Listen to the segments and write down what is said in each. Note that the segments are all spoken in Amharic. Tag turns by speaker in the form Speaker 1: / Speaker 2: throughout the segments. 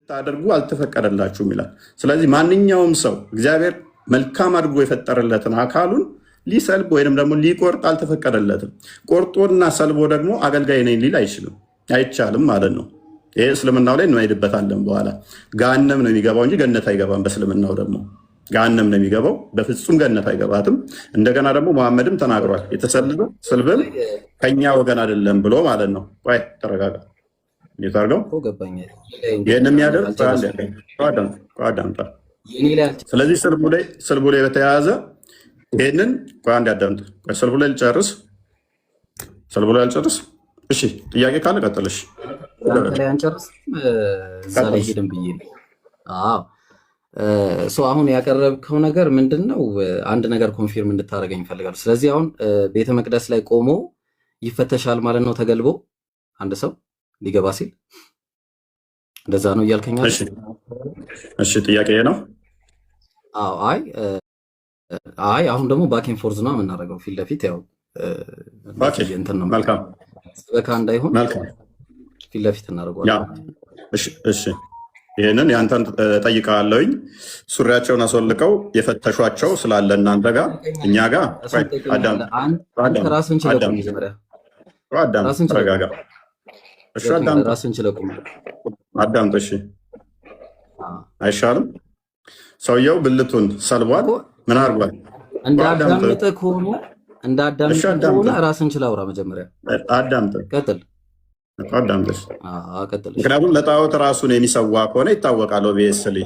Speaker 1: ታደርጉ አልተፈቀደላችሁም ይላል። ስለዚህ ማንኛውም ሰው እግዚአብሔር መልካም አድርጎ የፈጠረለትን አካሉን ሊሰልብ ወይንም ደግሞ ሊቆርጥ አልተፈቀደለትም። ቆርጦና ሰልቦ ደግሞ አገልጋይ ነኝ ሊል አይቻልም ማለት ነው። ይሄ እስልምናው ላይ እንሄድበታለን በኋላ። ገሃነም ነው የሚገባው እንጂ ገነት አይገባም። በእስልምናው ደግሞ ገሃነም ነው የሚገባው፣ በፍጹም ገነት አይገባትም። እንደገና ደግሞ መሐመድም ተናግሯል፣ የተሰለበ ስልብም ከኛ ወገን አይደለም ብሎ ማለት ነው። ቆይ ተረጋጋ። ይታርገው ይሄን የሚያደርግ አዳምጣ። ስለዚህ ስልቡ ላይ በተያያዘ ይሄንን ቆይ አንድ አዳምጥ። ቆይ ስልቡ ላይ ልጨርስ። እሺ ጥያቄ ካለ ቀጥልሽ።
Speaker 2: አሁን ያቀረብከው ነገር ምንድን ነው? አንድ ነገር ኮንፊርም እንድታደርገኝ ይፈልጋሉ። ስለዚህ አሁን ቤተ መቅደስ ላይ ቆሞ ይፈተሻል ማለት ነው፣ ተገልቦ አንድ ሰው ሊገባ ሲል እንደዛ ነው እያልከኛል?
Speaker 1: እሺ ጥያቄ ነው።
Speaker 2: አይ አሁን ደግሞ ባኪን ፎርዝ ነው የምናደርገው፣ ፊት ለፊት ያው እንትን ነው።
Speaker 1: መልካም
Speaker 2: በካ እንዳይሆን ፊት ለፊት እናደርገዋለን።
Speaker 1: እሺ ይህንን ያንተን ጠይቃለሁኝ። ሱሪያቸውን አስወልቀው የፈተሿቸው ስላለ እናንተ ጋር እኛ ጋር ተረጋጋ።
Speaker 2: ራስን ችለቁም
Speaker 1: አዳምጥ። እሺ አይሻልም? ሰውየው ብልቱን ሰልቧል። ምን አድርጓል?
Speaker 2: እንዳዳምጥ ከሆነ ራስን ችላ አውራ። መጀመሪያ
Speaker 1: አዳምጥ፣
Speaker 2: ቀጥል።
Speaker 1: ምክንያቱም ለጣዖት ራሱን የሚሰዋ ከሆነ ይታወቃል። ኦብቪየስሊ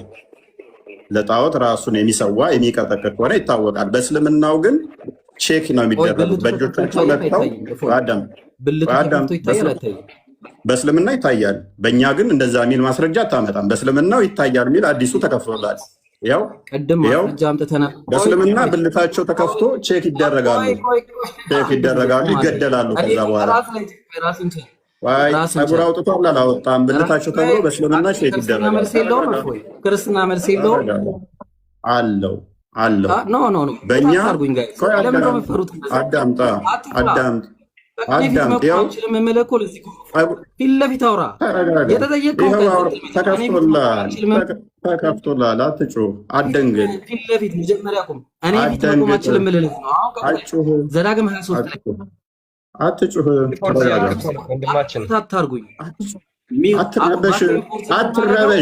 Speaker 1: ለጣዖት ራሱን የሚሰዋ የሚቀጠቅጥ ከሆነ ይታወቃል። በእስልምናው ግን ቼክ ነው የሚደረጉት። በእጆቻቸው ለቅተው በእስልምና ይታያል። በእኛ ግን እንደዛ የሚል ማስረጃ አታመጣም። በእስልምናው ይታያል የሚል አዲሱ ተከፍቶላል። ያው በእስልምና ብልታቸው ተከፍቶ ቼክ ይደረጋሉ፣ ይገደላሉ። ከዛ በኋላ ፀጉር አውጥቷል አላወጣም ብልታቸው ተብሎ በእስልምና ቼክ ይደረጋል።
Speaker 2: ክርስትና መልስ የለውም
Speaker 1: አለው። በእኛ አዳምጣ
Speaker 2: ፊት ለፊት አውራ።
Speaker 1: ተከፍቶላል። አትጩህ፣ አትደንግጥ።
Speaker 2: ፊት ለፊት መጀመሪያ ቁም። እኔ ፊት መቆም አልችልም ልልህ ነው። ዘዳግም 23
Speaker 1: አትጩህ፣
Speaker 2: አታርጉኝ፣
Speaker 1: አትረበሽ።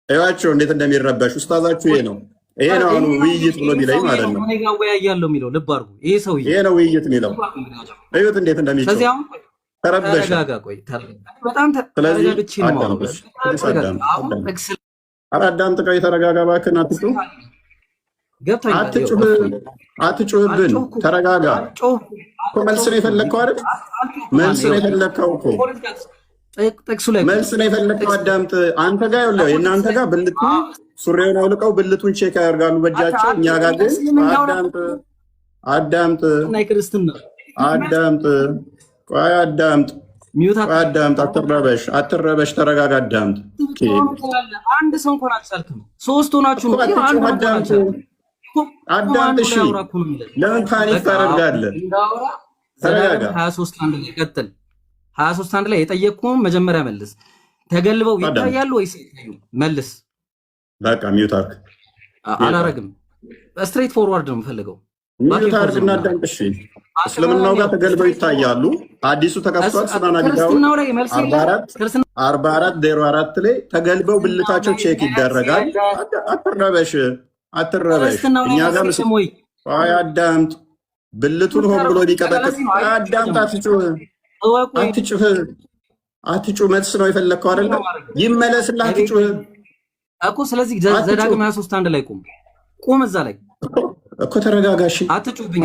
Speaker 1: እዩዋቸው እንዴት እንደሚረበሽ ኡስታዛችሁ። ይሄ ነው አሁን ውይይት ብሎ የሚለኝ ማለት ነው።
Speaker 2: እኔ ጋር ወያያለሁ የሚለው ልብ አድርጉ። ይሄ ሰውዬ
Speaker 1: ይሄ ነው ውይይት የሚለው። እዩት እንዴት እንደሚጮህ ተረበሽ። ስለዚህ አዳምጥ፣ ቆይ ተረጋጋ እባክህን። አትጩህብን፣ ተረጋጋ። መልስ ነው የፈለግከው አይደል? መልስ ነው የፈለግከው እኮ መልስ ነው የፈለግከው። አዳምጥ። አንተ ጋር ያለው የእናንተ ጋር ብልቱ ሱሪውን አውልቀው ብልቱን ቼክ ያደርጋሉ በእጃቸው። እኛ ጋር ግን አዳምጥ፣ አትረበሽ፣ ተረጋጋ፣ አዳምጥ።
Speaker 2: አንድ ሰው እንኳን አልቻልክም። ሶስት ሆናችሁ ነው።
Speaker 1: አዳምጥ። እሺ ለምን ፓኒክ ታደርጋለህ? ተረጋጋ።
Speaker 2: 23 አንድ ላይ ቀጥል። 23 አንድ ላይ የጠየቅኩህን መጀመሪያ መልስ። ተገልበው ይታያሉ ወይስ መልስ?
Speaker 1: በቃ ሚውት አድርግ።
Speaker 2: አላረግም። ስትሬት ፎርዋርድ ነው የምፈልገው።
Speaker 1: ሚውት አድርግ እና አዳምጥ። እሺ እስልምናው ጋር ተገልበው ይታያሉ። አዲሱ ተከፍቷል። ሱናና ቢዳው 4404 ላይ ተገልበው ብልታቸው ቼክ ይደረጋል። አትረበሽ። እኛ ጋር አዳምጥ። ብልቱን ሆን ብሎ ሊቀጠቅጥ አዳምጥ። አትጩህ። መልስ ነው የፈለግከው አይደለ? ይመለስልህ። አትጩህ
Speaker 2: እኮ። ስለዚህ ዘዳግም 23 አንድ ላይ ቁም። እዛ ላይ
Speaker 1: እኮ ተረጋጋሽ።
Speaker 2: አትጩህብኝ፣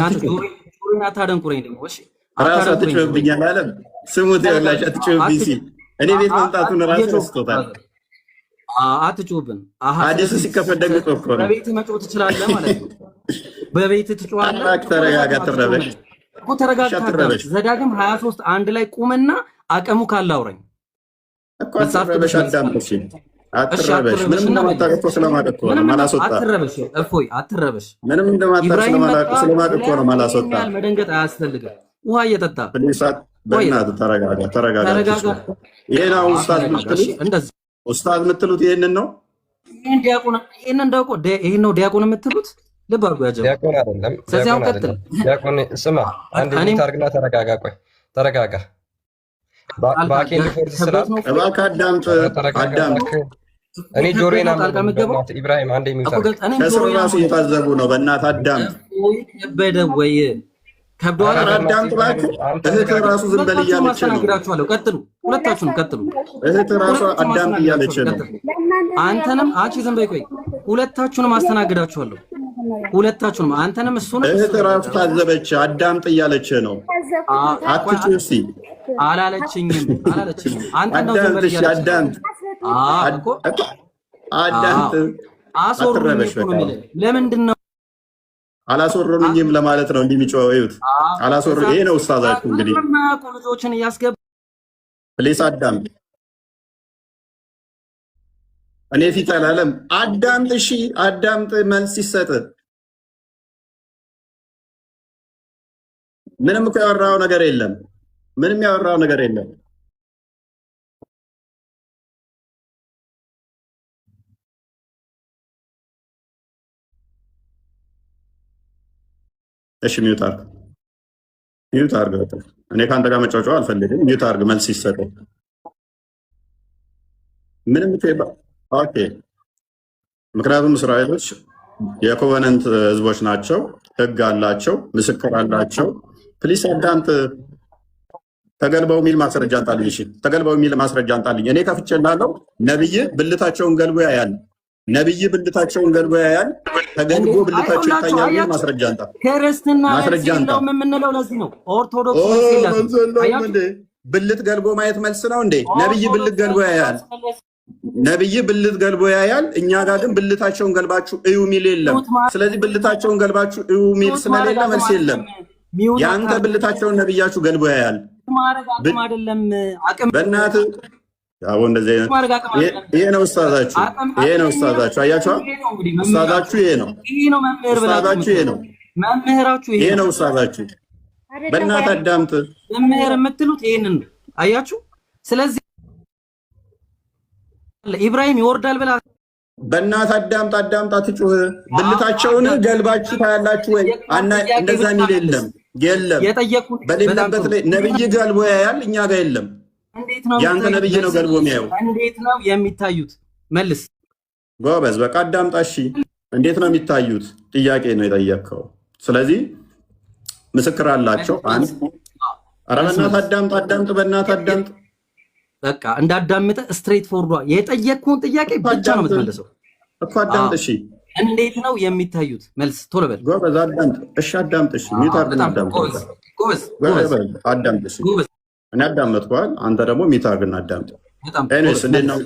Speaker 2: አታደንቁረኝ ደግሞ። እሺ
Speaker 1: ራስህ አትጩህብኝ አላለም? ስሙት ይኸውላችሁ፣ አትጩህብኝ ሲል እኔ ቤት መምጣቱን ራሱ ወስቶታል።
Speaker 2: አትጩህብን።
Speaker 1: አዲሱ ሲከፈት ደግጦ እኮ ነው።
Speaker 2: በቤት መጮህ ትችላለህ ማለት ነው። በቤት ትጮሃለህ።
Speaker 1: ተረጋጋ፣ አትረበሽ
Speaker 2: እኮ ተረጋጋ። ዘዳግም 23 አንድ ላይ ቁምና አቅሙ ካለ አውረኝ
Speaker 1: እኮ። አትረበሽ፣ አዳምጥ። አትረበሽ። ምንም እንደማታውቅ እኮ ስለማውቅ እኮ ነው ማላስወጣ።
Speaker 2: አትረበሽ፣ እፎይ፣ አትረበሽ።
Speaker 1: ምንም እንደማታውቅ ስለማውቅ እኮ ነው ማላስወጣ።
Speaker 2: መደንገጥ አያስፈልግም። ውሃ እየጠጣ
Speaker 1: በእናትህ ተረጋጋ። ይሄን አሁን ኡስታዝ የምትሉት ይሄንን ነው።
Speaker 2: ይሄን ነው ዲያቆን የምትሉት። ልብ አድርጎ ያጀው
Speaker 3: ዲያቆን አይደለም። ስለዚህ አሁን ቀጥል። ዲያቆን ስማ፣ አንዴ ታርግና ተረጋጋ። ቆይ ተረጋጋ። ባኬን ዲፎርስ ስላል
Speaker 1: እባክህ አዳምጥ።
Speaker 3: እኔ ጆሮዬን አምጥ። ኢብራሂም አንዴ የሚውጣ
Speaker 1: ከስር ራሱ እየታዘቡ ነው። በእናትህ አዳምጥ።
Speaker 2: በደወይ ከብዷል።
Speaker 1: አዳምጥ እባክህ። እህትህ ራሱ ዝም በል እያለች ነው።
Speaker 2: ቀጥሉ፣ ሁለታችሁም ቀጥሉ።
Speaker 1: እህትህ ራሱ አዳምጥ እያለች ነው።
Speaker 2: አንተንም አንቺ ዝም በይ። ቆይ ሁለታችሁንም አስተናግዳችኋለሁ። ሁለታችሁንም አንተንም እሱንም።
Speaker 1: እህትህ ራሱ ታዘበች። አዳምጥ እያለች ነው። አትጩህ እስኪ።
Speaker 2: አላለችኝም። አንተ ነው ዝም በል እያለች
Speaker 1: አዳምጥ።
Speaker 2: አስወሩኝ እኮ ነው የሚለው። ለምንድን ነው
Speaker 1: አላስወሩኝም ለማለት ነው እንዲህ የሚጮኸው። እዩት፣ አላስወሩ። ይሄ ነው ኡስታዛችሁ እንግዲህ
Speaker 2: ልጆችን እያስገባ
Speaker 1: ፕሌስ አዳምጥ። እኔ ፊት አላለም። አዳምጥ። እሺ አዳምጥ፣ መልስ ይሰጥ። ምንም እኮ ያወራው ነገር የለም። ምንም ያወራው ነገር የለም። እሺ ሚዩት አድርግ። እኔ ከአንተ ጋር መጫወጫው አልፈልግም። ሚዩት አድርግ፣ መልስ ይሰጠው። ምንም ኦኬ። ምክንያቱም እስራኤሎች የኮቨነንት ህዝቦች ናቸው፣ ህግ አላቸው፣ ምስክር አላቸው። ፕሊስ አዳምጥ። ተገልበው የሚል ማስረጃ አንጣልኝ። እሺ ተገልበው የሚል ማስረጃ አንጣልኝ። እኔ ከፍቼልሃለሁ። ነብይ ብልታቸውን ገልቦ ያያል። ተገልቦ ያያል። ተገልቦ ብልታቸው ይታያል የሚል ማስረጃ አንጣ።
Speaker 2: ክርስትና ነው የምንለው ለዚህ ነው። ኦርቶዶክስ
Speaker 1: ብልት ገልቦ ማየት መልስ ነው እንዴ? ነብይ ብልት ገልቦ ያያል። እኛ ጋር ግን ብልታቸውን ገልባችሁ እዩ ሚል የለም። ስለዚህ ብልታቸውን ገልባችሁ እዩ ሚል ስለሌለ መልስ የለም። የአንተ ብልታቸውን ነብያችሁ ገልቦ ያያል። በእናትህ ያው እንደዚህ ይሄ ነው ኡስታዛችሁ። አያችሁ፣ ኡስታዛችሁ ይሄ ነው።
Speaker 2: መምህራችሁ
Speaker 1: ይሄ ነው ኡስታዛችሁ። በእናትህ አዳምጥ።
Speaker 2: መምህር የምትሉት ይሄንን ነው። አያችሁ። ስለዚህ ኢብራሂም ይወርዳል ብላ
Speaker 1: በእናትህ አዳምጥ። አትጩህ። ብልታቸውን ገልባችሁ ታያላችሁ ወይ? እንደዛ የሚል የለም። በሌለበት ላይ ነብይ ገልቦ ያያል፣ እኛ ጋር የለም። ያንተ ነብይ ነው ገልቦ የሚያየው።
Speaker 2: እንዴት ነው የሚታዩት? መልስ
Speaker 1: ጎበዝ። በቃ አዳምጣ። እሺ እንዴት ነው የሚታዩት? ጥያቄ ነው የጠየቅከው። ስለዚህ ምስክር አላቸው። አንድ ኧረ በእናትህ አዳምጥ። በእናትህ አዳምጥ።
Speaker 2: በቃ እንዳዳምጠ ስትሬት ፎርዷ የጠየቅኩን ጥያቄ ብቻ ነው የምትመልሰው
Speaker 1: እኮ። አዳምጥ። እሺ
Speaker 2: እንዴት ነው የሚታዩት? መልስ ቶሎ በል
Speaker 1: ጎበዝ። አዳምጥ። እሺ አዳምጥ። እሺ ሚታርግን አዳምጥ። አዳምጥ። እሺ እኔ አዳመጥኳል። አንተ ደግሞ ሚታርግን አዳምጥ። ኤኒዌይስ እንዴት ነው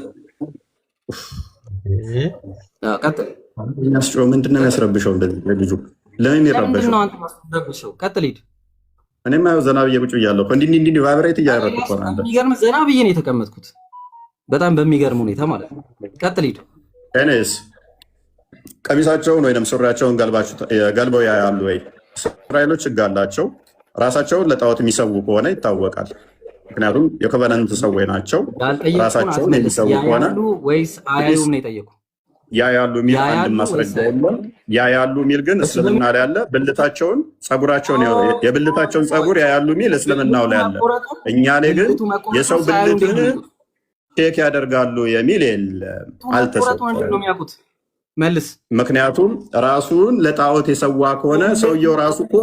Speaker 2: ቀጥል።
Speaker 1: ምንድን ነው የሚያስረብሸው? እንደዚህ ልጁ ለምን የሚረበሸው?
Speaker 2: ቀጥል ሂድ።
Speaker 1: እኔማ ያው ዘና ብዬ ቁጭ ብያለሁ። እንዲህ ቫይብሬት እያደረግህ እኮ ነው።
Speaker 2: የሚገርም ዘና ብዬ ነው የተቀመጥኩት፣ በጣም በሚገርም ሁኔታ ማለት ነው። ቀጥል ሂድ።
Speaker 1: ኤኒዌይስ ቀሚሳቸውን ወይም ሱሪያቸውን ገልበው ያያሉ ወይ? እስራኤሎች ሕግ አላቸው። ራሳቸውን ለጣዖት የሚሰዉ ከሆነ ይታወቃል። ምክንያቱም የኮቨነንት ሰዎች ናቸው። ራሳቸውን የሚሰዉ ከሆነ
Speaker 2: ወይስ አያዩም ነው የጠየቁ?
Speaker 1: ያያሉ የሚል አንድ ማስረጃ የለም። ያያሉ የሚል ግን እስልምና ላይ አለ። ብልታቸውን የብልታቸውን ጸጉር ያያሉ የሚል እስልምናው ላይ አለ። እኛ ላይ ግን የሰው ብልትን ቼክ ያደርጋሉ የሚል የለም፣ አልተሰጠም።
Speaker 2: መልስ።
Speaker 1: ምክንያቱም ራሱን ለጣዖት የሰዋ ከሆነ ሰውየው ራሱ እኮ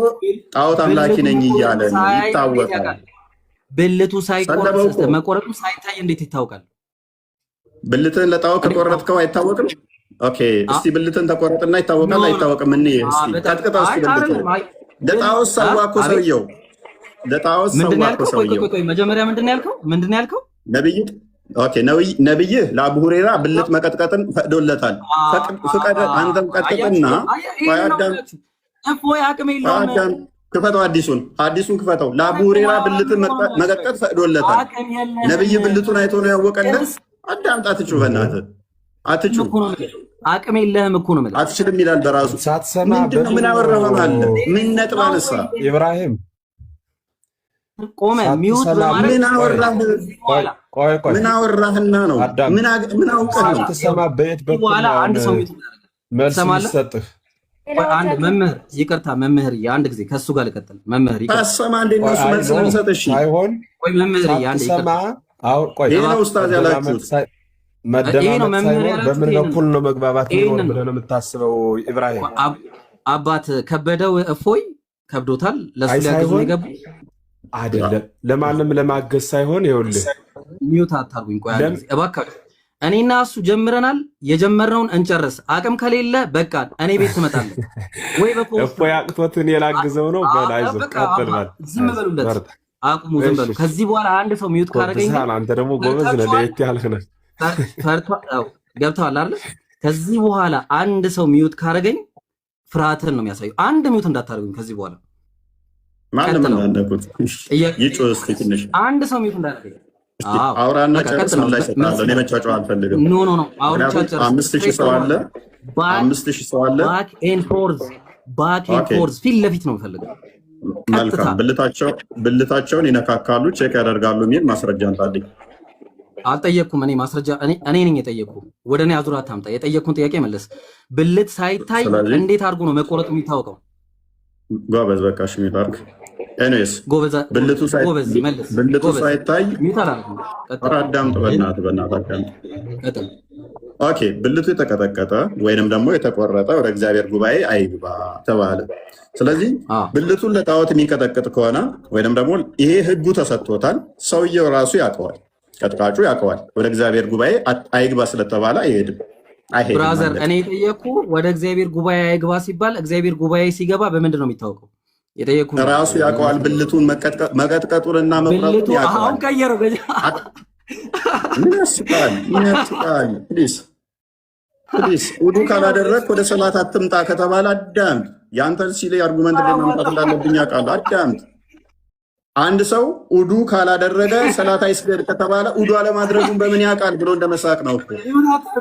Speaker 1: ጣዖት አምላኪ ነኝ እያለ ይታወቃል።
Speaker 2: ብልቱ ሳይቆረጥ መቆረጡ ሳይታይ እንዴት ይታወቃል?
Speaker 1: ብልትን ለጣዖት ከቆረጥከው አይታወቅም። ኦኬ እስቲ ብልትን ተቆረጥና ይታወቃል አይታወቅም? እኔ እስቲ ቀጥቅጣው እስቲ ብልትን ለጣዖት ሰዋ እኮ ሰውየው፣ ለጣዖት ሰዋ እኮ ሰውየው።
Speaker 2: መጀመሪያ ምንድን ነው ያልከው?
Speaker 1: ነብይህ ለአቡ ሁሬራ ብልት መቀጥቀጥን ፈቅዶለታል። ፍቀድ አንተም ቀጥቅጥና ክፈተው። አዲሱን ክፈተው። ለአቡ ሁሬራ ብልትን መቀጥቀጥ ፈቅዶለታል። ነብይ ብልቱን አይቶ ነው ያወቀለት። አዳምጥ። አትጩህ፣ በእናትህ አትጩህ።
Speaker 2: አቅም የለህም እኮ ነው።
Speaker 1: አትችልም ይላል በራሱ። ምንድን ነው? ምን አወራህ? ምን ነጥብ አነሳ?
Speaker 3: ኢብራሂም
Speaker 2: ቆመ ሚውት በማድረግ
Speaker 1: ምን አወራህና ነው? ምን አውቀህ ነው?
Speaker 4: ሳትሰማ በየት በኩል
Speaker 2: አንድ ሰው ሚውት
Speaker 4: መልስ ይሰጥህ?
Speaker 2: አንድ መምህር ይቅርታ፣ መምህር አንድ ጊዜ ከሱ ጋር ልቀጥል። መምህር ይቅርታ፣
Speaker 1: ታሰማ እንደ እነሱ መልስ ለምሰጥ። እሺ
Speaker 4: ሳይሆን
Speaker 2: ቆይ መምህር አንድ ይቅርታ።
Speaker 4: አሁን ቆይ
Speaker 1: ይሄ ነው ኡስታዝ ያላችሁት።
Speaker 4: መደማመጥ ሳይሆን በምን በኩል ነው መግባባት ነው ብለህ ነው የምታስበው? ኢብራሂም
Speaker 2: አባት ከበደው እፎይ ከብዶታል። ለሱ ሊያገዙ ይገቡ
Speaker 4: አይደለም፣ ለማንም ለማገዝ ሳይሆን ይኸውልህ፣
Speaker 2: ሚውት አታርጉኝ። ቆይ እባክህ እኔና እሱ ጀምረናል። የጀመርነውን እንጨርስ። አቅም ከሌለ በቃ እኔ ቤት ትመጣለህ ወይ
Speaker 4: እፎይ አቅቶትን የላግዘው ነው። በላይዞ ቀጥል በል።
Speaker 2: ዝም በሉለት፣ አቁሙ፣ ዝም በሉ። ከዚህ በኋላ አንድ ሰው ሚውት ካደረገኝ
Speaker 4: አንተ ደግሞ ጎበዝ ነህ፣ ለየት ያልክ ነህ።
Speaker 2: ገብተዋል አይደል? ከዚህ በኋላ አንድ ሰው ሚውት ካደረገኝ ፍርሃትን ነው የሚያሳየው። አንድ ሚውት እንዳታደርጉኝ ከዚህ በኋላ
Speaker 1: ማንም እንዳንደኩት ይጮህ እስኪ ትንሽ
Speaker 2: አንድ ሰው ሚውት እንዳታደርጉኝ።
Speaker 1: አውራና ጨርስ። ምን ላይ ሰጣለሁ? እኔ መጫጫው አልፈልግም።
Speaker 2: ኖ አውራቻ ጨርስ።
Speaker 1: 5000 ሰው አለ፣ 5000 ሰው አለ። ባክ ኤንድ ፎርዝ ፊት ለፊት ነው የምፈልገው።
Speaker 2: መልካም።
Speaker 1: ብልታቸውን ይነካካሉ፣ ቼክ ያደርጋሉ የሚል ማስረጃ አንታልኝ።
Speaker 2: አልጠየቅኩም። እኔ ማስረጃ እኔ ነኝ የጠየቅኩ። ወደ እኔ አዙር አታምጣ። የጠየቅኩን ጥያቄ መለስ። ብልት ሳይታይ እንዴት አድርጎ ነው መቆረጡ የሚታወቀው?
Speaker 1: ጎበዝ፣ በቃ እሺ፣ ሚታርክ ኤኒዌይስ፣ ብልቱ ሳይታይ አዳምጥ፣ በእናትህ ኦኬ። ብልቱ የተቀጠቀጠ ወይንም ደግሞ የተቆረጠ ወደ እግዚአብሔር ጉባኤ አይግባ ተባለ። ስለዚህ ብልቱን ለጣዖት የሚቀጠቅጥ ከሆነ ወይንም ደግሞ ይሄ ህጉ ተሰጥቶታል፣ ሰውየው ራሱ ያውቀዋል፣ ቀጥቃጩ ያውቀዋል። ወደ እግዚአብሔር ጉባኤ አይግባ ስለተባለ አይሄድም።
Speaker 2: ብራዘር፣ እኔ የጠየኩ ወደ እግዚአብሔር ጉባኤ አይግባ ሲባል እግዚአብሔር ጉባኤ ሲገባ በምንድን ነው የሚታወቀው? የጠየኩ
Speaker 1: ራሱ ያውቀዋል። ብልቱን መቀጥቀጡንና መቁረጡን ያውቀዋል።
Speaker 2: አሁን ቀየረው።
Speaker 1: ምን ያስቃል? ፕሊዝ ውዱ ካላደረግ ወደ ሰላት አትምጣ ከተባለ አዳምጥ። የአንተን ሲል አርጉመንት ማምጣት እንዳለብኝ ያውቃለሁ። አዳምጥ። አንድ ሰው ውዱ ካላደረገ ሰላት አይስገድ ከተባለ ውዱ አለማድረጉን በምን ያውቃል ብሎ እንደመሳቅ ነው እኮ።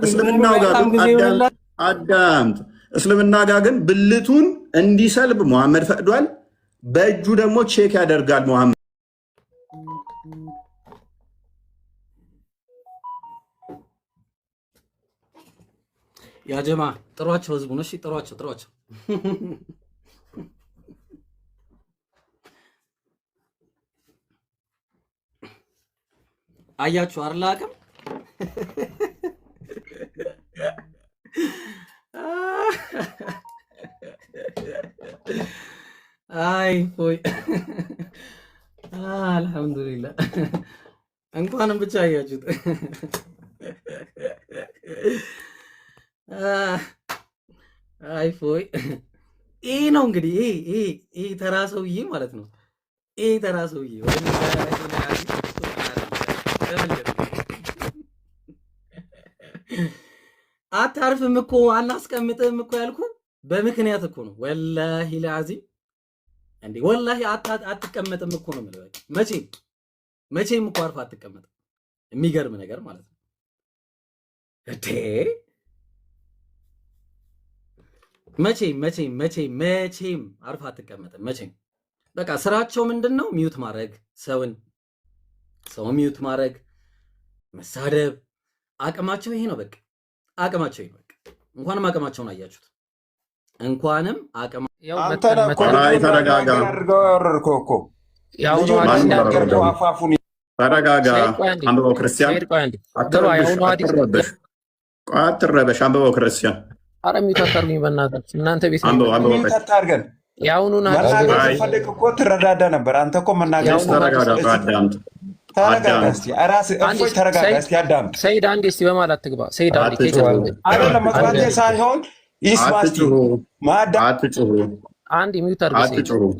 Speaker 1: እስልምናው ጋር ግን አዳምጥ። እስልምና ጋር ግን ብልቱን እንዲሰልብ መሐመድ ፈቅዷል። በእጁ ደግሞ ቼክ ያደርጋል መሐመድ።
Speaker 2: ያጀማ ጥሯቸው፣ ህዝቡን እሺ፣ ጥሯቸው። አያችሁ አይደል? አቅም አይ ሆይ አልሐምዱሊላህ። እንኳንም ብቻ አያችሁት። አይ ፎይ ይሄ ነው እንግዲህ፣ ይሄ ተራ ሰውዬ ማለት ነው። ይሄ ተራ ሰውዬ አታርፍም እኮ አናስቀምጥም እኮ ያልኩ በምክንያት እኮ ነው። ወላሂ ለአዚም እንዴ ወላሂ አትቀመጥም እኮ ነው የምልህ። መቼም እኮ አርፋ አትቀመጥም። የሚገርም ነገር ማለት ነው እንዴ! መቼም አርፋ አትቀመጥም። መቼም በቃ ስራቸው ምንድን ነው? ሚዩት ማድረግ፣ ሰው ሚዩት ማድረግ፣ መሳደብ። አቅማቸው ይሄ ነው። በቃ አቅማቸው ይሄ ነው። በቃ እንኳንም አቅማቸውን አያችሁት። እንኳንም አቅማ
Speaker 1: አንተ ተረጋጋ። አንብበው ክርስቲያን፣ አትረበሽ። አንብበው ክርስቲያን።
Speaker 5: ኧረ የሚታታርጉኝ በእናታችሁ እናንተ ቤት
Speaker 1: አንብበው።
Speaker 5: የአሁኑን
Speaker 6: ፈልግ እኮ ትረዳዳ ነበር። አንተ እኮ መናገር
Speaker 5: ሰይድ አንዴ እስኪ በማለት አትግባ። ሰይድ
Speaker 6: አይደለም መግባቴ ሳይሆን ይስማስቲ
Speaker 5: አንድ ሚዩት አድርገው።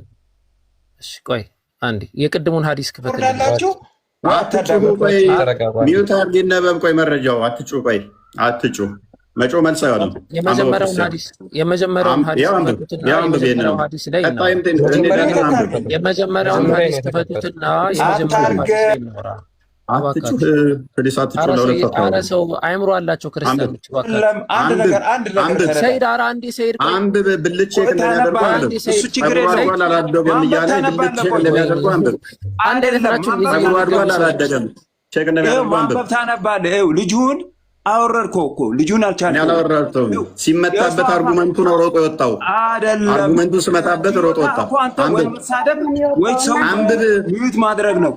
Speaker 5: እሺ ቆይ አንዴ የቅድሙን ሀዲስ ክፈትላችሁ።
Speaker 1: ሚዩት አድርጌ ነበብ። ቆይ መረጃው አትጩ። ቆይ አትጩ። መጮ መልስ አይሆንም።
Speaker 5: የመጀመሪያውን ሀዲስ የመጀመሪያውን ሀዲስ ክፈቱትና የመጀመሪያውን ሀዲስ ክፈቱትና የመጀመሪያውን ሀዲስ ላይ እናውራ።
Speaker 1: አትጩህ ፕሊስ ለሁለት
Speaker 5: አረ ሰው አይምሮ አላቸው ክርስቲያኖች ሰይድ ኧረ አንዴ ሰይድ
Speaker 1: አንብብ ብልቼ እንደሚያደርጉ አንብብ እሱ ችግር የለውም አላደገም እያለ ብልቼ እንደሚያደርጉ አንብብ
Speaker 5: አንድ አይነት ናቸው
Speaker 1: አግባድጓል አላደገም ቼክ እንደሚያደርጉ አንብብ
Speaker 6: ታነባለህ ልጁን አወረድከው እኮ ልጁን አልቻለም
Speaker 1: ያላወረድከው ሲመታበት አርጉመንቱን ሮጦ ወጣው አይደለም አርጉመንቱን ስመታበት ሮጦ ወጣው
Speaker 6: ወይ ሰው አንብብ ሚዩት ማድረግ ነው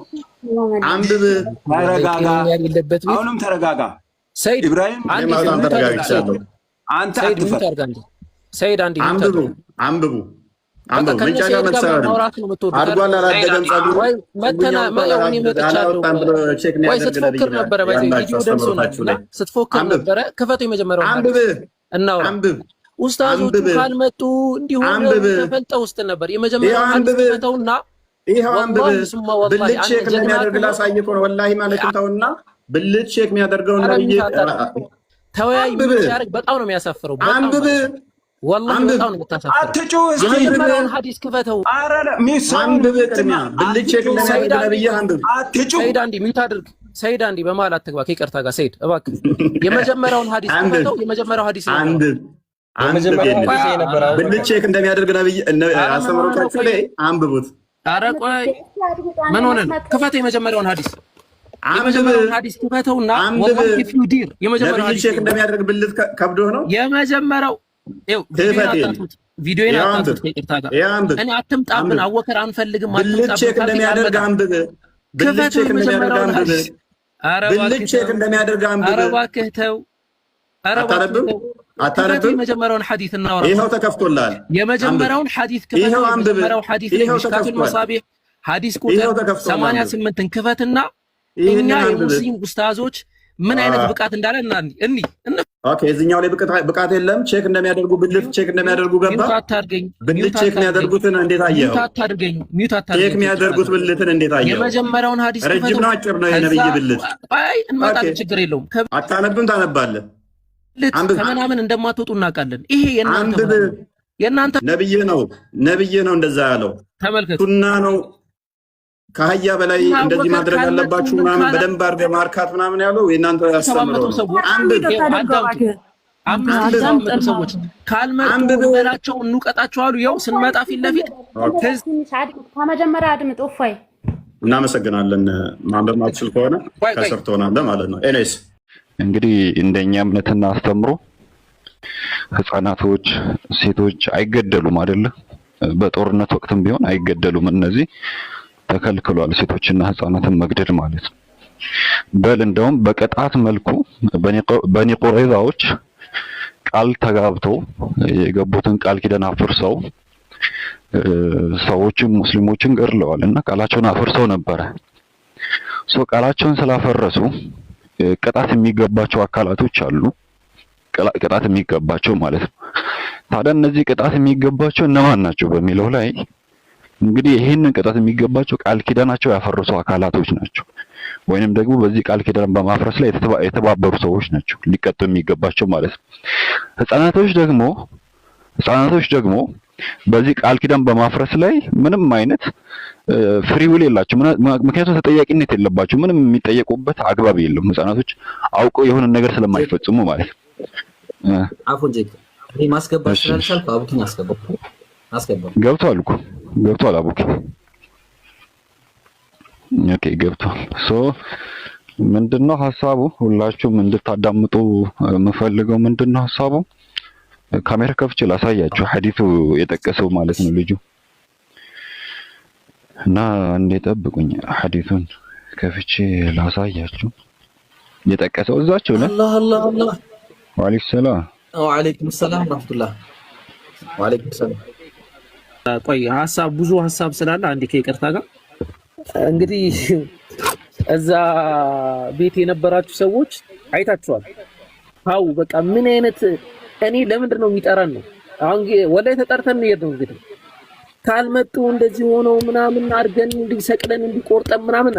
Speaker 6: አንብብ ተረጋጋ አሁንም ተረጋጋ
Speaker 5: ሰይድ
Speaker 6: ኢብራሂም አንተ አትፈር
Speaker 5: ሰይድ አንዴ
Speaker 1: አንብቡ መንጫጫ መሰረት አድጓል አላደገም ጸጉሩ
Speaker 5: ወይ መተና ማየውን ይመጣቻለሁ ወይ ስትፎክር ነበረ ቪዲዮ ደምሶና ስትፎክር ነበረ ክፈቱ የመጀመሪያው አንብብ ኡስታዞቹ ካልመጡ እንዲሆን ተፈልጠው ውስጥ ነበር የመጀመሪያው አንብበውና
Speaker 1: ይሄው አንብብ ብልት ቼክ የሚያደርግ ላሳየው ነው ወላሂ ማለት ተውና ብልት ቼክ የሚያደርገው ነብይ
Speaker 5: ተወያይ የሚያደርግ በጣም ነው የሚያሳፍረው
Speaker 1: አንብብ
Speaker 5: والله በጣም ነው የምታሳፍረው
Speaker 6: አትጩህ
Speaker 5: የመጀመሪያውን ሐዲስ ክፈተው
Speaker 6: አረ
Speaker 1: አንብብ ቅድሚያ ብልት ቼክ እንደሚያደርግ ነብይ አንብብ
Speaker 6: አትጩህ
Speaker 5: ሰይድ አንዴ ምን ታድርግ ሰይድ አንዴ በመሀል አትግባ ከይቅርታ ጋር ሰይድ እባክህ የመጀመሪያውን ሐዲስ ክፈተው የመጀመሪያው ሐዲስ
Speaker 1: አንብብ ብልት ቼክ እንደሚያደርግ ነብይ አስተምሮታችሁ ላይ አንብቡት
Speaker 5: ኧረ ቆይ ምን ሆነ ክፈተው የመጀመሪያውን ሐዲስ የመጀመሪያውን ሐዲስ ክፈተውና ወላሂ ፊውዲር የመጀመሪያው ሐዲስ
Speaker 1: ቼክ እንደሚያደርግ ብልት ከብዶ ነው
Speaker 5: የመጀመሪያው ቪዲዮ ያጣጡት ከይቅርታ ጋር እኔ አትምጣብን አወከር አንፈልግም
Speaker 1: ብልት ቼክ እንደሚያደርግ አንብብ ብልት ቼክ እንደሚያደርግ አንብብ ብልት ቼክ እንደሚያደርግ አንብብ
Speaker 5: ኧረ እባክህ ተው ኧረ እባክህ አታነብ የመጀመሪያውን ሐዲስ እናወራ
Speaker 1: ይሄው ተከፍቶላል
Speaker 5: የመጀመሪያውን ሐዲስ ክፈት የመጀመሪያው ሐዲስ ሚሽካቱል መሳቢህ ሐዲስ ቁጥር 88ን ክፈትና እኛ የሙስሊም ኡስታዞች ምን አይነት ብቃት እንዳለ እንኒ
Speaker 1: ኦኬ እዚህኛው ላይ ብቃት የለም ቼክ እንደሚያደርጉ ብልት ቼክ እንደሚያደርጉ ገባ ብልት ቼክ የሚያደርጉትን እንዴት አየኸው
Speaker 5: ሚውት አታድርገኝ
Speaker 1: ቼክ የሚያደርጉት ብልትን እንዴት አየኸው
Speaker 5: የመጀመሪያውን ሐዲስ
Speaker 1: ረጅም ነው አጭር ነው የነብይ ብልት
Speaker 5: አይ እንመጣለን ችግር የለውም
Speaker 1: አታነብም ታነባለህ
Speaker 5: ከምናምን እንደማትወጡ እናውቃለን ይሄ የእናንተ
Speaker 1: ነብይ ነው እንደዛ ያለው
Speaker 5: ተመልከቱ
Speaker 1: ሱና ነው ከአህያ በላይ እንደዚህ ማድረግ አለባችሁ ምናምን በደንብ አድርገህ ማርካት ምናምን ያለው የእናንተ ያስተምረው
Speaker 5: ሰዎች ካልመጡ በላቸው እንውቀጣቸው አሉ ያው ስንመጣ ፊት ለፊት
Speaker 7: ከመጀመሪያ አድምጥ እፎይ
Speaker 1: እናመሰግናለን ማንበብ ማትችል ከሆነ ከስር ትሆናለህ ማለት ነው ኤኔስ
Speaker 8: እንግዲህ እንደኛ እምነትና አስተምሮ ህፃናቶች ሴቶች አይገደሉም አይደለ በጦርነት ወቅትም ቢሆን አይገደሉም እነዚህ ተከልክሏል ሴቶችና ህፃናትን መግደል ማለት ነው በል እንደውም በቅጣት መልኩ በኒ ቁረይዛዎች ቃል ተጋብተው የገቡትን ቃል ኪዳን አፍርሰው ሰዎችን ሙስሊሞችን ገድለዋልና ቃላቸውን አፍርሰው ነበር ቃላቸውን ስላፈረሱ ቅጣት የሚገባቸው አካላቶች አሉ ቅጣት የሚገባቸው ማለት ነው ታዲያ እነዚህ ቅጣት የሚገባቸው እነማን ናቸው በሚለው ላይ እንግዲህ ይሄንን ቅጣት የሚገባቸው ቃል ኪዳናቸው ያፈረሱ አካላቶች ናቸው ወይንም ደግሞ በዚህ ቃል ኪዳን በማፍረስ ላይ የተባበሩ ሰዎች ናቸው ሊቀጡ የሚገባቸው ማለት ነው ህፃናቶች ደግሞ በዚህ ቃል ኪዳን በማፍረስ ላይ ምንም አይነት ፍሪ ዊል የላቸው ምክንያቱም ተጠያቂነት የለባቸው ምንም የሚጠየቁበት አግባብ የለም ህፃናቶች አውቀው የሆነ ነገር ስለማይፈጽሙ ማለት ነው
Speaker 2: አፉን ጀክ ይሄ ማስገባት ስላልቻልኩ አቡኪን አስገባው ገብቷል አቡኪ ኦኬ ገብቷል ምንድነው ሐሳቡ ሁላችሁም እንድታዳምጡ የምፈልገው ምንድነው ሐሳቡ ካሜራ ከፍቼ ላሳያችሁ ሐዲሱ የጠቀሰው ማለት ነው ልጁ እና እንጠብቁኝ ሐዲሱን ከፍቼ ላሳያችሁ የጠቀሰው እዛችሁ ነው አላህ
Speaker 8: ወአለይኩም ሰላም
Speaker 2: ወራህመቱላህ ወአለይኩም ሰላም
Speaker 5: ቆይ ብዙ ሐሳብ ስላለ አንዴ ከይቅርታ ጋር እንግዲህ እዛ ቤት የነበራችሁ ሰዎች አይታችኋል አው በቃ ምን አይነት እኔ ለምንድን ነው የሚጠራን ነው አሁን ወላይ ተጠርተን ነው የሄድነው እንግዲህ ካልመጡ እንደዚህ ሆነው ምናምን አርገን እንዲሰቅለን እንዲቆርጠን ምናምን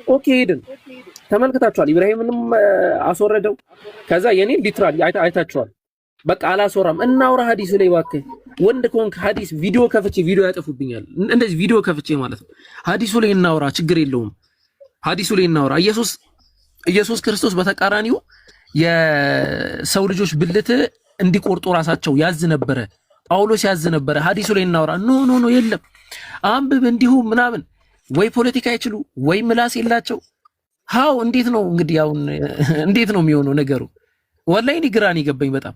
Speaker 5: ኦኬ ሄድን ተመልክታችኋል ኢብራሂምንም አስወረደው ከዛ የኔ ሊትራሊ አይታችኋል በቃ አላስወራም እናውራ ሐዲስ ላይ እባክህ ወንድ ኮንክ ሐዲስ ቪዲዮ ከፍቼ ቪዲዮ ያጠፉብኛል እንደዚህ ቪዲዮ ከፍቼ ማለት ነው ሐዲሱ ላይ እናውራ ችግር የለውም ሐዲሱ ላይ እናውራ። ኢየሱስ ክርስቶስ በተቃራኒው የሰው ልጆች ብልት እንዲቆርጡ ራሳቸው ያዝ ነበረ። ጳውሎስ ያዝ ነበረ። ሐዲሱ ላይ እናውራ። ኖ የለም አንብብ እንዲሁ ምናምን ወይ ፖለቲካ አይችሉ ወይ ምላስ የላቸው። ሃው እንዴት ነው እንግዲህ አሁን እንዴት ነው የሚሆነው ነገሩ? ወላሂ እኔ ግራ ነው የገባኝ በጣም።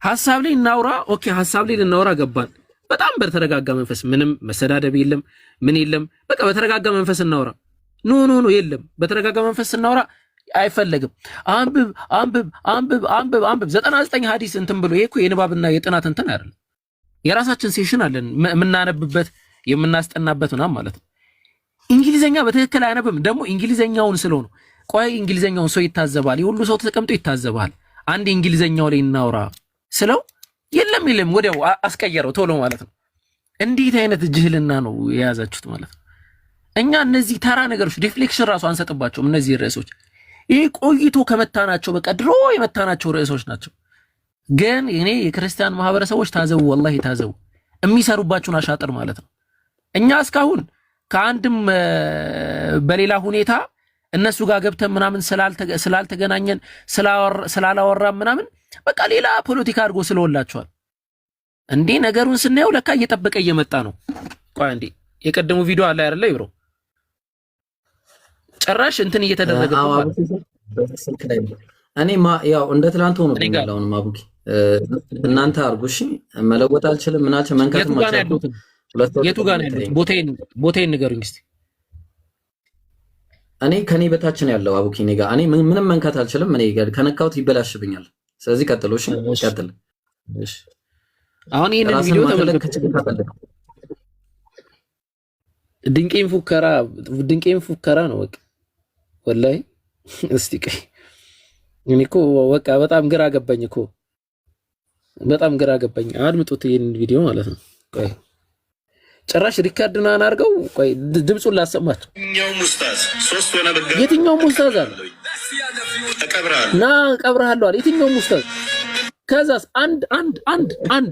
Speaker 5: ሐሳብ ላይ እናውራ። ኦኬ ሐሳብ ላይ ልናወራ ገባን። በጣም በተረጋጋ መንፈስ ምንም መሰዳደብ የለም ምን የለም። በቃ በተረጋጋ መንፈስ እናውራ። ኖ የለም። በተረጋጋ መንፈስ እናውራ አይፈለግም። አንብብ 99 ሐዲስ እንትን ብሎ ይሄ እኮ የንባብና የጥናት እንትን አይደለም። የራሳችን ሴሽን አለን የምናነብበት የምናስጠናበት ምናምን ማለት ነው። እንግሊዘኛ በትክክል አያነብም ደግሞ እንግሊዘኛውን ስለሆነ ቆይ እንግሊዘኛውን ሰው ይታዘባል። የሁሉ ሰው ተቀምጦ ይታዘባል። አንድ እንግሊዘኛው ላይ እናውራ ስለው የለም ወዲያው አስቀየረው ቶሎ ማለት ነው። እንዴት አይነት ጅህልና ነው የያዛችሁት ማለት ነው። እኛ እነዚህ ተራ ነገሮች ዲፍሌክሽን ራሱ አንሰጥባቸውም። እነዚህ ርዕሶች ይሄ ቆይቶ ከመታናቸው በቃ ድሮ የመታናቸው ርዕሶች ናቸው። ግን እኔ የክርስቲያን ማህበረሰቦች ታዘቡ፣ ወላሂ ታዘቡ የሚሰሩባችሁን አሻጥር ማለት ነው። እኛ እስካሁን ከአንድም በሌላ ሁኔታ እነሱ ጋር ገብተን ምናምን ስላልተገናኘን ስላላወራን ምናምን በቃ ሌላ ፖለቲካ አድርጎ ስለወላቸዋል። እንዴ ነገሩን ስናየው ለካ እየጠበቀ እየመጣ ነው። ቆይ እንዴ የቀደሙ ቪዲዮ አለ አይደለ ይብሮ ጭራሽ እንትን እየተደረገ ነው ማለት
Speaker 2: እኔ ያው እንደ ትላንት ሆኖ ነው ማቡኪ እናንተ አርጉሽ መለወጥ አልችልም ምናቸው መንካት ማቻሉ
Speaker 5: የቱ ጋር ነው ያሉት? ቦታዬን ንገሩኝ እስቲ።
Speaker 2: እኔ ከኔ በታች ነው ያለው አቡኪ እኔ ጋር እኔ ምንም መንካት አልችልም። እኔ ከነካውት ይበላሽብኛል። ስለዚህ ቀጥሎ እሺ ቀጥል።
Speaker 5: እሺ አሁን ይሄንን ቪዲዮ ተመልከቱ። ድንቄም ፉከራ ነው በቃ ወላሂ። እስቲ ቆይ እኔ እኮ በቃ በጣም ግራ ገባኝ እኮ በጣም ግራ ገባኝ። አድምጡት ይሄንን ቪዲዮ ማለት ነው። ቆይ ጭራሽ ሪካርድ ነው አናርገው። ቆይ ድምጹን ላሰማችሁ። የትኛው ሙስታዝ አለ ና ቀብራለሁ አለ። የትኛው ሙስታዝ? ከዛስ አንድ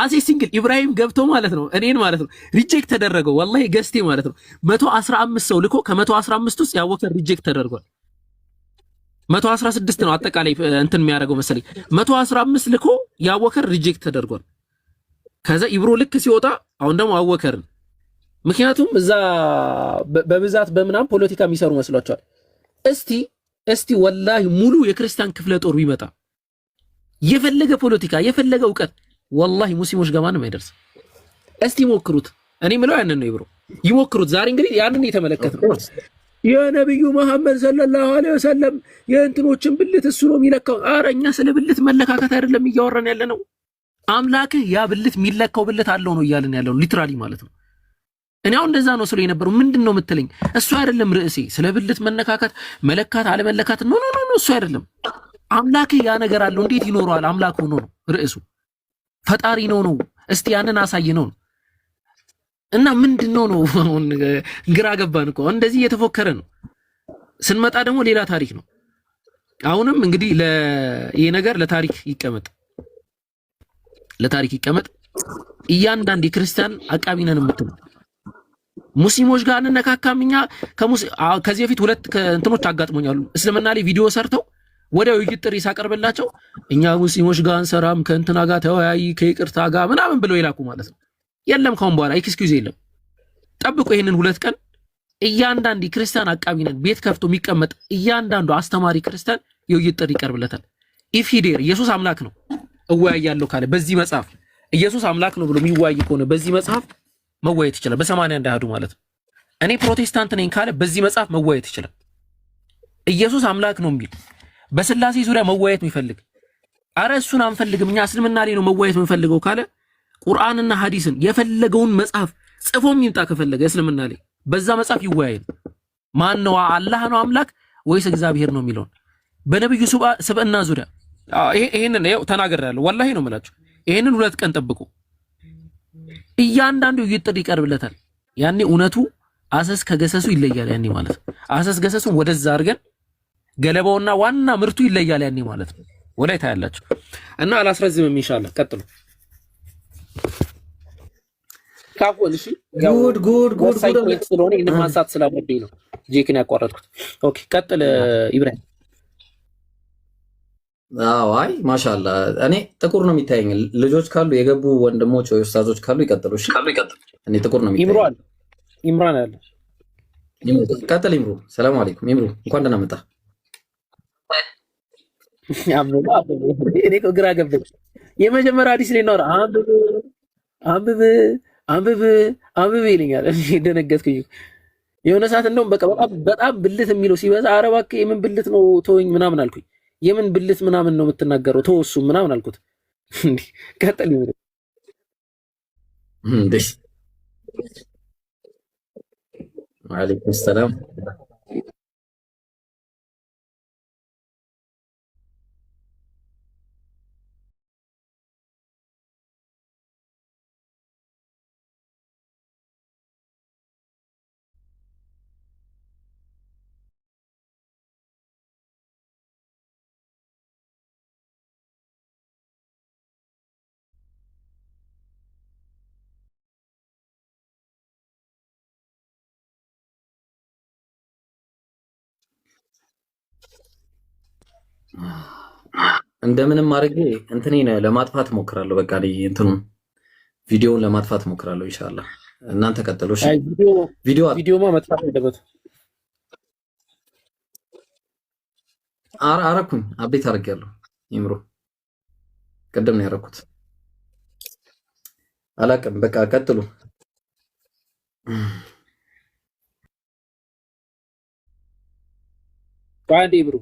Speaker 5: አሴ ሲንግል ኢብራሂም ገብቶ ማለት ነው እኔን ማለት ነው ሪጀክት ተደረገው። ወላሂ ገስቴ ማለት ነው 115 ሰው ልኮ ከ115 ውስጥ ያወከር ሪጀክት ተደርጓል። 116 ነው አጠቃላይ እንትን የሚያደርገው መሰለኝ። 115 ልኮ ያወከር ሪጀክት ተደርጓል። ከዛ ኢብሮ ልክ ሲወጣ አሁን ደግሞ አወከርን። ምክንያቱም እዛ በብዛት በምናም ፖለቲካ የሚሰሩ መስሏቸዋል። እስቲ ወላሂ ሙሉ የክርስቲያን ክፍለ ጦር ቢመጣ የፈለገ ፖለቲካ የፈለገ እውቀት ወላሂ ሙስሊሞች ጋር ማንም አይደርስ። እስቲ ሞክሩት። እኔ ምለው ያንን ነው ኢብሮ ይሞክሩት። ዛሬ እንግዲህ ያንን የተመለከተው የነብዩ መሐመድ ሰለላሁ ዐለይሂ ወሰለም የእንትኖችን ብልት እሱ ነው የሚለካው። ኧረ እኛ ስለ ብልት መለካከት አይደለም እያወራን ያለ ነው። አምላክህ ያ ብልት የሚለካው ብልት አለው ነው እያልን ያለው ሊትራሊ ማለት ነው። እኔ አሁን እንደዛ ነው ስለ የነበረው ምንድነው የምትለኝ? እሱ አይደለም ርዕሴ። ስለ ብልት መነካከት መለካት አለመለካት ኖ እሱ አይደለም። አምላክህ ያ ነገር አለው እንዴት ይኖረዋል? አምላክ ሆኖ ነው ርዕሱ። ፈጣሪ ነው። እስቲ ያንን አሳይ ነው። እና ምንድነው ነው አሁን ግራ ገባን እኮ እንደዚህ እየተፎከረ ነው። ስንመጣ ደግሞ ሌላ ታሪክ ነው። አሁንም እንግዲህ ይሄ ነገር ለታሪክ ይቀመጥ። እያንዳንድ የክርስቲያን አቃቢ ነን የምትሉ ሙስሊሞች ጋር እንነካካም። እኛ ከዚህ በፊት ሁለት እንትኖች አጋጥሞኛሉ። እስልምና ላይ ቪዲዮ ሰርተው ወዲያው ይጥሪ ሳቀርበላቸው እኛ ሙስሊሞች ጋር አንሰራም ከእንትና ጋር ተወያይ ከይቅርታ ጋር ምናምን ብለው ይላኩ ማለት ነው። የለም ካሁን በኋላ ኤክስኪውዝ የለም። ጠብቁ ይሄንን 2 ቀን እያንዳንድ ክርስቲያን አቃቢ ነን ቤት ከፍቶ የሚቀመጥ እያንዳንዱ አስተማሪ ክርስቲያን የውይይት ጥሪ ይቀርብለታል። ኢፍ ሂዴር ኢየሱስ አምላክ ነው እወያያለሁ ካለ በዚህ መጽሐፍ ኢየሱስ አምላክ ነው ብሎ የሚወያይ ከሆነ በዚህ መጽሐፍ መወያየት ይችላል። በ81 አሃዱ ማለት ነው። እኔ ፕሮቴስታንት ነኝ ካለ በዚህ መጽሐፍ መወያየት ይችላል። ኢየሱስ አምላክ ነው የሚል በስላሴ ዙሪያ መወያየት የሚፈልግ አረ እሱን አንፈልግም እኛ እስልምና ላይ ነው መወያየት የምንፈልገው ካለ ቁርአንና ሐዲስን የፈለገውን መጽሐፍ ጽፎ የሚምጣ ከፈለገ እስልምና ላይ በዛ መጽሐፍ ይወያይ። ማን ነው አላህ ነው አምላክ ወይስ እግዚአብሔር ነው የሚለውን በነብዩ ስብዕና ዙሪያ ይሄንን ነው ተናገራለሁ። ወላሂ ነው የምላችሁ። ይሄንን 2 ቀን ጠብቁ። እያንዳንዱ ይጥሪ ይቀርብለታል። ያኔ እውነቱ አሰስ ከገሰሱ ይለያል። ያኔ ማለት አሰስ ገሰሱን ወደዛ አድርገን ገለባውና ዋና ምርቱ ይለያል። ያኔ ማለት ነው። ወላይ ታያላችሁ። እና አላስረዝምም ኢንሻአላህ ቀጥሉ። ካፎን እሺ፣ ያው ጉድ ስለሆነ ይሄን ማንሳት ስላለብኝ ነው ጄክን ያቋረጥኩት። ኦኬ ቀጥል ኢብራሂም።
Speaker 2: አዎ አይ ማሻአላ እኔ ጥቁር ነው የሚታየኝ። ልጆች ካሉ የገቡ ወንድሞች ወይ ኡስታዞች ካሉ ይቀጥሉ። እሺ እኔ ጥቁር ነው የሚታየኝ።
Speaker 5: ኢምራን አለ።
Speaker 2: ቀጥል ኢምሩ። ሰላም አለይኩም ኢምሩ፣ እንኳን ደህና መጣ።
Speaker 5: እኔ እኮ ግራ ገባኝ። የመጀመሪያ ሐዲስ ላይ ነው አንብብ ይለኛል። እኔ ደነገጥኩኝ። የሆነ ሰዓት እንደውም በቃ በጣም ብልት የሚለው ሲበዛ ኧረ እባክህ የምን ብልት ነው ተወኝ ምናምን አልኩኝ። የምን ብልት ምናምን ነው የምትናገረው ተወሱ ምናምን አልኩት። እንዴ ቀጥል ይምሩ
Speaker 2: እንዴ። ወአለይኩም ሰላም። እንደምንም አድርጌ እንትኔን ለማጥፋት ሞክራለሁ። በቃ እንትኑን ቪዲዮውን ለማጥፋት ሞክራለሁ። ኢንሻአላህ እናንተ ቀጥሉ። እሺ
Speaker 5: ቪዲዮማ መጥፋት አለበት።
Speaker 2: አረኩኝ አቤት አድርጌያለሁ። ይምሩ ቅድም ነው ያደረኩት። አላቅም በቃ ቀጥሉ።
Speaker 5: ባንዴ ብሩ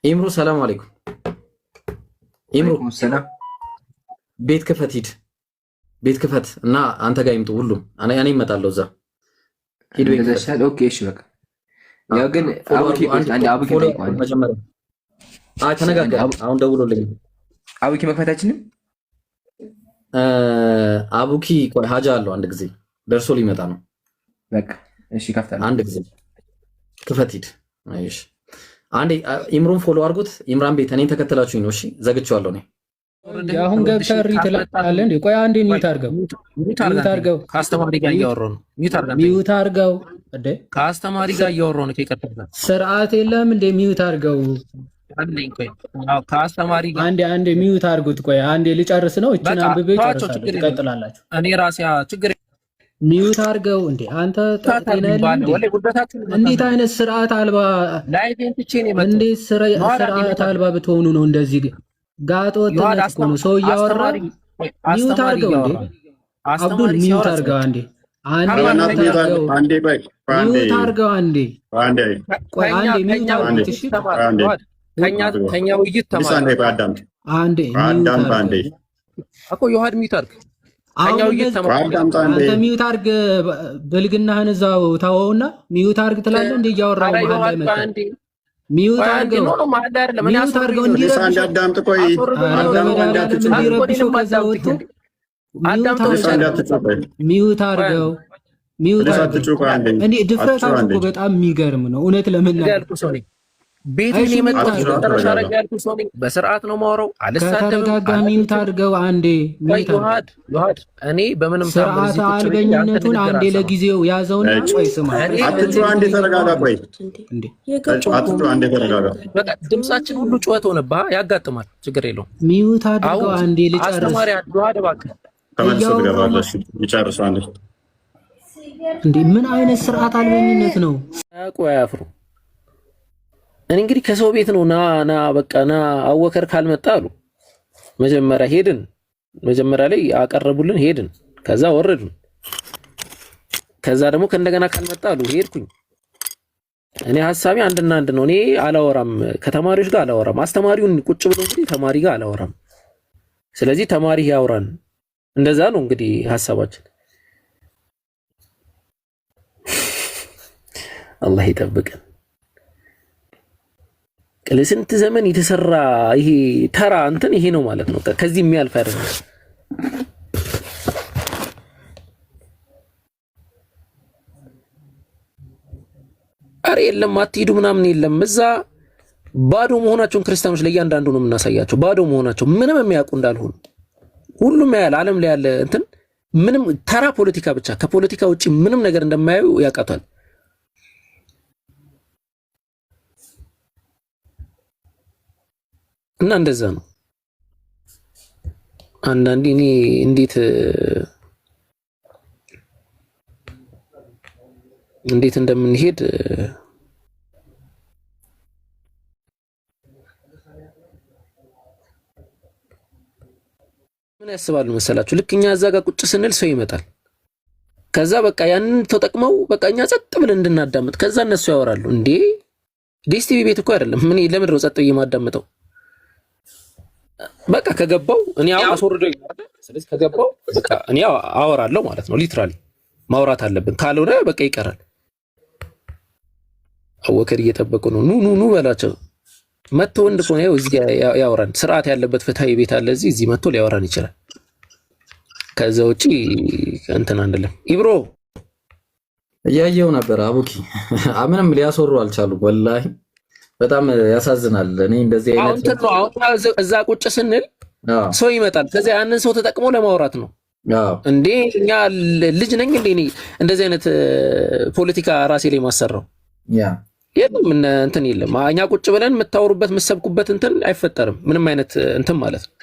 Speaker 2: ኢምሩ ሰላም አለይኩም ኢምሩ
Speaker 9: ሰላም።
Speaker 2: ቤት ክፈት ሂድ፣ ቤት ክፈት እና አንተ ጋር ይምጡ ሁሉም። እኔ እመጣለሁ እዛ ሂድ ቤት ክፈት።
Speaker 9: ኦኬ እሺ በቃ ያው ግን አቡኪ
Speaker 2: መጀመሪያ ተነጋገር። አሁን ደውሎልኝ
Speaker 9: አቡኪ መክፈታችንም
Speaker 2: አቡኪ ቆይ ሀጃ አለው አንድ ጊዜ ደርሶ ሊመጣ ነው።
Speaker 9: በቃ እሺ ከፍታለሁ።
Speaker 2: አንድ ጊዜ ክፈት ሂድ። አይሽ አንዴ ኢምሩን ፎሎ አድርጉት። ኢምራን ቤት እኔን ተከተላችሁኝ ነው። እሺ ዘግቼዋለሁ። እኔ
Speaker 10: አሁን ገብተህ እሪ ትላለህ እንዴ? ቆይ አንዴ ሚውት አድርገው።
Speaker 5: ከአስተማሪ ጋር እያወራሁ ነው።
Speaker 10: ሚውት አድርገው እንዴ?
Speaker 5: ከአስተማሪ ጋር እያወራሁ ነው። ከቀጥታ
Speaker 10: ስርዓት የለም እንዴ? ሚውት አድርገው።
Speaker 5: ከአስተማሪ ጋር
Speaker 10: አንዴ ሚውት አድርጉት። ቆይ አንዴ ልጨርስ ነው። እቺን አንብቤ ጨርሳለሁ። ትቀጥላላችሁ።
Speaker 5: እኔ ራሴ ችግር
Speaker 10: ሚውት አድርገው እንዴ? አንተ እንዴት አይነት ስርዓት አልባ እንዴት ስርዓት አልባ ብትሆኑ ነው እንደዚህ? ጋጥ ወጥነት እኮ ነው። ሰው እያወራ ሚውት አድርገው እንዴ? አብዱል ሚውት አድርገው አንዴ። ሚውት አድርገው አንዴ። ቆይ አንዴ ሚውት አድርጉት። እሺ
Speaker 5: ከኛ ውይይት ተማሪ
Speaker 10: አንዴ
Speaker 5: እኮ ዮሐድ ሚውት አድርግ።
Speaker 10: አንተ ሚውት አድርግ። ብልግናህን እዛው ተወውና ሚውት አድርግ ትላለህ እንዴ? እያወራሁ መሀል ላይ መጣ። ሚውት አድርገው እንዲረብሹ ከዛ ወጡ። ሚውት አድርገው እንዴ! ድፍረታችሁ እኮ በጣም የሚገርም ነው እውነት ለመናገር።
Speaker 5: ቤቴን የመጣው ተረሻ ረጋ ያልኩ ሰው ነኝ። በስርዓት ነው የማወራው።
Speaker 10: ከተረጋጋ ሚውት አድርገው አንዴ።
Speaker 5: ዮሐድ እኔ በምንም
Speaker 10: ስርዓት አልበኝነቱን አንዴ ለጊዜው ያዘውና ቆይ ስማ፣
Speaker 1: አትጩ፣ አንዴ ተረጋጋ። ቆይ አትጩ፣ አንዴ ተረጋጋ።
Speaker 5: በቃ ድምጻችን ሁሉ ጩኸት ሆነብህ። ያጋጥማል፣ ችግር የለውም።
Speaker 10: ሚውት አድርገው አንዴ ልጨርስ።
Speaker 5: አስተማሪ ዮሐድ እባክህ
Speaker 1: ተመልሶ ትገባለህ። ይጨርሱ አንዴ።
Speaker 10: እንዴ ምን አይነት ስርዓት አልበኝነት ነው?
Speaker 5: ቆይ አፍሩ። እኔ እንግዲህ ከሰው ቤት ነው ና በቃ ና አወከር ካልመጣ አሉ። መጀመሪያ ሄድን፣ መጀመሪያ ላይ አቀረቡልን፣ ሄድን፣ ከዛ ወረድን። ከዛ ደግሞ ከእንደገና ካልመጣ አሉ። ሄድኩኝ፣ እኔ ሐሳቤ አንድና አንድ ነው። እኔ አላወራም ከተማሪዎች ጋር አላወራም። አስተማሪውን ቁጭ ብሎ እንግዲህ ተማሪ ጋር አላወራም። ስለዚህ ተማሪ ያውራን። እንደዛ ነው እንግዲህ ሐሳባችን። አላህ ይጠብቀን። ለስንት ዘመን የተሰራ ይሄ ተራ እንትን ይሄ ነው ማለት ነው። ከዚህ የሚያልፍ አይደለም። አረ የለም አትሂዱ ምናምን የለም። እዛ ባዶ መሆናቸውን ክርስቲያኖች ለእያንዳንዱ ነው የምናሳያቸው። ባዶ መሆናቸው ምንም የሚያውቁ እንዳልሆኑ ሁሉም ያለ ዓለም ላይ ያለ እንትን ምንም ተራ ፖለቲካ ብቻ ከፖለቲካ ውጪ ምንም ነገር እንደማያዩ ያውቃቷል። እና እንደዛ ነው። አንዳንዴ እኔ እንዴት እንደምንሄድ ምን ያስባሉ መሰላችሁ? ልክ እኛ እዛ ጋር ቁጭ ስንል ሰው ይመጣል። ከዛ በቃ ያንን ተጠቅመው በቃ እኛ ጸጥ ብለን እንድናዳምጥ፣ ከዛ እነሱ ያወራሉ። እንዴ ዲስቲቪ ቤት እኮ አይደለም። ምን ለምንድን ነው ጸጥ ብዬ የማዳምጠው? በቃ ከገባው እኔ አስወርዶኝ አይደል? ስለዚህ ከገባው በቃ እኔ አወራለሁ ማለት ነው። ሊትራሊ ማውራት አለብን። ካልሆነ በቃ ይቀራል። አወከር እየጠበቁ ነው። ኑ በላቸው። መጥቶ ወንድ ከሆነ ያው እዚህ ያወራን። ስርዓት ያለበት ፍትሃዊ ቤት አለ እዚህ መጥቶ ሊያወራን ይችላል። ከዛ ውጪ እንትን አንደለም። ኢብሮ
Speaker 2: እያየው ነበር። አቡኪ ምንም ሊያስወሩ አልቻሉም። ወላሂ በጣም ያሳዝናል። እኔ እንደዚህ አይነት
Speaker 5: አሁን እዛ ቁጭ ስንል ሰው ይመጣል። ከዚያ ያንን ሰው ተጠቅሞ ለማውራት ነው። እንዴ እኛ ልጅ ነኝ እንዴ እንደዚህ አይነት ፖለቲካ ራሴ ላይ ማሰራው የለም እንትን የለም። እኛ ቁጭ ብለን የምታወሩበት የምትሰብኩበት እንትን አይፈጠርም። ምንም አይነት እንትን ማለት ነው።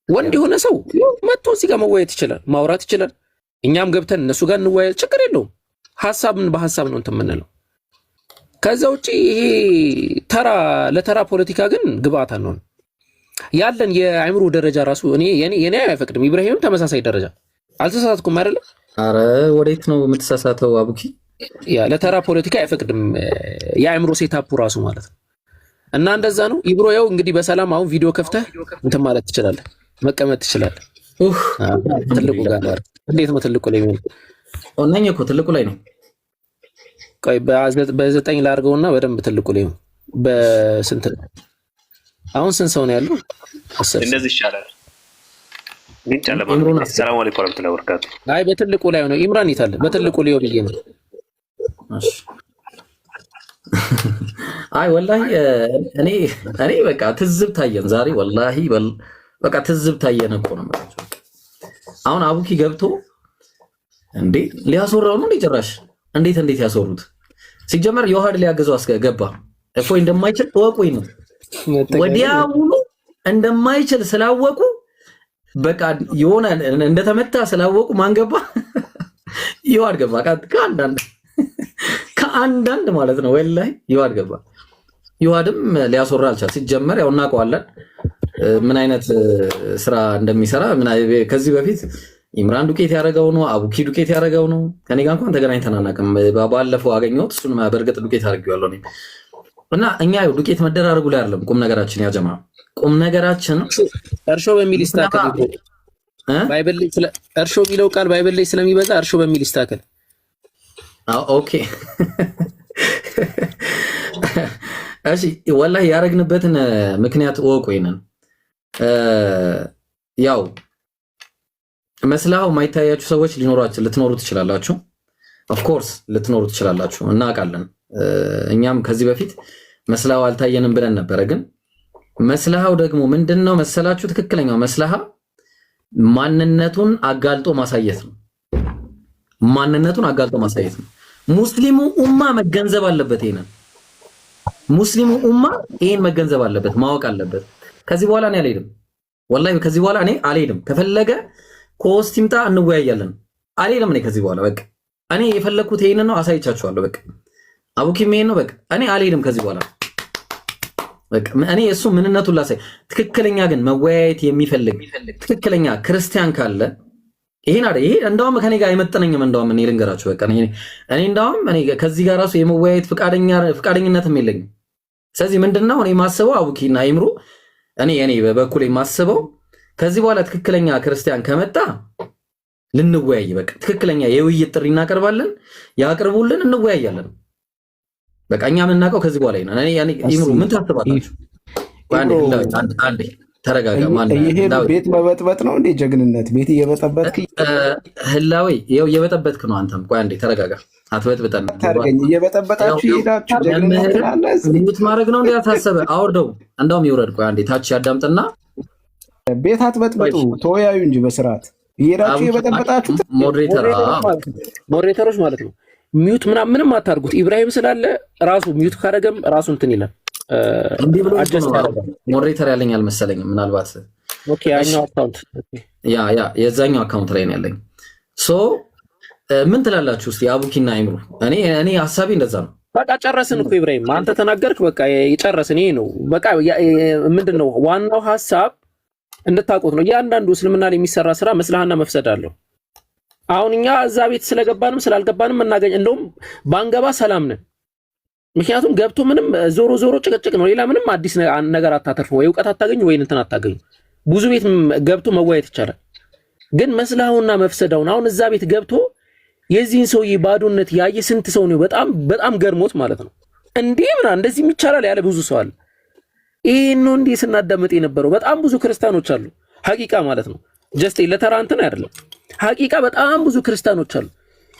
Speaker 5: ወንድ የሆነ ሰው መጥቶ እዚህ ጋር መወያየት ይችላል፣ ማውራት ይችላል። እኛም ገብተን እነሱ ጋር እንወያየት፣ ችግር የለውም። ሀሳብን በሀሳብ ነው እንትን የምንለው። ከዛ ውጪ ይሄ ለተራ ፖለቲካ ግን ግብአት አንሆን። ያለን የአእምሮ ደረጃ ራሱ የኔ አይፈቅድም። ኢብራሂምም ተመሳሳይ ደረጃ አልተሳሳትኩም አይደለም?
Speaker 2: አረ ወዴት ነው የምትሳሳተው አቡኪ?
Speaker 5: ያ ለተራ ፖለቲካ አይፈቅድም የአእምሮ ሴታፑ ራሱ ማለት ነው። እና እንደዛ ነው። ኢብሮ ያው እንግዲህ በሰላም አሁን ቪዲዮ ከፍተህ እንትን ማለት ትችላለህ፣ መቀመጥ ትችላለህ። ትልቁ ጋር ነው። እንዴት ነው ትልቁ ላይ ነው?
Speaker 2: ኦነኝ እኮ ትልቁ ላይ ነው።
Speaker 5: ቆይ በ9 ላድርገውና በደንብ ትልቁ ላይ ነው። በስንት ነው አሁን? ስንት ሰው ነው ያለው?
Speaker 11: እንደዚህ ይሻላል። ግን ጨለማ ነው። ሰላም አለይኩም ወራህመቱላሂ ወበረካቱ።
Speaker 5: አይ በትልቁ ላይ ነው። ኢምራን ይታለ በትልቁ ላይ ብዬ ነው።
Speaker 2: እሺ አይ ወላሂ እኔ በቃ ትዝብ ታየን ዛሬ ወላሂ በቃ ትዝብ ታየን እኮ ነው ማለት ነው። አሁን አቡኪ ገብቶ እንዴ ሊያስወራው ነው ጭራሽ። እንዴት ያስወሩት? ሲጀመር የውሃድ ሊያገዘው አስገባ እፎይ እንደማይችል ተወቁኝ ነው። ወዲያውኑ እንደማይችል ስላወቁ በቃ የሆነ እንደተመታ ስላወቁ ማን ገባ? ይዋድ ገባ። ከአንዳንድ ማለት ነው ወላሂ ይዋድ ገባ። ይዋድም ሊያስወራ አልቻል። ሲጀመር ያው እናውቀዋለን ምን አይነት ስራ እንደሚሰራ። ከዚህ በፊት ኢምራን ዱቄት ያደረገው ነው፣ አቡኪ ዱቄት ያደረገው ነው። ከኔ ጋር እንኳን ተገናኝተን አናውቅም። ባለፈው አገኘሁት፣ እሱን በእርግጥ ዱቄት አድርጌዋለሁ እኔ እና እኛ ዱቄት መደራረጉ ላይ አይደለም ቁም ነገራችን። ያ ጀማ ቁም ነገራችን
Speaker 5: እርሾ በሚል ይስተካከል። ባይብል ላይ እርሾ የሚለው ቃል ባይብል ላይ ስለሚበዛ እርሾ በሚል ይስተካከል።
Speaker 2: ኦኬ እሺ። ወላሂ ያረግንበትን ምክንያት ወቁ። ይነን ያው መስላው ማይታያችሁ ሰዎች ልትኖሩ ትችላላችሁ። ኦፍ ኮርስ ልትኖሩ ትችላላችሁ፣ እናውቃለን። እኛም ከዚህ በፊት መስላው አልታየንም ብለን ነበረ። ግን መስላው ደግሞ ምንድነው መሰላችሁ? ትክክለኛው መስላሃ ማንነቱን አጋልጦ ማሳየት ነው። ማንነቱን አጋልጦ ማሳየት ነው። ሙስሊሙ ኡማ መገንዘብ አለበት። ይሄንን ሙስሊሙ ኡማ ይሄን መገንዘብ አለበት፣ ማወቅ አለበት። ከዚህ በኋላ እኔ አልሄድም፣ ወላሂ ከዚህ በኋላ እኔ አልሄድም። ከፈለገ ኮስት ይምጣ እንወያያለን። አልሄድም እኔ ከዚህ በኋላ በቃ እኔ የፈለኩት ይሄንን ነው፣ አሳይቻችኋለሁ። በቃ አቡኪም ይሄን ነው በቃ እኔ አልሄድም ከዚህ በኋላ በቃ እኔ እሱ ምንነቱን ላሳይ። ትክክለኛ ግን መወያየት የሚፈልግ ትክክለኛ ክርስቲያን ካለ ይሄ እንደውም ከኔ ጋር አይመጥነኝም። እንደውም እኔ ልንገራችሁ በቃ እኔ እንደውም እኔ ከዚህ ጋር ራሱ የመወያየት ፍቃደኝነትም የለኝም። ስለዚህ ምንድነው እኔ ማስበው አቡኪና ይምሩ እኔ በበኩሌ ማስበው ከዚህ በኋላ ትክክለኛ ክርስቲያን ከመጣ ልንወያይ በቃ ትክክለኛ የውይይት ጥሪ እናቀርባለን፣ ያቅርቡልን፣ እንወያያለን። በቃ እኛ የምናውቀው ከዚህ በኋላ ይና እኔ ይምሩ ምን ታስባላችሁ? አንዴ ተረጋጋ።
Speaker 12: ይሄ ቤት መበጥበጥ ነው እንዴ ጀግንነት? ቤት እየበጠበጥክ
Speaker 2: ህላዌ ይኸው እየበጠበጥክ ነው። አንተም ቆይ አንዴ ተረጋጋ። አትበጥብጠን።
Speaker 12: ታርገኝ እየበጠበጣችሁ ይሄዳችሁ ጀግንነት ትላለህ።
Speaker 2: ልዩት ማድረግ ነው እንዴ? አታሰበ አውርደው እንደውም ይውረድ። ቆይ አንዴ ታች ያዳምጥና
Speaker 12: ቤት አትበጥበጡ፣ ተወያዩ እንጂ በስርዓት ይሄዳችሁ እየበጠበጣችሁ።
Speaker 5: ሞዴሬተሮች ማለት ነው። ሚዩት ምንም አታርጉት። ኢብራሂም ስላለ ራሱ ሚዩት ካረገም ራሱ እንትን ይላል።
Speaker 2: እንዴ ብሎ ሞዴሬተር ያለኝ አልመሰለኝም። ምናልባት
Speaker 5: ኦኬ ያኛው አካውንት
Speaker 2: የዛኛው አካውንት ላይ ነው ያለኝ። ሶ ምን ትላላችሁ እስቲ አቡኪና ይምሩ? እኔ ሐሳቤ እንደዛ ነው።
Speaker 5: በቃ ጨረስን እኮ ኢብራሂም አንተ ተናገርክ። በቃ የጨረስን ይሄ ነው። በቃ ምንድነው ዋናው ሐሳብ እንድታውቁት ነው። እያንዳንዱ እስልምና ላይ የሚሰራ ስራ መስላህና መፍሰድ አለው። አሁን እኛ እዛ ቤት ስለገባንም ስላልገባንም እናገኝ እንደውም ባንገባ ሰላም ነን። ምክንያቱም ገብቶ ምንም ዞሮ ጭቅጭቅ ነው። ሌላ ምንም አዲስ ነገር አታተርፉ፣ ወይ እውቀት አታገኙ፣ ወይ እንትን አታገኙ። ብዙ ቤት ገብቶ መወያየት ይቻላል። ግን መስላውና መፍሰዳውን አሁን እዛ ቤት ገብቶ የዚህን ሰውዬ ባዶነት ያየ ስንት ሰው ነው በጣም ገርሞት ማለት ነው። እንዴ ምና እንደዚህ ይቻላል ያለ ብዙ ሰው አለ። ይሄን ነው እንዴ ስናዳምጥ የነበረው። በጣም ብዙ ክርስቲያኖች አሉ ሐቂቃ ማለት ነው። ጀስት ለተራ እንትን አይደለም። ሐቂቃ በጣም ብዙ ክርስቲያኖች አሉ።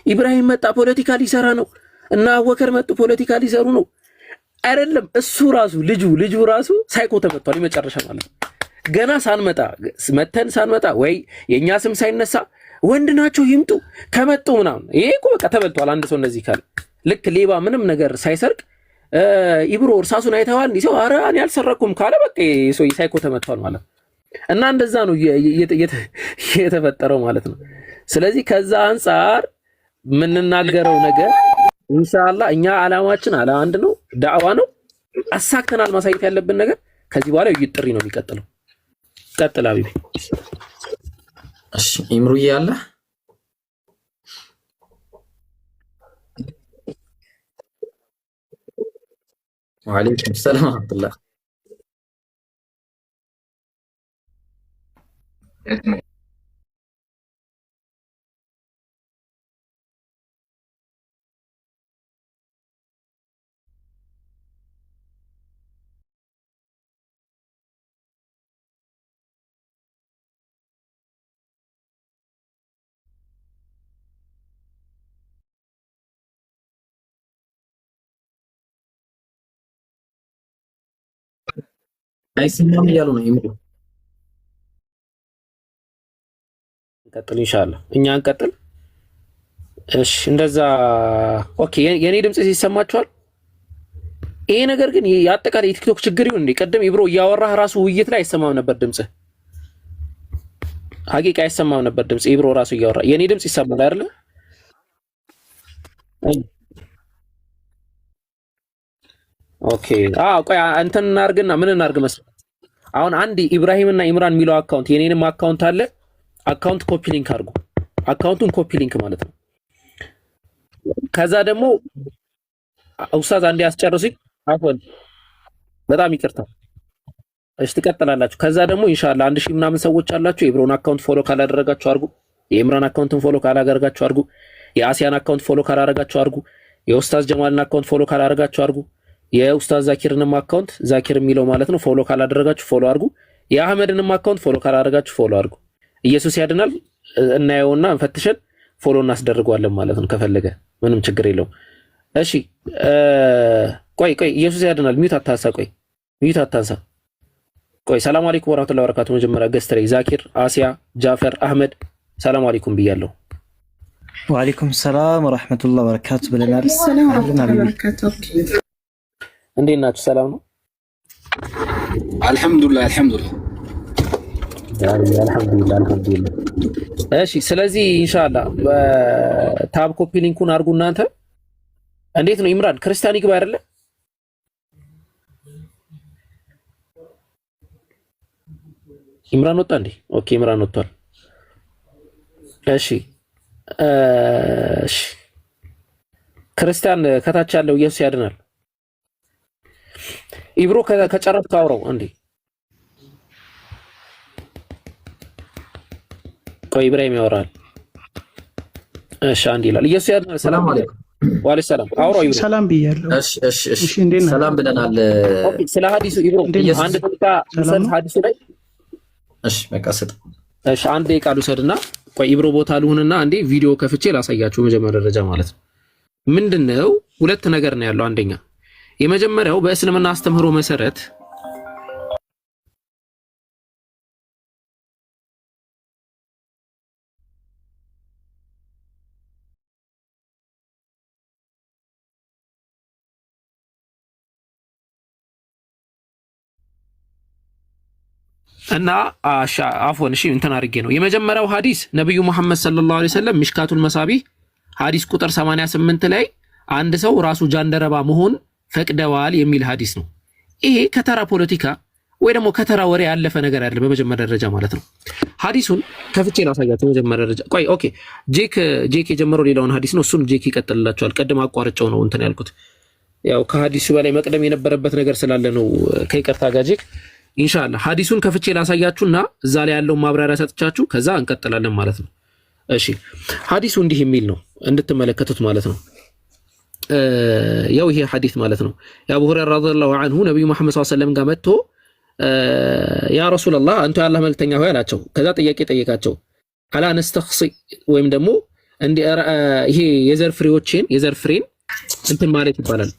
Speaker 5: ኢብራሂም መጣ ፖለቲካ ሊሰራ ነው እና አወከር መጡ ፖለቲካ ሊሰሩ ነው አይደለም። እሱ ራሱ ልጁ ራሱ ሳይኮ ተመቷል። የመጨረሻ ማለት ነው። ገና ሳንመጣ ወይ የኛ ስም ሳይነሳ ወንድ ናቸው ይምጡ ከመጡ ምናምን ይሄ እኮ በቃ ተበልቷል። አንድ ሰው እንደዚህ ካለ ልክ ሌባ ምንም ነገር ሳይሰርቅ ኢብሮ እርሳሱን አይተዋል እንዴ ሰው ኧረ እኔ አልሰረኩም ካለ በቃ ሰው ሳይኮ ተመቷል ማለት እና እንደዛ ነው የተፈጠረው ማለት ነው። ስለዚህ ከዛ አንፃር የምንናገረው ነገር ኢንሻአላህ እኛ አላማችን አንድ ነው፣ ዳዕዋ ነው። አሳክተናል። ማሳየት ያለብን ነገር ከዚህ በኋላ ይጥሪ ነው የሚቀጥለው። ቀጥል አቢቢ።
Speaker 2: እሺ ኢምሩዬ ያለ ወአለይኩም ሰላም ወራህመቱላህ። አይሰማም እያሉ ነው ይምሩ።
Speaker 5: እንቀጥል ኢንሻአላህ እኛ እንቀጥል። እሺ እንደዛ ኦኬ። የኔ ድምጽ ሲሰማችኋል? ይሄ ነገር ግን ያጠቃላይ የቲክቶክ ችግር ይሁን እንዴ? ቀደም ኢብሮ እያወራህ ራሱ ውይይት ላይ አይሰማም ነበር ድምጽ። ሐቂቃ አይሰማም ነበር ድምጽ። ኢብሮ ራሱ እያወራ የኔ ድምጽ ይሰማል አይደል? ኦኬ ቆይ እንትን እናርግና ምን እናርግ መሰለህ? አሁን አንድ ኢብራሂምና ኢምራን የሚለው አካውንት የኔንም አካውንት አለ። አካውንት ኮፒ ሊንክ አድርጉ። አካውንቱን ኮፒ ሊንክ ማለት ነው። ከዛ ደግሞ ኡስታዝ አንዴ አስጨርሱኝ። አሁን በጣም ይቅርታ። እሺ ትቀጥላላችሁ። ከዛ ደግሞ ኢንሻአላህ 1000 ምናምን ሰዎች አላችሁ። የኢብሮን አካውንት ፎሎ ካላደረጋችሁ አድርጉ። የኢምራን አካውንትን ፎሎ ካላደረጋችሁ አድርጉ። የአሲያን አካውንት ፎሎ ካላደረጋችሁ አድርጉ። የኡስታዝ ጀማልን አካውንት ፎሎ ካላደረጋችሁ አድርጉ። የኡስታዝ ዛኪርንም አካውንት ዛኪር የሚለው ማለት ነው ፎሎ ካላደረጋችሁ ፎሎ አድርጉ። የአህመድንም አካውንት ፎሎ ካላደረጋችሁ ፎሎ አድርጉ። ኢየሱስ ያድናል እናየውና እንፈትሸን ፎሎ እናስደርገዋለን ማለት ነው። ከፈለገ ምንም ችግር የለውም። እሺ ቆይ ኢየሱስ ያድናል ሚዩት አታንሳ። ሚዩት አታንሳ። ሰላም አለይኩም ወራህመቱላሂ ወበረካቱ። መጀመሪያ ገስተሬ ዛኪር፣ አሲያ፣ ጃፈር፣ አህመድ ሰላም አለይኩም ብያለሁ።
Speaker 13: ወአለይኩም ሰላም ወራህመቱላሂ ወበረካቱ ብለናል።
Speaker 7: ሰላም ወራህመቱላሂ ወበረካቱ።
Speaker 5: እንዴት ናችሁ? ሰላም ነው?
Speaker 6: አልሐምዱሊላህ።
Speaker 5: እሺ ስለዚህ ኢንሻአላህ ታብ ኮፒ ሊንኩን አድርጉ እናንተ። እንዴት ነው ኢምራን ክርስቲያን ይግባ አይደለ? ኢምራን ወጣ እንዴ? ኦኬ ኢምራን ወጥቷል። እሺ እሺ ክርስቲያን ከታች ያለው ኢየሱስ ያድናል። ኢብሮ ከጨረስክ አውራው እንዴ። ቆይ ኢብራሂም ያወራል። እሺ አንድ ይላል ኢየሱስ ያድናል። ሰላም አለይኩም ወአለይኩም ሰላም። አውራው ኢብሮ ሰላም ብያለሁ። እሺ
Speaker 2: ሰላም ብለናል።
Speaker 5: ኦኬ ስለ ሐዲሱ ኢብሮ አንድ ደቂቃ ልሰጥ ሐዲሱ ላይ። እሺ በቃ ስጥ። እሺ አንድ ደቂቃ ልውሰድና ቆይ ኢብሮ ቦታ ልሁንና አንዴ ቪዲዮ ከፍቼ ላሳያችሁ። መጀመሪያ ደረጃ ማለት ነው ምንድነው ሁለት ነገር ነው ያለው። አንደኛ የመጀመሪያው በእስልምና አስተምህሮ መሰረት እና አፍወን እሺ እንትን አድርጌ ነው የመጀመሪያው ሐዲስ ነብዩ መሐመድ ሰለላሁ ዐለይሂ ወሰለም ሚሽካቱል መሳቢህ ሐዲስ ቁጥር 88 ላይ አንድ ሰው ራሱ ጃንደረባ መሆን ፈቅደዋል የሚል ሐዲስ ነው። ይሄ ከተራ ፖለቲካ ወይ ደግሞ ከተራ ወሬ ያለፈ ነገር አይደለም። በመጀመሪያ ደረጃ ማለት ነው ሐዲሱን ከፍቼ ላሳያችሁ። በመጀመሪያ ደረጃ ቆይ ኦኬ ጄክ የጀመረው ሌላውን ሐዲስ ነው። እሱን ጄክ ይቀጥልላችኋል። ቀድም አቋርጬው ነው እንትን ያልኩት። ያው ከሐዲሱ በላይ መቅደም የነበረበት ነገር ስላለ ነው ከይቅርታ ጋር ጄክ። ኢንሻአላህ ሐዲሱን ከፍቼ ላሳያችሁና እዛ ላይ ያለውን ማብራሪያ ሰጥቻችሁ ከዛ እንቀጥላለን ማለት ነው። እሺ ሐዲሱ እንዲህ የሚል ነው እንድትመለከቱት ማለት ነው። ያው ይሄ ሐዲስ ማለት ነው የአቡ ሁረይራ ረዲየላሁ ዐንሁ ነብዩ መሐመድ ሰለላሁ ዐለይሂ ወሰለም ጋር መጥቶ ያ ረሱላህ አንተ ያላህ መልእክተኛ ሆይ አላቸው። ከዛ ጥያቄ ጠየቃቸው። አላ ነስተኽሲ ወይም ደግሞ ይሄ የዘር ፍሬን እንትን ማለት ይባላል።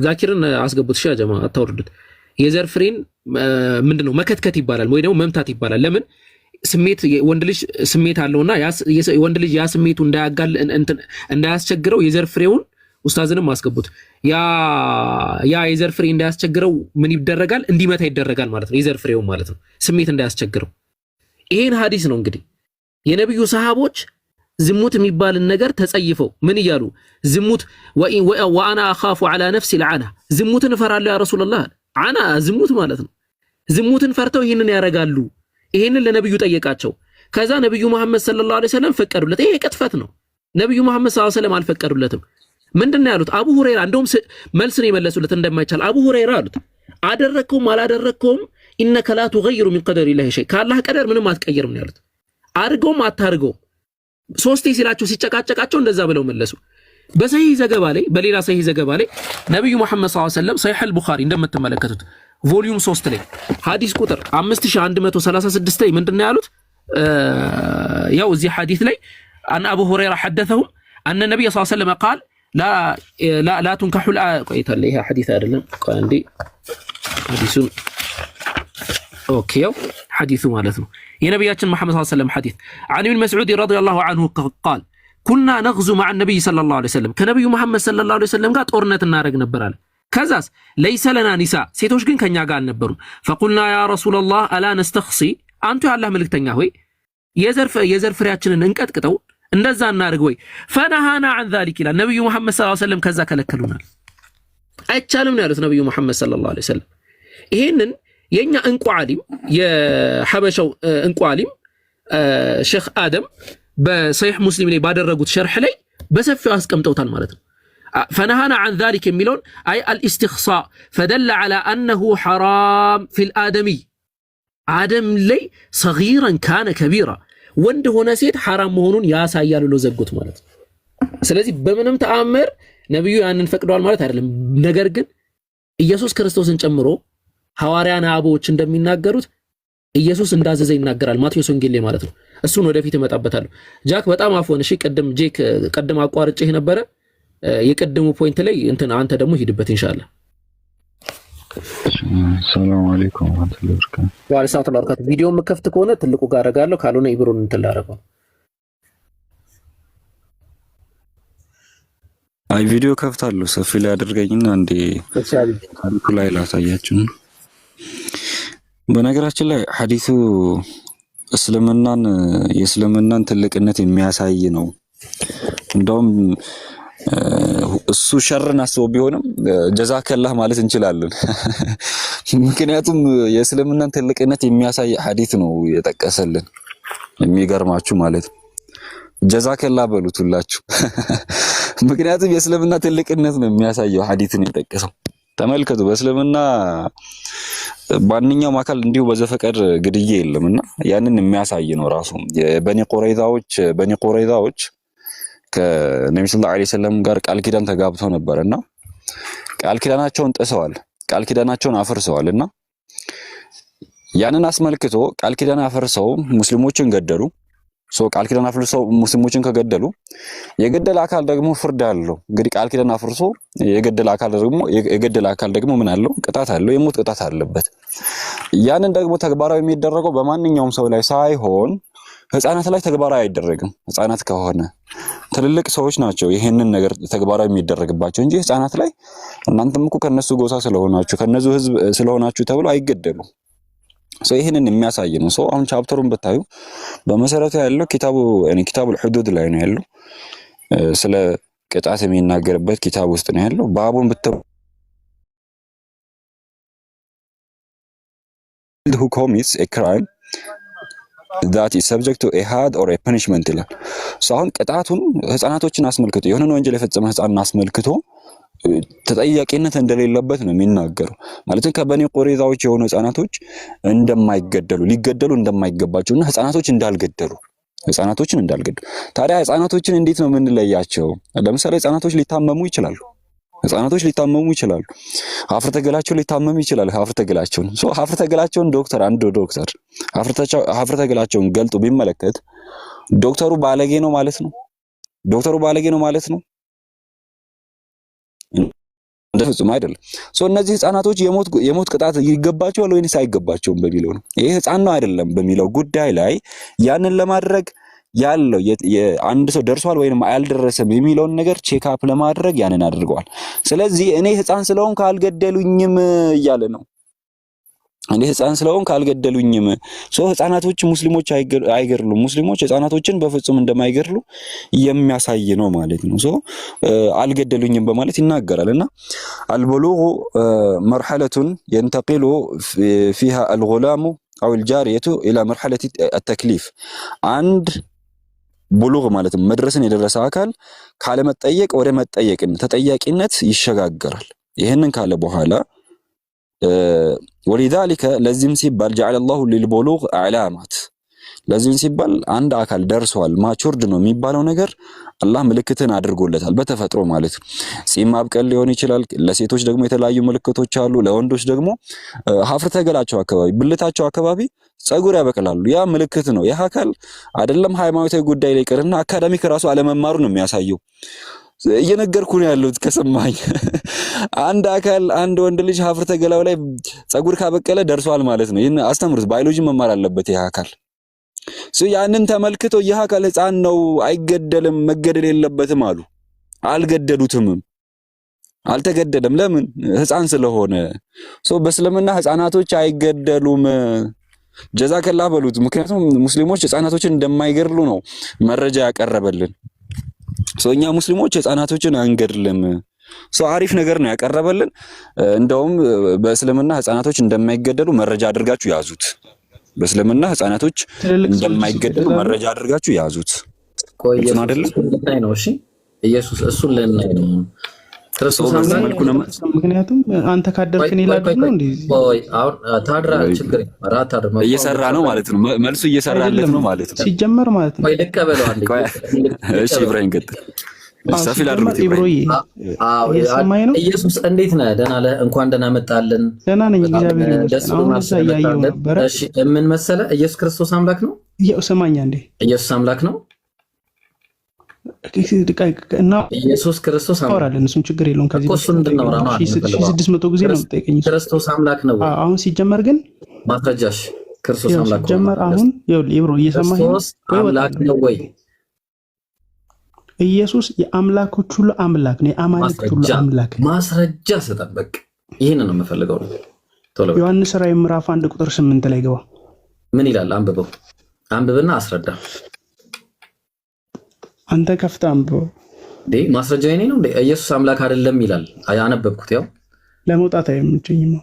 Speaker 5: ዛኪርን አስገቡት። እሺ ጀማ አታወርዱት። የዘር ፍሬን ምንድነው መከትከት ይባላል ወይ ደግሞ መምታት ይባላል። ለምን ስሜት ወንድ ልጅ ስሜት አለውና ወንድ ልጅ ያ ስሜቱ እንዳያስቸግረው የዘር ፍሬውን ኡስታዝንም አስገቡት። ያ የዘር ፍሬ እንዳያስቸግረው ምን ይደረጋል? እንዲመታ ይደረጋል ማለት ነው። የዘር ፍሬው ማለት ነው ስሜት እንዳያስቸግረው። ይሄን ሐዲስ ነው እንግዲህ የነብዩ ሰሃቦች ዝሙት የሚባልን ነገር ተጸይፈው ምን እያሉ ዝሙት ወአና አኻፉ ዐላ ነፍሲ ለዓና ዝሙትን እፈራለሁ ያ ረሱላህ። ዓና ዝሙት ማለት ነው። ዝሙትን ፈርተው ይሄንን ያረጋሉ። ይሄንን ለነብዩ ጠየቃቸው። ከዛ ነብዩ መሐመድ ሰለላሁ ዐለይሂ ወሰለም ፈቀዱለት። ይሄ ቅጥፈት ነው። ነብዩ መሐመድ ሰለላሁ ዐለይሂ ወሰለም አልፈቀዱለትም። ምንድነው ያሉት? አቡ ሁረይራ እንደውም መልስ ነው የመለሱለት እንደማይቻል። አቡ ሁረይራ አሉት አደረከውም አላደረከውም ኢነከ ላ ተገይሩ ሚን ቀደሪላሂ ሸይ ከአላህ ቀደር ምንም አትቀይርም ነው ያሉት። አድርገውም አታርገውም ሶስቴ ሲላቸው ሲጨቃጨቃቸው እንደዛ ብለው መለሱ። በሰሂህ ዘገባ ላይ በሌላ ሰሂህ ዘገባ ላይ ነብዩ መሐመድ ሰለላሁ ዐለይሂ ወሰለም ሰሂህ አልቡኻሪ እንደምትመለከቱት ቮልዩም 3 ላይ ሐዲስ ቁጥር 5136 ላይ ምንድነው ያሉት? ያው እዚህ ሐዲስ ላይ አን አቡ ሁረይራ ሐደثهم አን ነብዩ ሰለላሁ ዐለይሂ ወሰለም قال لا تنكحوا ቆይታለ። ይሄ ሐዲስ አይደለም። ቆይ አንዴ ሐዲሱን ኦኬ ያው ሐዲሱ ማለት ነው የነብያችን መሐመድ ሰለላሁ ዐለይሂ ወሰለም ሐዲስ عن ابن مسعود رضي الله عنه قال كنا نغزو مع النبي صلى الله عليه وسلم ከነብዩ መሐመድ ሰለላሁ ዐለይሂ ወሰለም ጋር ጦርነት እናደርግ ነበር አለ። ከዛስ ለይሰ ለና ኒሳ ሴቶች ግን ከኛ ጋር አልነበሩም። فقلنا يا رسول الله الا نستخصي አንተ ያላህ መልእክተኛ ሆይ የዘር ፍሬያችንን እንቀጥቅጠው እንደዛ እናርግ ወይ? ፈነሃና عن ذلك ይላል ነብዩ መሐመድ ሰለላሁ ዐለይሂ ወሰለም ከዛ ከለከሉናል። አይቻልም ነው ያሉት ነብዩ መሐመድ ሰለላሁ ዐለይሂ ወሰለም። ይሄንን የኛ እንቁ ዓሊም የሐበሻው እንቁ ዓሊም ሼክ አደም በሰሂህ ሙስሊም ላይ ባደረጉት ሸርሕ ላይ በሰፊው አስቀምጠውታል ማለት ነው። فنهانا عن ذلك የሚለውን አይ الاستخصاء فدل على انه حرام في الادمي አደም ላይ صغيرا كان كبيرا ወንድ ሆነ ሴት حرام መሆኑን ያሳያል ብሎ ዘጉት ማለት ነው። ስለዚህ በምንም ተአምር ነብዩ ያንን ፈቅደዋል ማለት አይደለም። ነገር ግን ኢየሱስ ክርስቶስን ጨምሮ ሐዋርያና አቦች እንደሚናገሩት ኢየሱስ እንዳዘዘ ይናገራል ማቴዎስ ወንጌል ላይ ማለት ነው። እሱን ወደፊት እመጣበታለሁ። ጃክ በጣም አፎን እሺ። ቀደም አቋርጬ ነበረ የቀደሙ ፖይንት ላይ እንትን አንተ ደግሞ ሂድበት ኢንሻአላህ።
Speaker 8: ሰላም አለይኩም ወራህመቱላሂ ወበረካቱ።
Speaker 5: ወአለይኩም ወበረካቱ። ቪዲዮ መከፍት ከሆነ ትልቁ ጋር አደርጋለሁ ካልሆነ ኢብሮን እንትን ላደርገው።
Speaker 14: አይ ቪዲዮ ከፍታለሁ ሰፊ ላይ አድርገኝና እንዴ ታሪኩ ላይ ላሳያችሁ። በነገራችን ላይ ሐዲሱ የእስልምናን ትልቅነት የሚያሳይ ነው። እንደውም እሱ ሸርን አስቦ ቢሆንም ጀዛከላህ ማለት እንችላለን። ምክንያቱም የእስልምናን ትልቅነት የሚያሳይ ሐዲስ ነው የጠቀሰልን። የሚገርማችሁ ማለት ጀዛከላ በሉት ሁላችሁ። ምክንያቱም የእስልምና ትልቅነት ነው የሚያሳየው ሐዲትን የጠቀሰው። ተመልከቱ፣ በእስልምና ማንኛውም አካል እንዲሁ በዘፈቀድ ግድያ የለምና ያንን የሚያሳይ ነው ራሱ። የበኒ ቁረይዛዎች ከነብዩ ሰለላሁ ዐለይሂ ወሰለም ጋር ቃል ኪዳን ተጋብተው ነበርና ቃል ኪዳናቸውን ጥሰዋል፣ ቃል ኪዳናቸውን አፈርሰዋልና ያንን አስመልክቶ ቃል ኪዳን አፈርሰው ሙስሊሞችን ገደሉ። ቃል ኪዳን አፍርሰው ሙስሊሞችን ከገደሉ የገደለ አካል ደግሞ ፍርድ አለው። እንግዲህ ቃል ኪዳን አፍርሶ የገደለ አካል ደግሞ ምን አለው? ቅጣት አለው፣ የሞት ቅጣት አለበት። ያንን ደግሞ ተግባራዊ የሚደረገው በማንኛውም ሰው ላይ ሳይሆን ህፃናት ላይ ተግባራዊ አይደረግም። ህፃናት ከሆነ ትልልቅ ሰዎች ናቸው ይሄንን ነገር ተግባራዊ የሚደረግባቸው እንጂ ህፃናት ላይ እናንተም እኮ ከነሱ ጎሳ ስለሆናችሁ ከነሱ ህዝብ ስለሆናችሁ ተብሎ አይገደሉም። ይሄንን የሚያሳይ ነው። አሁን ቻፕተሩን ብታዩ በመሰረቱ ያለው ኪታቡል ሁዱድ ላይ ነው ያለው። ስለ ቅጣት የሚናገርበት ኪታብ ውስጥ ነው ያለው። ባቡን ብታዩ who commits a crime that is subject to a had or a punishment ይላል። አሁን ቅጣቱን ህፃናቶችን አስመልክቶ የሆነን ወንጀል የፈጸመ ህፃንን አስመልክቶ ተጠያቂነት እንደሌለበት ነው የሚናገረው። ማለትም ከበኒ ቁረይዛዎች የሆኑ ህፃናቶች እንደማይገደሉ ሊገደሉ እንደማይገባቸውና ህፃናቶችን እንዳልገደሉ። ታዲያ ህፃናቶችን እንዴት ነው የምንለያቸው? ለምሳሌ ህፃናቶች ሊታመሙ ይችላሉ። ሀፍረተ ገላቸው ሊታመሙ ይችላል። ሀፍረተ ገላቸውን አንድ ዶክተር ሀፍረተ ገላቸውን ገልጦ ቢመለከት ዶክተሩ ባለጌ ነው ማለት ነው? እንደፍጹም አይደለም። እነዚህ ህፃናቶች የሞት ቅጣት ይገባቸዋል ወይስ አይገባቸውም በሚለው ነው። ይሄ ህፃን ነው አይደለም በሚለው ጉዳይ ላይ ያንን ለማድረግ ያለው አንድ ሰው ደርሷል ወይንም አልደረሰም የሚለውን ነገር ቼክ አፕ ለማድረግ ያንን አድርገዋል። ስለዚህ እኔ ህፃን ስለሆንኩ ካልገደሉኝም እያለ ነው። ህፃናቶች ሙስሊሞች አይገድሉም። ሙስሊሞች ህፃናቶችን በፍጹም እንደማይገድሉ የሚያሳይ ነው ማለት ነው። አልገደሉኝም በማለት ይናገራልና አልበሉጉ መርሐለቱን ينتقل فيها الغلام او الجاريه الى مرحله التكليف አንድ ብሉግ ማለት መድረስን የደረሰ አካል ካለ መጠየቅ ወደ መጠየቅን ተጠያቂነት ይሸጋገራል። ይሄንን ካለ በኋላ ولذلك ለዚህም ሲባል جعل الله للبلوغ علامات ለዚህም ሲባል አንድ አካል ደርሷል ማቹርድ ነው የሚባለው ነገር አላህ ምልክትን አድርጎለታል በተፈጥሮ ማለት ነው። ጺም ማብቀል ሊሆን ይችላል። ለሴቶች ደግሞ የተለያዩ ምልክቶች አሉ። ለወንዶች ደግሞ ሀፍረተ ገላቸው አካባቢ ብልታቸው አካባቢ ጸጉር ያበቅላሉ። ያ ምልክት ነው። ያ አካል አይደለም ሃይማኖታዊ ጉዳይ ላይ ቀርና አካዳሚክ ራሱ አለመማሩ ነው የሚያሳየው። እየነገርኩ ነው ያለሁት ከሰማኝ። አንድ ወንድ ልጅ ሀፍረተ ገላው ላይ ጸጉር ካበቀለ ደርሷል ማለት ነው። ይሄን አስተምሩት። ባዮሎጂ መማር አለበት ይሄ አካል። ያንን ተመልክቶ ይህ አካል ህፃን ነው አይገደልም መገደል የለበትም አሉ። አልገደሉትም። አልተገደለም። ለምን? ህፃን ስለሆነ። በእስልምና ህፃናቶች አይገደሉም። ጀዛከላ በሉት። ምክንያቱም ሙስሊሞች ህፃናቶችን እንደማይገድሉ ነው መረጃ ያቀረበልን። እኛ ሙስሊሞች ህፃናቶችን አንገድልም። አሪፍ ነገር ነው ያቀረበልን። እንደውም በእስልምና ህፃናቶች እንደማይገደሉ መረጃ አድርጋችሁ ያዙት። በእስልምና ህፃናቶች እንደማይገደሉ መረጃ አድርጋችሁ ያዙት።
Speaker 2: ቆየስ ነው። እሺ ኢየሱስ እሱን ለእናይ ነው ክርስቶስ አምላክ ነው።
Speaker 10: ምክንያቱም አንተ ካደርክን ይላል ነው እንዴ?
Speaker 2: አሁን ታድራ ችግር ራታ ደግሞ
Speaker 14: እየሰራ ነው ማለት ነው። መልሱ እየሰራለት ነው ማለት ነው።
Speaker 10: ሲጀመር ማለት ነው።
Speaker 2: ቆይ ልቀበለው አንዴ።
Speaker 14: እሺ ኢብራሂም ቀጥል። ሰፊል አድርጉት ኢብራሂም።
Speaker 2: ኢየሱስ እንዴት ነህ? ደህና ነህ? እንኳን ደህና መጣልን።
Speaker 10: ደህና ነኝ እግዚአብሔር ይመስገን።
Speaker 2: እሺ ምን መሰለህ ኢየሱስ ክርስቶስ አምላክ ነው።
Speaker 10: ስማኝ አንዴ።
Speaker 2: ኢየሱስ አምላክ ነው። ኢየሱስ ክርስቶስ
Speaker 10: አወራለን። እሱን ችግር የለውም። ከዚህ
Speaker 2: እሱን እንድናወራ ነው።
Speaker 10: 1600 ጊዜ ነው የምጠይቀኝ።
Speaker 2: ክርስቶስ አምላክ ነው።
Speaker 10: አሁን ሲጀመር ግን
Speaker 2: ማስረጃሽ ክርስቶስ አምላክ ነው።
Speaker 10: ሲጀመር አሁን ይኸውልህ ኢብሮ እየሰማኸኝ
Speaker 2: ክርስቶስ አምላክ ነው ወይ?
Speaker 10: ኢየሱስ የአምላኮች ሁሉ አምላክ ነው። የአማልክት ሁሉ አምላክ ነው።
Speaker 2: ማስረጃ ስጠን። በቃ ይሄንን ነው የምፈልገው። ቶሎ
Speaker 10: ዮሐንስ ራዕይ ምዕራፍ 1 ቁጥር 8 ላይ ገባ።
Speaker 2: ምን ይላል? አንብበው። አንብብና አስረዳ።
Speaker 10: አንተ ከፍተህ አንብበው።
Speaker 2: ማስረጃ የኔ ነው። ኢየሱስ አምላክ አይደለም ይላል። አያነበብኩት ያው
Speaker 10: ለመውጣት አይመቸኝም።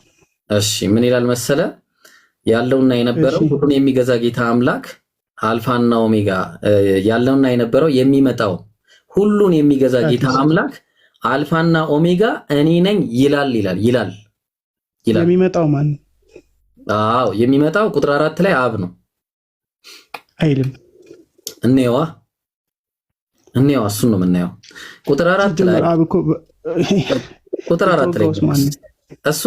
Speaker 2: እሺ ምን ይላል መሰለ? ያለውና የነበረው ሁሉን የሚገዛ ጌታ አምላክ አልፋና ኦሜጋ ያለውና የነበረው የሚመጣው ሁሉን የሚገዛ ጌታ አምላክ አልፋና ኦሜጋ እኔ ነኝ ይላል።
Speaker 15: የሚመጣው ማን?
Speaker 2: አዎ የሚመጣው ቁጥር 4 ላይ አብ ነው
Speaker 15: አይልም?
Speaker 2: እንየዋ እሱን ነው የምናየው። ቁጥር 4 ላይ ቁጥር 4 ላይ እሱ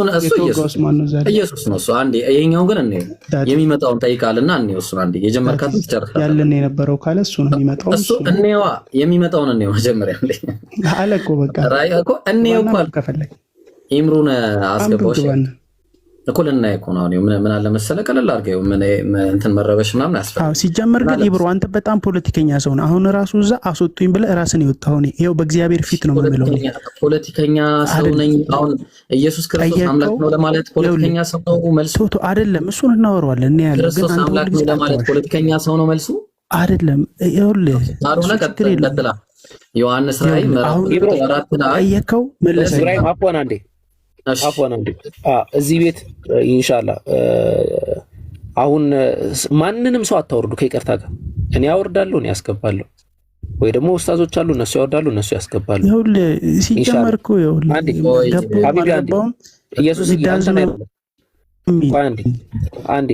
Speaker 2: ኢየሱስ ነው። እሱ አንዴ ይሄኛው ግን እንየው የሚመጣውን ጠይቃልና እንየው። እሱ አንዴ የጀመርካት ትጨርሳለህ።
Speaker 15: ያለን የነበረው ካለ እሱ ነው የሚመጣው።
Speaker 2: እሱ እንየዋ የሚመጣውን እንየው መጀመሪያ ላይ
Speaker 15: አለ እኮ በቃ
Speaker 2: ራይ እኮ እንየው እኮ
Speaker 15: ከፈለክ
Speaker 2: ኢምሩን አስገባው እኮ ልናይ እኮ ነው። ምን አለ መሰለህ ቀለል አድርገው እንትን መረበሽ ምናምን አያስፈልግም።
Speaker 15: አዎ ሲጀመር ግን ኢብሮ አንተ በጣም ፖለቲከኛ ሰው ነህ። አሁን ራሱ እዛ አስወጡኝ ብለህ ራስን ይወጣው ነው። ይሄው በእግዚአብሔር ፊት ነው የምለው።
Speaker 2: ፖለቲከኛ ሰው ነኝ አሁን ኢየሱስ ክርስቶስ አምላክ ነው ለማለት ፖለቲከኛ ሰው ነው መልሱ
Speaker 15: አይደለም። እሱን እናወራዋለን እና ያለው ግን
Speaker 2: ክርስቶስ አምላክ ነው ለማለት ፖለቲከኛ ሰው ነው መልሱ
Speaker 15: አይደለም። ይኸውልህ
Speaker 2: ታሩና ቀጥላ ዮሐንስ ራእይ ምዕራፍ 4 ላይ
Speaker 15: አየከው መለሰ
Speaker 5: ኢብራሂም አፎን አንዴ እዚህ ቤት ኢንሻአላህ አሁን ማንንም ሰው አታወርዱ ከይቅርታ ጋር። እኔ አወርዳለሁ፣ እኔ ያስገባለሁ፣ ወይ ደግሞ ኡስታዞች አሉ እነሱ ያወርዳሉ፣ እነሱ ያስገባሉ።
Speaker 15: ይኸውልህ ሲጀመር እኮ ይኸውልህ
Speaker 5: ኢየሱስ ይዳንዘና አንዴ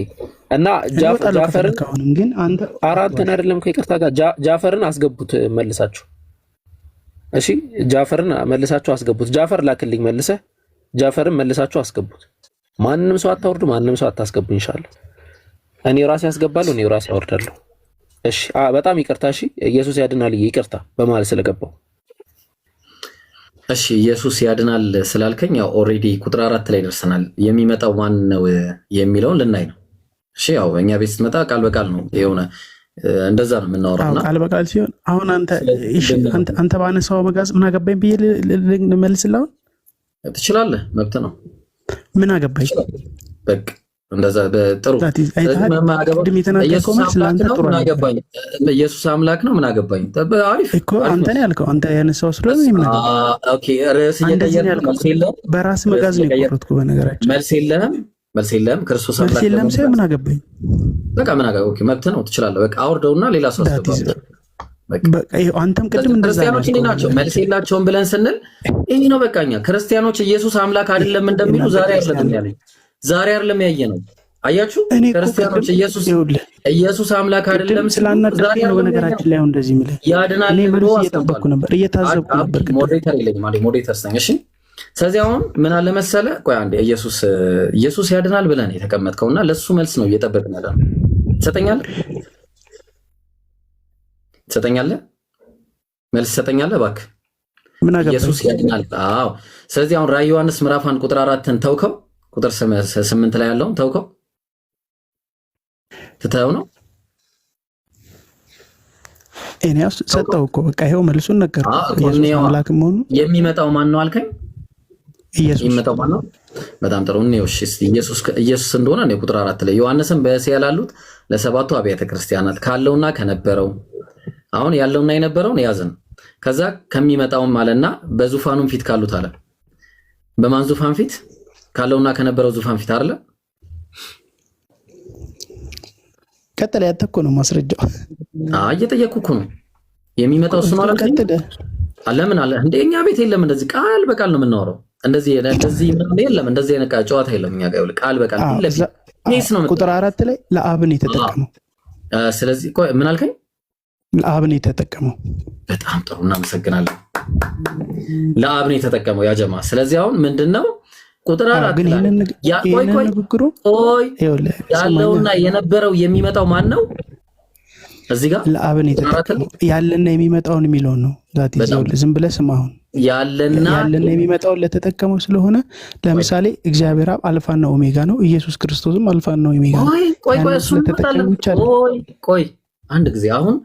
Speaker 5: እና ጃፈርን
Speaker 15: ግን አንተ
Speaker 5: አራንተን አይደለም ከይቅርታ ጋር ጃፈርን አስገቡት መልሳችሁ። እሺ ጃፈርን መልሳችሁ አስገቡት። ጃፈር ላክልኝ መልሰህ ጃፈርን መልሳችሁ አስገቡት። ማንንም ሰው አታወርዱ፣ ማንንም ሰው አታስገቡ። ኢንሻአላህ እኔ ራሴ ያስገባለሁ፣ እኔ ራሴ አወርዳለሁ። እሺ በጣም ይቅርታ። እሺ ኢየሱስ ያድናል ይቅርታ በማለት ስለገባው።
Speaker 2: እሺ ኢየሱስ ያድናል ስላልከኝ ያው ኦሬዲ ቁጥር 4 ላይ ደርሰናል። የሚመጣው ማን ነው የሚለውን ልናይ ነው። እሺ ያው እኛ ቤት ስትመጣ ቃል በቃል ነው የሆነ እንደዛ ነው የምናወራውና
Speaker 15: ቃል በቃል ሲሆን አሁን አንተ ባነሳው መጋዝ ምን አገባኝ ብዬ ልመልስልህ
Speaker 2: ትችላለህ፣ መብት ነው።
Speaker 15: ምን አገባኝ
Speaker 2: በቃ እንደዛ በጥሩ ኢየሱስ አምላክ ነው ምን አገባኝ። አሪፍ
Speaker 15: እኮ አንተ ነው ያልከው፣ አንተ ያነሳው ስለሆነ ምን አገባኝ።
Speaker 2: ኦኬ ርዕስ እየቀየርክ
Speaker 15: በራስ መጋዝ ነው የቆረጥኩ። በነገራችን
Speaker 2: መልስ የለህም። ክርስቶስ አምላክ
Speaker 15: የለም ሳይሆን ምን አገባኝ።
Speaker 2: በቃ ምን አገባኝ። ኦኬ መብት ነው፣ ትችላለህ። በቃ አውርደውና ሌላ ሰው አስገባ።
Speaker 15: አንተም ቅድም እንደዛ
Speaker 2: ናቸው መልስ የላቸውም ብለን ስንል ይሄ ነው በቃኛ። ክርስቲያኖች ኢየሱስ አምላክ አይደለም እንደሚሉ ዛሬ አይደለም ያየ ነው። አያችሁ ክርስቲያኖች ኢየሱስ አምላክ አይደለም
Speaker 15: ስላናደረኝ ነው። በነገራችን ላይ እንደዚህ የሚለው
Speaker 2: ያድናል ብሎ
Speaker 15: እየጠበቅኩ ነበር፣ እየታዘብኩ ነበር።
Speaker 2: ሞዴሬተር የለኝም ማለት ሞዴሬተር ነኝ። እሺ ስለዚህ አሁን ምን አለ መሰለ፣ ቆይ አንዴ ኢየሱስ ያድናል ብለን የተቀመጥከውና ለሱ መልስ ነው እየጠበቅን ያለ ነው። ትሰጠኛለህ መልስ ትሰጠኛለህ እባክህ። ኢየሱስ ያድናል። አዎ ስለዚህ አሁን ራዕይ ዮሐንስ ምዕራፍ 1 ቁጥር 4ን ተውከው፣ ቁጥር 8 ላይ ያለውን ተውከው፣ ትተኸው ነው
Speaker 15: እኔስ ሰጠው እኮ በቃ ይሄው መልሱን ነገርኩህ። ኢየሱስ አምላክ መሆኑ
Speaker 2: የሚመጣው ማን ነው አልከኝ?
Speaker 15: ኢየሱስ
Speaker 2: የሚመጣው ማን ነው? በጣም ጥሩ ነው። እሺ ኢየሱስ እንደሆነ ነው ቁጥር 4 ላይ ዮሐንስም በእስያ ላሉት ለሰባቱ አብያተ ክርስቲያናት ካለውና ከነበረው አሁን ያለውና የነበረውን ያዘን። ከዛ ከሚመጣውም አለና በዙፋኑም ፊት ካሉት አለ። በማን ዙፋን ፊት? ካለውና ከነበረው ዙፋን ፊት አይደለ?
Speaker 15: ቀጥለ ያተኮ ነው ማስረጃው።
Speaker 2: እየጠየቅኩ እኮ ነው። የሚመጣው እሱ ነው አለ። ለምን አለ እንደኛ ቤት የለም። እንደዚህ ቃል በቃል ነው የምናወራው። እንደዚህ ምን የለም። እንደዚህ አይነት ጨዋታ የለም እኛ ጋር ቃል በቃል ነው።
Speaker 15: ቁጥር 4 ላይ ለአብን የተጠቀመው።
Speaker 2: ስለዚህ ምን አልከኝ?
Speaker 15: ለአብን የተጠቀመው።
Speaker 2: በጣም ጥሩ እናመሰግናለን። ለአብን የተጠቀመው ያ ጀማ። ስለዚህ አሁን ምንድነው ቁጥር 4 ያለውና የነበረው የሚመጣው ማን ነው? እዚህ ጋር
Speaker 15: ለአብን የተጠቀመው ያለና የሚመጣውን የሚለውን ነው። ዛት ይዘው ዝም ብለህ ስማ። አሁን ያለና የሚመጣውን ለተጠቀመው ስለሆነ ለምሳሌ እግዚአብሔር አብ አልፋና ኦሜጋ ነው፣ ኢየሱስ ክርስቶስም አልፋና ኦሜጋ ነው።
Speaker 2: ቆይ አንድ ጊዜ አሁን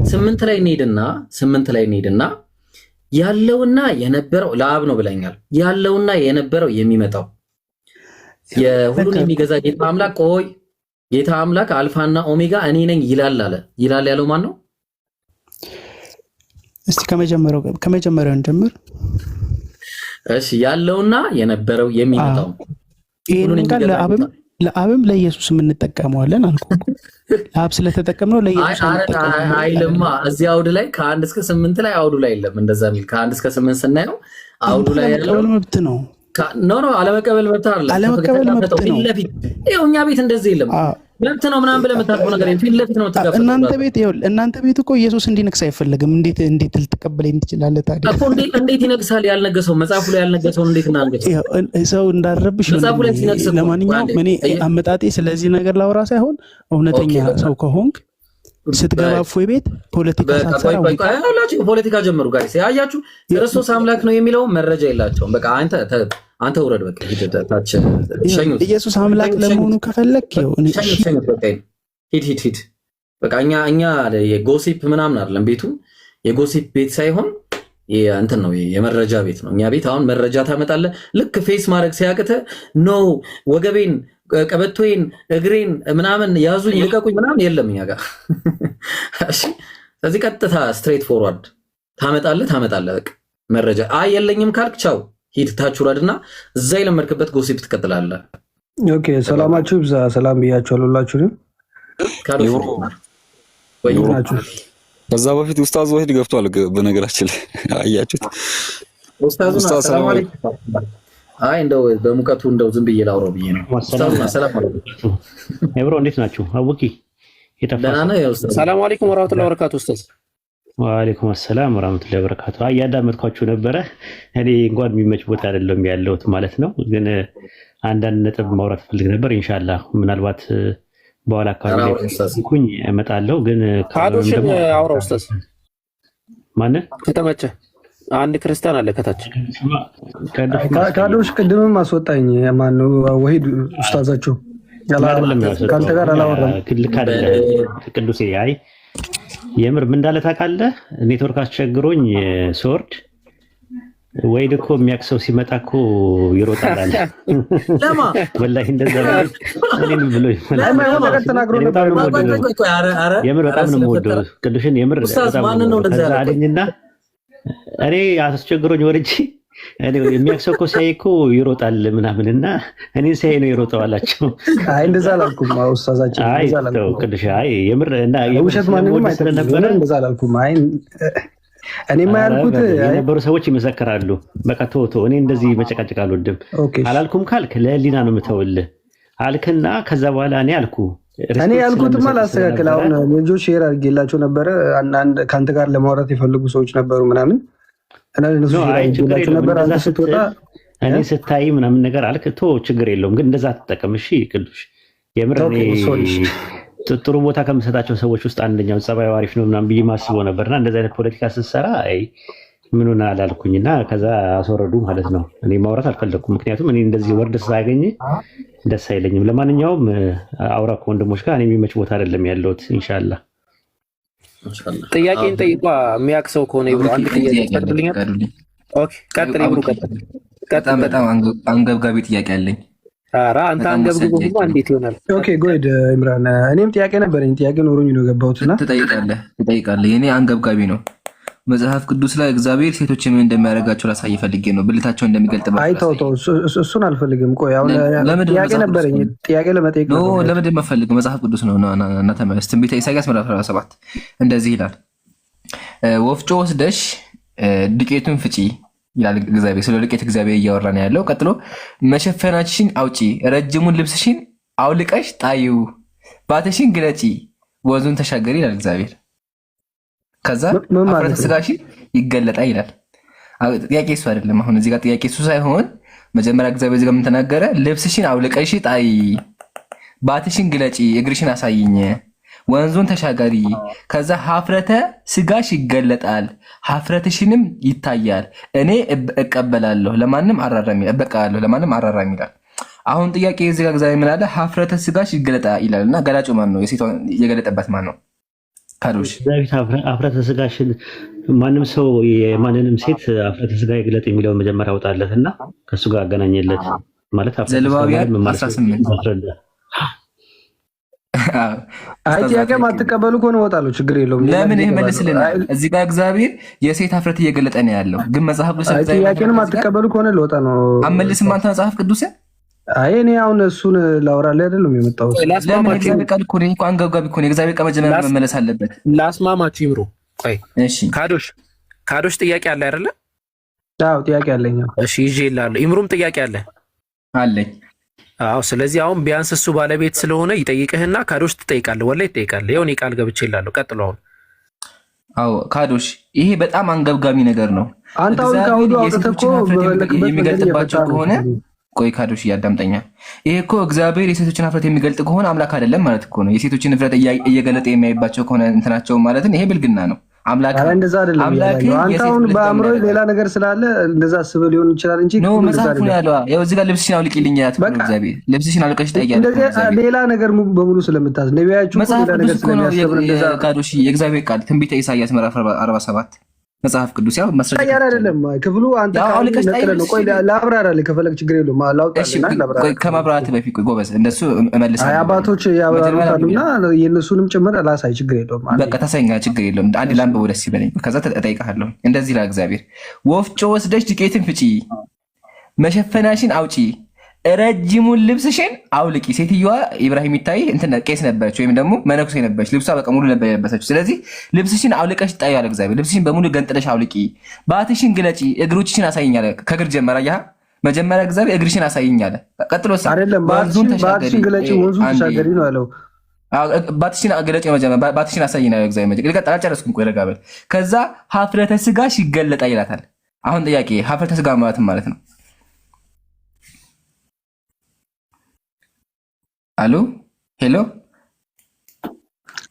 Speaker 2: 8 ላይ እንሄድና ያለውና የነበረው ለአብ ነው ብለኛል። ያለውና የነበረው የሚመጣው የሁሉን የሚገዛ ጌታ አምላክ ጌታ አምላክ አልፋና ኦሜጋ እኔ ነኝ ይላል አለ። ይላል ያለው ማን ነው?
Speaker 15: እስቲ ከመጀመሪያው እንጀምር።
Speaker 2: እሺ ያለውና የነበረው የሚመጣው
Speaker 15: ይሄን ቃል ለአብም ለኢየሱስም እንጠቀመዋለን አልኩ። ለአብ ስለተጠቀምነው ለኢየሱስ
Speaker 2: አይልማ። እዚህ አውድ ላይ ከ1 እስከ 8 ላይ አውዱ ላይ የለም እንደዛ የሚል ከ1 እስከ 8 ስናየው አውዱ ላይ ያለው
Speaker 15: መብት ነው።
Speaker 2: ኖ አለመቀበል መብት አይደለም።
Speaker 15: አለመቀበል መብት ነው።
Speaker 2: ይኸው እኛ ቤት እንደዚህ የለም። መብት ነው ምናምን ብለህ የምታውቀው ነገር ፊት ለፊት ነው የምትጋፈጠው።
Speaker 15: እናንተ ቤት እኮ ኢየሱስ እንዲነግስ አይፈልግም። እንዴት ልትቀበለኝ ትችላለህ ታዲያ?
Speaker 2: እኮ እንዴት ይነግሳል? ያልነገሰው መጽሐፉ ላይ ያልነገሰውን እንዴት እናንገስ?
Speaker 15: ሰው እንዳረብሽ። ለማንኛውም እኔ አመጣጤ ስለዚህ ነገር ላውራ ሳይሆን እውነተኛ ሰው ከሆንክ ስትገባ እፎይ ቤት ፖለቲካ ሳትሰራ
Speaker 2: ፖለቲካ ጀመሩ። ጋይስ ያያችሁ ክርስቶስ አምላክ ነው የሚለው መረጃ የላቸውም። በቃ አንተ ውረድ፣ በቃ ሂድ።
Speaker 15: ኢየሱስ አምላክ ለመሆኑ ከፈለክ
Speaker 2: ሂድ። በቃ እኛ የጎሲፕ ምናምን አይደለም ቤቱ፣ የጎሲፕ ቤት ሳይሆን እንትን ነው፣ የመረጃ ቤት ነው። እኛ ቤት አሁን መረጃ ታመጣለህ። ልክ ፌስ ማድረግ ሲያቅተ ነው ወገቤን ቀበቶዬን እግሬን ምናምን ያዙኝ ልቀቁኝ ምናምን የለም እኛ ጋር። እሺ ስለዚህ ቀጥታ ስትሬት ፎርዋርድ ታመጣለህ በቃ መረጃ። አይ የለኝም ካልክ ቻው ሂድ ታች ውረድና እዛ የለመድክበት ጎሲፕ ትቀጥላለህ።
Speaker 16: ኦኬ ሰላማችሁ ይብዛ። ሰላም ብያችኋለሁ ሁላችሁንም።
Speaker 14: ከዛ በፊት ኡስታዝ ወሂድ ገብቷል። በነገራችን ላይ አያችሁት
Speaker 2: ኡስታዙ ሰላም አለይኩም። አይ እንደው በሙቀቱ እንደው ዝም ብዬ ላውራው ብዬ ነው። ሰላም አለይኩም
Speaker 17: ኤብሮ፣ እንዴት ናችሁ? አቡኪ
Speaker 2: ደህና ነህ? ሰላም አለይኩም ወራህመቱላሂ ወበረካቱ። ኡስታዝ
Speaker 17: ወአለይኩም ሰላም ወራህመቱላሂ ወበረካቱ። እያዳመጥኳችሁ ነበረ። እኔ እንኳን የሚመች ቦታ አይደለም ያለሁት ማለት ነው፣ ግን አንዳንድ ነጥብ ማውራት ፈልግ ነበር። ኢንሻአላህ ምናልባት በኋላ አካባቢ ኩኝ እመጣለሁ። ግን
Speaker 5: ካዶሽን አውራው ኡስታዝ።
Speaker 17: ማን
Speaker 5: ከተመቸ አንድ ክርስቲያን አለ ከታች
Speaker 16: ካዶሽ ቅድምም አስወጣኝ። ማን ነው ወሂድ ኡስታዛችሁ? ካንተ ጋር አላወራም።
Speaker 17: ቅዱሴ አይ የምር ምን እንዳለ ታውቃለህ? ኔትወርክ አስቸግሮኝ ስወርድ ወይድ እኮ የሚያክሰው ሲመጣ እኮ ይሮጣል አለ።
Speaker 2: ለማ
Speaker 17: ወላሂ እንደዛ እኔን ብሎ የምር በጣም ነው የምወደው ቅዱሽን የምር በጣም አለኝና እኔ አስቸግሮኝ ወርጄ እኔ የሚያክሰው እኮ ሳይ እኮ ይሮጣል ምናምንና እኔን ሳይ ነው ይሮጣው አላቸው።
Speaker 16: አይ እንደዛ አላልኩም ኡስታዛችን፣ እንደዛ አላልኩም
Speaker 17: ቅዱሽ። አይ የምር እና
Speaker 16: የውሸት ማንንም ስለነበረ እንደዛ አላልኩም። አይ እኔማ ያልኩት
Speaker 17: የነበሩ ሰዎች ይመሰክራሉ። በቃ ቶቶ እኔ እንደዚህ መጨቃጨቅ አልወድም አላልኩም ካልክ ለህሊና ነው የምተውልህ አልክና ከዛ በኋላ እኔ አልኩ
Speaker 16: እኔ ያልኩትማ ላስተካክል። አሁን ልጆች ሼር አድርጌላቸው ነበረ። አንድ ከአንተ ጋር ለማውራት የፈለጉ ሰዎች ነበሩ ምናምን እና እነሱ ሼር ነበር። አንተ ስትወጣ
Speaker 17: እኔ ስታይ ምናምን ነገር አልክ ቶ ችግር የለውም ግን እንደዛ ተጠቀም እሺ ቅዱስ። የምር እኔ ጥሩ ቦታ ከምሰጣቸው ሰዎች ውስጥ አንደኛው ጸባዩ አሪፍ ነው ምናምን ብዬ ማስበው ነበርና እንደዛ አይነት ፖለቲካ ስትሰራ አይ ምኑን አላልኩኝና ከዛ አስወረዱ ማለት ነው። እኔ ማውራት አልፈለኩም፣ ምክንያቱም እኔ እንደዚህ ወርድ ሳገኝ ደስ አይለኝም። ለማንኛውም አውራ ከወንድሞች ጋር እኔ የሚመች ቦታ አይደለም ያለሁት። ኢንሻአላህ
Speaker 5: ጥያቄን ጠይቋ የሚያክሰው ከሆነ ይብሩ አንድ ጥያቄ ቀጥልኛል። ኦኬ ቀጥል ይብሩ ቀጥል።
Speaker 9: በጣም አንገብጋቢ ጥያቄ አለኝ።
Speaker 5: ኧረ አንተ አንገብግቦማ እንዴት ይሆናል?
Speaker 16: ኦኬ ጎድ ኢምራን፣ እኔም ጥያቄ ነበረኝ። ጥያቄ ኖሮኝ ነው የገባሁትና
Speaker 9: ትጠይቃለህ። የኔ አንገብጋቢ ነው። መጽሐፍ ቅዱስ ላይ እግዚአብሔር ሴቶች ምን እንደሚያደርጋቸው ላሳይ ፈልጌ ነው። ብልታቸው እንደሚገልጥበት።
Speaker 16: አይ ተው እሱን አልፈልግም። ቆይ አሁን ጥያቄ ነበረኝ። ጥያቄ ለመጠየቅ ነው።
Speaker 9: ለምን እንደማፈልግ መጽሐፍ ቅዱስ ነው እና ተመለስ። ትንቢተ ኢሳይያስ ምዕራፍ 17 እንደዚህ ይላል። ወፍጮ ወስደሽ ዱቄቱን ፍጪ ይላል እግዚአብሔር። ስለ ዱቄት እግዚአብሔር እያወራ ነው ያለው። ቀጥሎ መሸፈናችሽን አውጪ፣ ረጅሙን ልብስሽን አውልቀሽ ጣዩ፣ ባትሽን ግለጪ፣ ወንዙን ተሻገሪ ይላል እግዚአብሔር። ከዛ ኀፍረተ ሥጋሽን ይገለጣል ይላል። ጥያቄ እሱ አይደለም። አሁን እዚህ ጋር ጥያቄ እሱ ሳይሆን መጀመሪያ እግዚአብሔር እዚህ ጋር ምን ተናገረ? ልብስሽን አውልቀሽ ጣይ፣ ባትሽን ግለጪ፣ እግርሽን አሳይኝ፣ ወንዙን ተሻገሪ። ከዛ ኀፍረተ ሥጋሽ ይገለጣል፣ ኀፍረትሽንም ይታያል። እኔ እቀበላለሁ ለማንም አራራም ይላል፣ እበቃለሁ ለማንም አራራም ይላል። አሁን ጥያቄ እዚህ ጋር እግዚአብሔር ምን አለ? ኀፍረተ ሥጋሽ ይገለጣል ይላልና ገላጩ ማን ነው? የሴቷን የገለጠበት ማን ነው? ካዶሽ
Speaker 17: ኀፍረተ ሥጋሽን ማንም ሰው የማንንም ሴት ኀፍረተ ሥጋ ይግለጥ የሚለውን መጀመሪያ አውጣለት እና ከሱ ጋር አገናኘለት ማለት
Speaker 9: ዘሌዋውያን 18
Speaker 16: አይ ጥያቄ ማትቀበሉ ከሆነ እወጣለሁ፣ ችግር የለውም።
Speaker 9: ለምን ይሄ መልስልናል። እዚህ ጋር እግዚአብሔር የሴት ኀፍረት እየገለጠ ነው ያለው፣ ግን መጽሐፍ ቅዱስ
Speaker 16: ጥያቄንም ማትቀበሉ ከሆነ ልወጣ ነው።
Speaker 9: አመልስም አንተ መጽሐፍ ቅዱስ
Speaker 16: አይ እኔ አሁን እሱን ላወራልህ አይደለም የመጣሁት።
Speaker 9: ለምን የእግዚአብሔር ቃል እኮ ነው አንገብጋቢ እኮ ነው። የእግዚአብሔር ቃል መጀመሪያ መመለስ አለበት።
Speaker 5: ላስማማችሁ ይምሩ። ቆይ
Speaker 9: እሺ፣
Speaker 5: ካዶሽ ጥያቄ አለ አይደለ?
Speaker 16: አዎ ጥያቄ አለኝ።
Speaker 5: እሺ ይዤ እላለሁ። ይምሩም ጥያቄ አለ
Speaker 9: አለኝ።
Speaker 5: አዎ ስለዚህ አሁን ቢያንስ እሱ ባለቤት ስለሆነ ይጠይቅህና ካዶሽ ትጠይቃለህ። ወላሂ ትጠይቃለህ። ይኸው እኔ ቃል ገብቼ እላለሁ። ቀጥሎ አሁን
Speaker 9: አዎ ካዶሽ፣ ይሄ በጣም አንገብጋቢ ነገር ነው።
Speaker 16: አንተ አሁን ካውዱ አውጥተህ እኮ
Speaker 9: የሚገልጥባቸው ከሆነ ቆይ ካዶሽ እያዳምጠኛል። ይሄ እኮ እግዚአብሔር የሴቶችን ኀፍረት የሚገልጥ ከሆነ አምላክ አይደለም ማለት እኮ ነው። የሴቶችን ኀፍረት እየገለጠ የሚያይባቸው ከሆነ እንትናቸው ማለት ይሄ ብልግና ነው። አምላክ
Speaker 16: እንደዛ አይደለም ያለው። አንተ አሁን በአእምሮ ሌላ ነገር ስላለ እንደዛ አስበህ ሊሆን ይችላል እንጂ
Speaker 9: ነው መጽሐፉ ነው ያለው። ያው እዚህ ጋር ልብስሽን አውልቂልኝ ያት ነው እግዚአብሔር። ልብስሽን አውልቀሽ ጠይቂያለሽ።
Speaker 16: እንደዚህ ሌላ ነገር በሙሉ ስለምታዝ ነቢያችሁ ሌላ ነገር ስለሚያስብ እንደዛ
Speaker 9: ካዶሽ የእግዚአብሔር ቃል ትንቢተ ኢሳይያስ ምዕራፍ 47 መጽሐፍ ቅዱስ ያው ማስረጃ
Speaker 16: አይደለም ክፍሉ አንተ ነው። ቆይ ላብራራልህ ከፈለግ ችግር የለውም። ላውጣልና ላብራራ።
Speaker 9: ቆይ ከማብራራት በፊት ቆይ ጎበዝ እንደሱ እመልሳለሁ።
Speaker 16: አይ አባቶች ያብራሩታልና የእነሱንም ጭምር ላሳይ ችግር የለውም።
Speaker 9: በቃ ታሳይኛ ችግር የለውም። አንድ ላንብበው ደስ ይበለኝ። ከዛ እጠይቅሃለሁ። እንደዚህ ይላል እግዚአብሔር፣ ወፍጮ ወስደሽ ዱቄትን ፍጪ፣ መሸፈናሽን አውጪ፣ ረጅሙን ልብስሽን አውልቂ። ሴትዮዋ ኢብራሂም ይታይ እንትን ቄስ ነበረች ወይም ደግሞ መነኩሴ ነበረች። ልብሷ በቃ ሙሉ ነበር የለበሰችው። ስለዚህ ልብስሽን አውልቀሽ ጣይ አለ እግዚአብሔር። ልብስሽን በሙሉ ገንጥለሽ አውልቂ፣ ባትሽን ግለጪ፣ እግሮችሽን አሳይኝ አለ። ከእግር ጀመረ። ያ መጀመሪያ እግዚአብሔር እግርሽን አሳይኝ አለ። ቀጥሎ
Speaker 16: አይደለም ባትሽን ግለጪ ወንዙን ተሻገሪ ነው ያለው።
Speaker 9: ባትሽን ግለጪ መጀመሪያ ባትሽን አሳይኝ አለ እግዚአብሔር። ልቀጥል አልጨረስኩም። ቆይ ረጋ በል። ከዛ ኀፍረተ ሥጋሽ ይገለጣል ይላታል። አሁን ጥያቄ ኀፍረተ ሥጋ ማለት ነው አሎ ሄሎ፣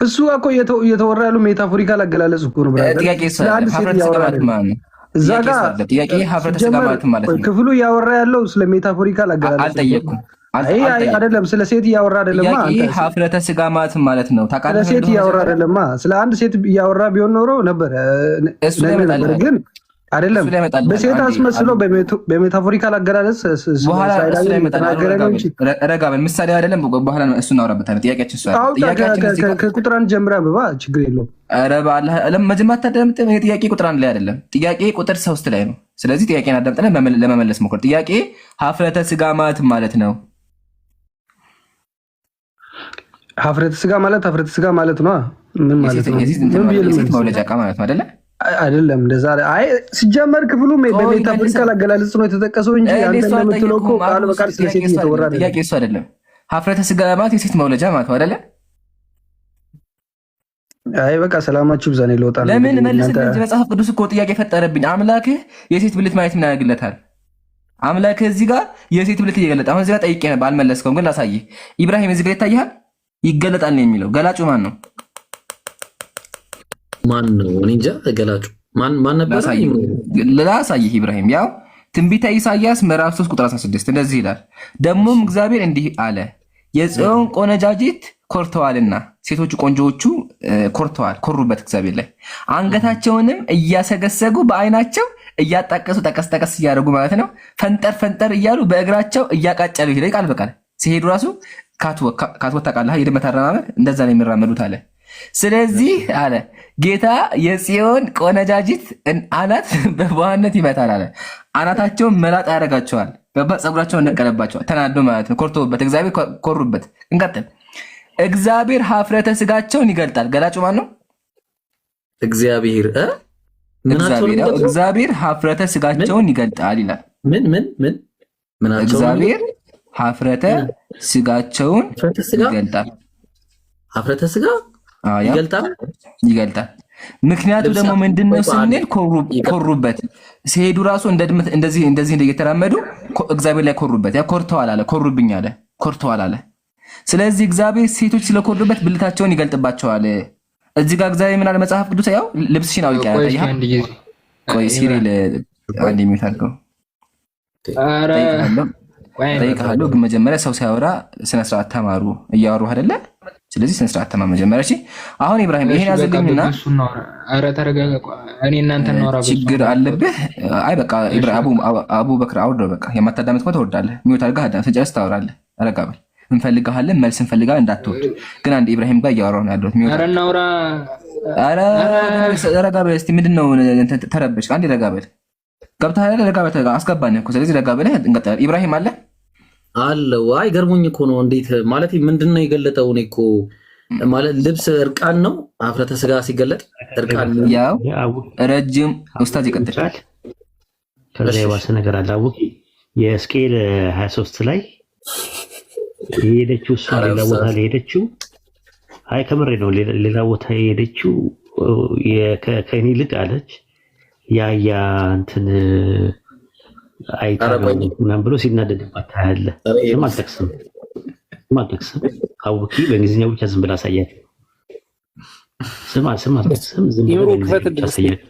Speaker 16: እሱ እኮ እየተወራ ያለው ሜታፎሪካል አገላለጽ እኮ ነው።
Speaker 9: ጥያቄ
Speaker 16: እዛ ጋር ክፍሉ እያወራ ያለው ስለ ሜታፎሪካል አገላለጽ
Speaker 9: አልጠየቅኩም።
Speaker 16: አይደለም ስለ ሴት እያወራ አይደለማ።
Speaker 9: ኀፍረተ ሥጋ ማለት ነው።
Speaker 16: ስለ ሴት እያወራ አይደለማ። ስለ አንድ ሴት እያወራ ቢሆን ኖሮ ነበር ግን አይደለም። በሴት አስመስለው በሜታፎሪካል አገላለጽ
Speaker 9: ረጋ በል። ምሳሌ አይደለም። በኋላ እሱ እናወራበታለን። ጥያቄያችን እሱ
Speaker 16: ከቁጥር አንድ ጀምረህ አንብባ፣ ችግር የለውም።
Speaker 9: መጀመሪያ አታዳምጥም። ጥያቄ ቁጥር አንድ ላይ አይደለም፣ ጥያቄ ቁጥር 3 ላይ ነው። ስለዚህ ጥያቄን አዳምጠን ለመመለስ ሞክር። ጥያቄ ኀፍረተ ሥጋ ማለት ነው።
Speaker 16: ኀፍረተ ሥጋ ማለት ነው። ምን ማለት ነው?
Speaker 9: የሴት መውለጃ ዕቃ ማለት ነው አይደለ?
Speaker 16: አይደለም እንደዛ። አይ ሲጀመር ክፍሉ በሜታፎሪካል አገላለጽ ነው የተጠቀሰው እንጂ አንተ እንደምትለው እኮ ቃል በቃል ስለ ሴት እየተወራ አይደለም።
Speaker 9: ጥያቄ እሱ አይደለም። ኀፍረተ ሥጋ ማለት የሴት መውለጃ ማለት ነው አይደለ?
Speaker 16: አይ በቃ ሰላማችሁ ብዛኔ ለውጣ።
Speaker 9: ለምን መልሰህ እንጂ መጽሐፍ ቅዱስ እኮ ጥያቄ ፈጠረብኝ። አምላክህ የሴት ብልት ማየት ምን ያደርግለታል? አምላክህ እዚህ ጋር የሴት ብልት እየገለጠ አሁን እዚህ ጋር ጠይቄ ነበር አልመለስከውም፣ ግን ላሳይህ። ኢብራሂም እዚህ ጋር ይታይሃል? ይገለጣል ነው የሚለው። ገላጩ ማን ነው?
Speaker 2: ማን ነው? እኔ እንጃ። ገላጩ ማን ነበር?
Speaker 9: ላሳይህ ኢብራሂም። ያው ትንቢተ ኢሳይያስ ምዕራፍ 3 ቁጥር 16 እንደዚህ ይላል፣ ደግሞም እግዚአብሔር እንዲህ አለ፣ የጽዮን ቆነጃጅት ኮርተዋልና፣ ሴቶቹ ቆንጆዎቹ ኮርተዋል፣ ኮሩበት እግዚአብሔር ላይ፣ አንገታቸውንም እያሰገሰጉ በዓይናቸው እያጣቀሱ ጠቀስ ጠቀስ እያደረጉ ማለት ነው፣ ፈንጠር ፈንጠር እያሉ በእግራቸው እያቃጨሉ ይሄዳል። ቃል በቃል ሲሄዱ ራሱ ካትወት ታውቃለህ፣ የድመት አረማመድ እንደዛ ነው የሚራመዱት አለ። ስለዚህ አለ ጌታ የጽዮን ቆነጃጅት አናት በበዋነት ይመታል አለ። አናታቸውን መላጣ ያደርጋቸዋል፣ ፀጉራቸውን ነቀለባቸዋል። ተናዶ ማለት ነው፣ ኮርቶበት እግዚአብሔር ኮሩበት። እንቀጥል። እግዚአብሔር ኀፍረተ ሥጋቸውን ይገልጣል። ገላጩ ማን ነው?
Speaker 2: እግዚአብሔር
Speaker 9: ኀፍረተ ሥጋቸውን ይገልጣል ይላል።
Speaker 2: ምን
Speaker 9: እግዚአብሔር ኀፍረተ ሥጋቸውን ይገልጣል።
Speaker 2: ኀፍረተ ሥጋ
Speaker 9: ይገልጣል። ምክንያቱ ደግሞ ምንድነው ስንል ኮሩበት። ሲሄዱ ራሱ እንደዚህ እየተራመዱ እግዚአብሔር ላይ ኮሩበት። ያ ኮርተዋል አለ፣ ኮሩብኝ አለ፣ ኮርተዋል አለ። ስለዚህ እግዚአብሔር ሴቶች ስለኮሩበት ብልታቸውን ይገልጥባቸዋል። እዚህ ጋር እግዚአብሔር ምን አለ መጽሐፍ ቅዱስ? ያው ልብስሽን አውልቂ አለ። ቆይ ሲሪል አንድ የሚሉት አልከው ጠይቃለሁ፣ ግን መጀመሪያ ሰው ሲያወራ ስነ ስርዓት ተማሩ። እያወሩ አይደለ? ስለዚህ ስነ ስርዓት ተማር መጀመሪያ። እሺ አሁን ኢብራሂም ይሄን ያዘልኝና፣
Speaker 18: ኧረ ተረጋጋ። እኔ እናንተ እናወራ
Speaker 9: ችግር አለብህ? አይ በቃ ኢብራሂም አቡበክር አውርደው። በቃ የማታዳምጥ ከሆነ ትወርዳለህ። ሚውት አድርገህ አዳም ስጨርስ ታወራለህ። ረጋ በል። እንፈልግሃለን፣ መልስ እንፈልጋለን፣ እንዳትወርድ። ግን አንድ ኢብራሂም ጋር እያወራሁ ነው ያለሁት። ሚውት
Speaker 18: ኧረ እናውራ።
Speaker 9: ኧረ ረጋ በል እስኪ። ምንድነው ተረበሽ? አንዴ ረጋ በል። ገብተሃል? ረጋ በል። አስገባን እኮ። ስለዚህ ረጋ በል እንቀጥላለን። ኢብራሂም አለ
Speaker 2: አለው። አይ ገርሞኝ እኮ ነው። እንዴት ማለት ምንድነው የገለጠው? እኔ እኮ ማለት ልብስ እርቃን ነው ኀፍረተ ሥጋ ሲገለጥ እርቃን
Speaker 9: ያው ረጅም ኡስታዝ ይቀጥላል።
Speaker 17: ከዛ የባሰ ነገር አለ። አውቂ የሕዝቅኤል 23 ላይ የሄደችው እሷ ሌላ ቦታ ላይ ሄደችው። አይ ከምሬ ነው። ሌላ ቦታ የሄደችው ከእኔ ልቅ አለች። ያ እንትን አይታረቁኝ ምናምን ብሎ ሲናደድባት ታያለህ። ስም አልጠቅስም አውቂ በእንግሊዝኛው ብቻ ዝም ብላ አሳያቸው። ስም አልጠቅስም ዝም ብላ አሳያቸው።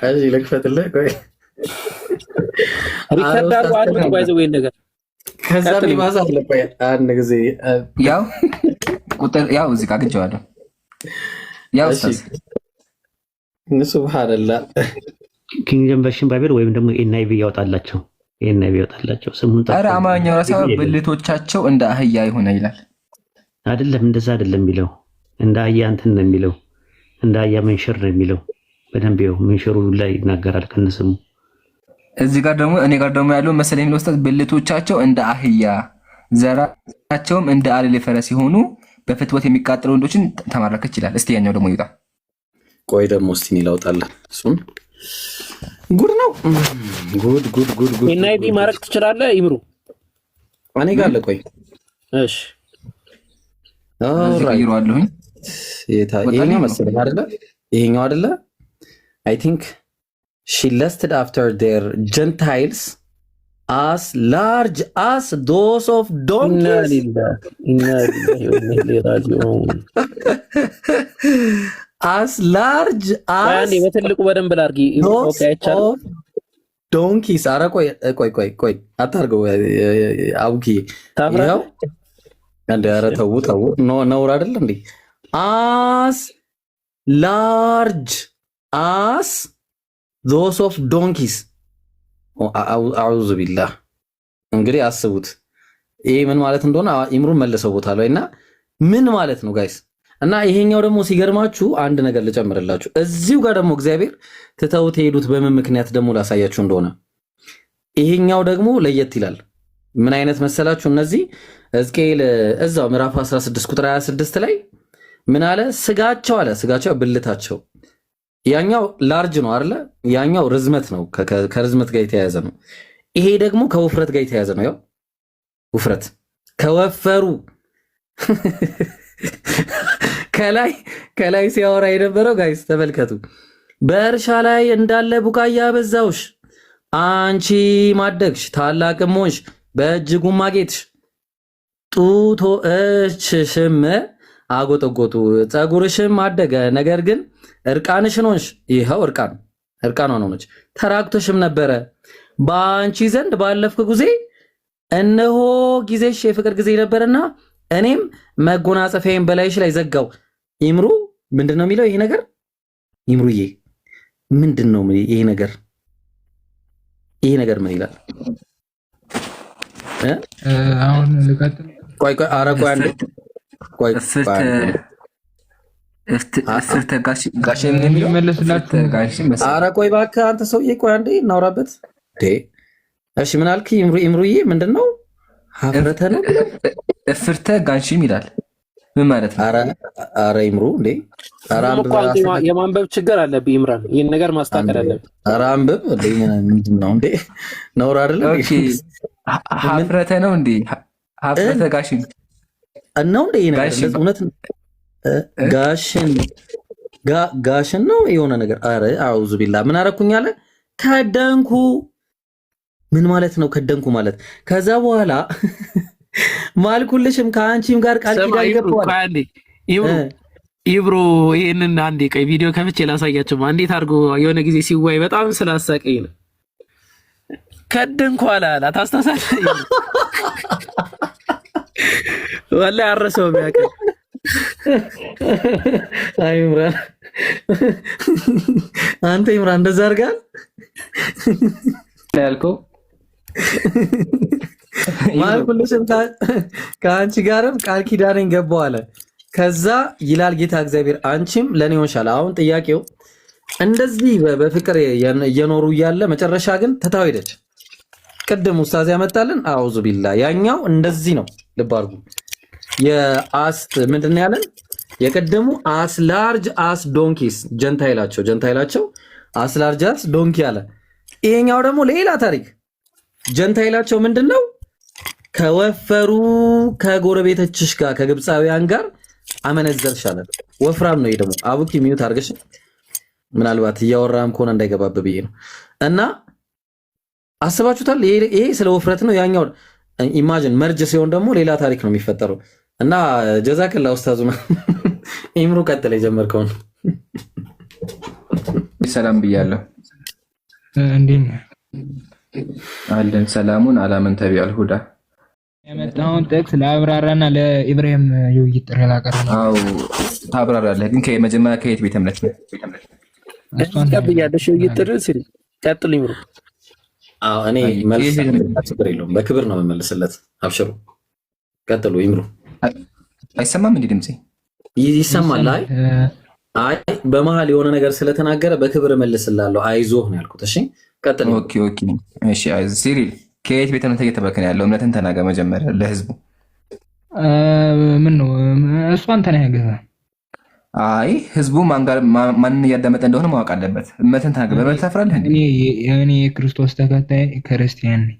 Speaker 2: እሺ ልክፈትልህ። ቆይ
Speaker 5: ሪከርድ አድርጎ አድርጎ ባይዘው ይሄን ነገር
Speaker 2: ከዛ ቢማዛ አለባይ አንድ ጊዜ
Speaker 9: ያው ቁጥር ያው እዚህ ጋር ግንጀዋለሁ። ያው ኡስታዝ
Speaker 2: ሱብሃንአላህ
Speaker 17: ኪንግ ጄምስ ቨርሽን ባይብል ወይም ደግሞ ኤንአይቪ ያወጣላቸው ስሙን
Speaker 9: ኧረ አማርኛው ራሱ ብልቶቻቸው እንደ አህያ ይሆነ ይላል።
Speaker 17: አይደለም እንደዛ አይደለም የሚለው እንደ አህያ እንትን ነው የሚለው እንደ አህያ መንሽር ነው የሚለው። በደንብ ይኸው መንሽሩ ላይ ይናገራል ከነስሙ።
Speaker 9: እዚህ ጋር ደግሞ እኔ ጋር ደግሞ ያለው መሰለኝ ኡስታዝ ብልቶቻቸው እንደ አህያ ዘራቸውም እንደ አለሌ ፈረስ ሲሆኑ በፍትወት የሚቃጠሉ ወንዶችን ተማረከች ይላል። እስቲ ያኛው ደግሞ ይውጣ።
Speaker 2: ቆይ ደግሞ እስቲ ይላውጣለን። እሱን ጉድ ነው። ጉድ
Speaker 5: ኤንአይቪ ማረክ ትችላለህ ይምሩ
Speaker 2: እኔ ጋር አለ። ቆይ እሺ
Speaker 9: ይሯለሁኝ
Speaker 2: ይሄኛው መሰለኝ አይደለ? ይሄኛው አይደለ? I think she lusted after their Gentiles as large as those of donkeys. As large as
Speaker 5: በትልቁ በደንብ ላርጊ
Speaker 2: donkeys. ኧረ ቆይ አታርገው አውቂ ታፍራው እንደ ኧረ ተው ነውር አይደል እንዴ? as large as those of donkeys. አዑዙ ቢላህ። እንግዲህ አስቡት ይሄ ምን ማለት እንደሆነ ኢምሩን መለሰው ቦታ ላይ እና ምን ማለት ነው ጋይስ? እና ይሄኛው ደግሞ ሲገርማችሁ አንድ ነገር ልጨምርላችሁ። እዚሁ ጋር ደግሞ እግዚአብሔር ትተውት የሄዱት በምን ምክንያት ደግሞ ላሳያችሁ እንደሆነ ይሄኛው ደግሞ ለየት ይላል። ምን አይነት መሰላችሁ? እነዚህ ሕዝቅኤል እዛው ምዕራፍ 16 ቁጥር 26 ላይ ምን አለ? ስጋቸው ብልታቸው ያኛው ላርጅ ነው አይደለ? ያኛው ርዝመት ነው፣ ከርዝመት ጋር የተያያዘ ነው። ይሄ ደግሞ ከውፍረት ጋር የተያያዘ ነው። ያው ውፍረት ከወፈሩ ከላይ ሲያወራ የነበረው ጋይስ ተመልከቱ። በእርሻ ላይ እንዳለ ቡቃያ በዛውሽ፣ አንቺ ማደግሽ፣ ታላቅም ሆንሽ፣ በእጅጉም አጌጥሽ፣ ጡቶችሽም አጎጠጎጡ፣ ፀጉርሽም አደገ፣ ነገር ግን እርቃንሽን ሆንሽ። ይኸው እርቃኗን ሆነች። ተራቅቶሽም ነበረ። በአንቺ ዘንድ ባለፍኩ ጊዜ እነሆ ጊዜሽ የፍቅር ጊዜ ነበርና እኔም መጎናጸፊያዬን በላይሽ ላይ ዘጋው። ይምሩ ምንድነው የሚለው ይሄ ነገር? ይምሩዬ ምንድነው ይሄ ነገር? ይሄ ነገር ምን ይላል?
Speaker 18: አሁን ልቀጥል።
Speaker 2: ቆይ ኧረ ቆይ አንዴ ቆይ
Speaker 9: እፍርተ ጋሽ ምን የሚመለስላት ጋሽ መሰለኝ።
Speaker 2: ኧረ ቆይ እባክህ አንተ ሰውዬ ቆይ አንዴ እናውራበት። እሺ ምን አልክ ይምሩዬ? ምንድነው ኀፍረተ ነው
Speaker 9: እፍርተ ጋንሽም ይላል። ምን ማለት ነው?
Speaker 2: ኧረ ይምሩ እንዴ! ኧረ አንብብ።
Speaker 5: የማንበብ ችግር አለብህ ይምራን። ይሄን ነገር ማስተካከል አለብህ።
Speaker 2: ኧረ አንብብ እንዴ! ምንድነው እንዴ? ነውር አይደል?
Speaker 9: ኦኬ ኀፍረተ ነው እንዴ? ኀፍረተ ጋሽም
Speaker 2: ነው እንዴ? ይሄ ነገር እውነት ጋሽን ነው የሆነ ነገር። ኧረ አውዙ ቢላ ምን አረኩኝ አለ? ከደንኩ። ምን ማለት ነው ከደንኩ ማለት? ከዛ በኋላ ማልኩልሽም ከአንቺም ጋር ቃል ኪዳን ይገባል።
Speaker 5: ይብሮ ይሄንን አንዴ ቆይ ቪዲዮ ከፍቼ ላሳያችሁ። እንዴት አድርጎ የሆነ ጊዜ ሲዋይ በጣም ስላሳቀኝ ነው። ከደንኩ አላላ ታስታሳለ ወላሂ አረሰው የሚያቀል
Speaker 2: አይ ኢምራን አንተ ኢምራን እንደዛ አድርጋል
Speaker 5: ያልከው
Speaker 2: ማልኩልሽም ከአንቺ ጋርም ቃል ኪዳኔን ገባው አለ። ከዛ ይላል ጌታ እግዚአብሔር አንቺም ለኔ ሆንሻል። አሁን ጥያቄው እንደዚህ በፍቅር እየኖሩ እያለ መጨረሻ ግን ትታው ሄደች። ቅድም ኡስታዝ ያመጣልን አውዙ ቢላ ያኛው እንደዚህ ነው። ልብ አድርጉ። የአስት ምንድነው ያለን? የቅድሙ አስ ላርጅ አስ ዶንኪስ ጀንታይላቸው አስ ላርጅ አስ ዶንኪ አለ። ይሄኛው ደግሞ ሌላ ታሪክ። ጀንታይላቸው ምንድነው? ከወፈሩ ከጎረቤቶችሽ ጋር ከግብፃውያን ጋር አመነዘርሻለ። ወፍራም ነው። ይሄ ደግሞ አቡኪ ሚዩት አድርገሽ ምናልባት እያወራም ከሆነ እንዳይገባብ ብዬ ነው። እና አስባችሁታል? ይሄ ስለ ወፍረት ነው። ያኛው ኢማጂን መርጅ ሲሆን ደግሞ ሌላ ታሪክ ነው የሚፈጠረው። እና ጀዛከላ ኡስታዙና ኢምሩ ቀጥል የጀመርከውን።
Speaker 9: ሰላም ብያለሁ።
Speaker 18: እንዴት ነህ?
Speaker 9: አለን ሰላሙን አላመን ተቢያል ሁዳ
Speaker 18: የመጣውን ጥቅስ ለአብራራና ለኢብራሂም የውይይት ጥሪ ላቀርብ ነው።
Speaker 9: አው ታብራራለህ፣ ግን ከመጀመሪያ ከየት ቤተ እምነት ነው?
Speaker 5: እሷን ታብያለሽ የውይይት ጥሪ ሲል ቀጥል ይምሩ።
Speaker 2: አዎ እኔ መልስ ችግር የለውም፣ በክብር ነው የምመልስለት። አብሽሩ ቀጥሉ ይምሩ።
Speaker 9: አይሰማም እንዴ ድምጼ?
Speaker 2: ይሰማል። አይ በመሃል የሆነ ነገር ስለተናገረ በክብር እመልስላለሁ። አይዞህ ነው ያልኩት። እሺ ቀጥል።
Speaker 9: ኦኬ እሺ። ሲሪል ከየት ቤተ እምነት እየተበከነ ያለው? እምነትን ተናገር መጀመሪያ ለህዝቡ።
Speaker 18: ምን ነው እሷን ተናገር።
Speaker 9: አይ ህዝቡ ማንን እያዳመጠ እንደሆነ ማወቅ አለበት። እምነትን ተናገር። በእምነት ታፍራለህ እንዴ?
Speaker 18: እኔ የክርስቶስ ተከታይ ክርስቲያን ነኝ።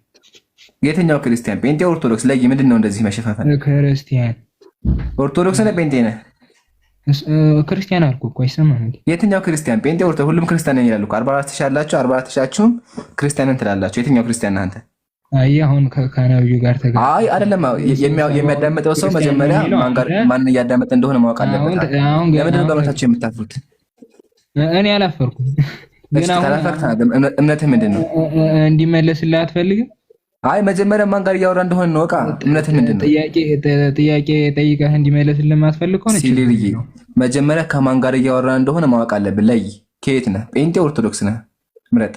Speaker 9: የትኛው ክርስቲያን? ጴንጤ ኦርቶዶክስ? ለይ ምንድን ነው እንደዚህ መሸፋፈን?
Speaker 18: ክርስቲያን።
Speaker 9: ኦርቶዶክስ ነህ ጴንጤ ነህ?
Speaker 18: ክርስቲያን አልኩ እኮ አይሰማም እንዴ?
Speaker 9: የትኛው ክርስቲያን? ጴንጤ ኦርቶዶክስ ሁሉም ክርስቲያን ነኝ ይላሉ። 44,000 አላችሁ፣ 44,000ችሁም ክርስቲያንን ትላላችሁ። የትኛው ክርስቲያን ነህ አንተ?
Speaker 18: አይ አሁን ከነብዩ ጋር ተገናኘ።
Speaker 9: አይ አይደለም፣ የሚያዳምጠው ሰው መጀመሪያ ማን እያዳመጠ እንደሆነ ማወቅ አለበት። ለምንድን ነው በእምነታችሁ የምታፍሩት?
Speaker 18: እኔ አላፈርኩም።
Speaker 9: ግን አሁን እምነትህ ምንድን ነው?
Speaker 18: እንዲመለስልህ አትፈልግም?
Speaker 9: አይ መጀመሪያ ማን ጋር እያወራ እንደሆነ ነው። እምነትህ ምንድን ነው?
Speaker 18: ጥያቄ ጠይቀህ እንዲመለስልህ የማትፈልግ ከሆነ
Speaker 9: ሲልልይ መጀመሪያ ከማን ጋር እያወራ እንደሆነ ማወቅ አለብን። ለይ ከየት ነህ? ጴንጤ ኦርቶዶክስ ነህ? ምረጥ።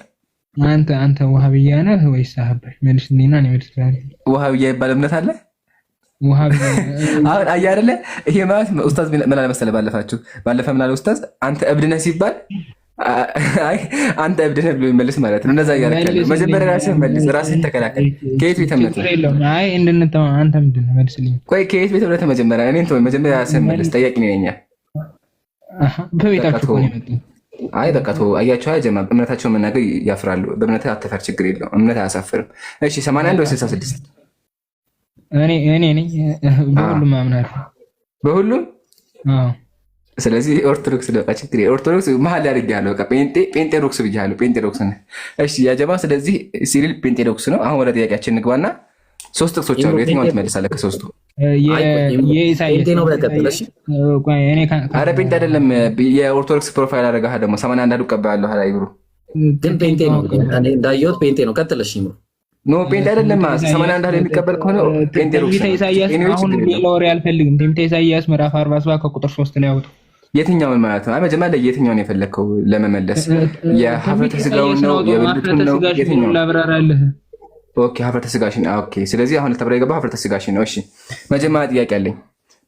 Speaker 18: አንተ ወሃብያ ነህ ወይስ አህባሽ? መልስልኝና እኔ መልስልሃለሁ።
Speaker 9: ወሃብያ ይባል እምነት አለ?
Speaker 18: ወሃብያ
Speaker 9: አሁን አይ አይደለ? ይሄ ማለት ኡስታዝ ምን አለ መሰለህ፣ ባለፈ ምን አለ ኡስታዝ፣ አንተ እብድ ነህ ሲባል አይ አንተ እብድ ነህ ብሎ ይመልስ ማለት ነው። እንደዛ ያደርጋል። መጀመሪያ ራስህን መልስ፣ ራስህን ተከላከል። ከየት ቤተ እምነት ነው?
Speaker 18: አይ እንድንተማ አንተ ምንድን ነው? መልስልኝ።
Speaker 9: ቆይ ከየት ቤተ እምነት? መጀመሪያ እኔን ተወው። መጀመሪያ ራስህን መልስ። ጠያቂ ነኝ።
Speaker 18: በቤታችሁ ነው የመጡት።
Speaker 9: አይ በቃ ተወው። አያችሁ ጀማ እምነታቸውን መናገር ያፍራሉ። በእምነት አትፈር፣ ችግር የለውም። እምነት አያሳፍርም። እሺ 81 ወይ 66?
Speaker 18: እኔ ነኝ በሁሉም አምናለሁ።
Speaker 9: በሁሉም?
Speaker 18: አዎ።
Speaker 9: ስለዚህ ኦርቶዶክስ በቃ ችግር ኦርቶዶክስ መሀል ያደርጋለሁ። በቃ ጴንጤዶክስ ብያለሁ። ጴንጤዶክስ ነህ። እሺ ያ ጀማ፣ ስለዚህ ሲሪል ጴንጤዶክስ ነው። አሁን ወደ ጥያቄያችን እንግባና 3 ጥቅሶች አሉ። የትኛውን ትመልሳለህ ከሶስቱ?
Speaker 18: የኢሳይያስ
Speaker 2: ነው ብለህ ቀጥል። እሺ
Speaker 9: ኧረ ጴንጤ አይደለም። የኦርቶዶክስ ፕሮፋይል አደረጋህ ደግሞ 81 አዱቀባለሁ ሀላ ይብሩ
Speaker 2: ግን ጴንጤ ነው። እኔ እንዳየሁት ጴንጤ ነው። ቀጥል። እሺ ይምሩ።
Speaker 9: ኖ ጴንጤ አይደለም። 81 ሀላ የሚቀበል ከሆነ ጴንጤዶክስ ነው።
Speaker 18: ኢሳይያስ አሁን ሌላ ወሬ አልፈልግም። ትንቢተ ኢሳይያስ ምዕራፍ 47 ከቁጥር 3 ላይ አውጡ።
Speaker 9: የትኛውን ማለት ነው? መጀመሪያ የትኛውን የፈለግከው ለመመለስ? የሀፍረተ ስጋውን ነው? የብልቱን ነው? የትኛውን ላብራራለህ? ኦኬ ሀፍረተ ስጋሽን። ኦኬ ስለዚህ አሁን ልታብራራ የገባህ ሀፍረተ ስጋሽን ነው። እሺ መጀመሪያ ጥያቄ አለኝ።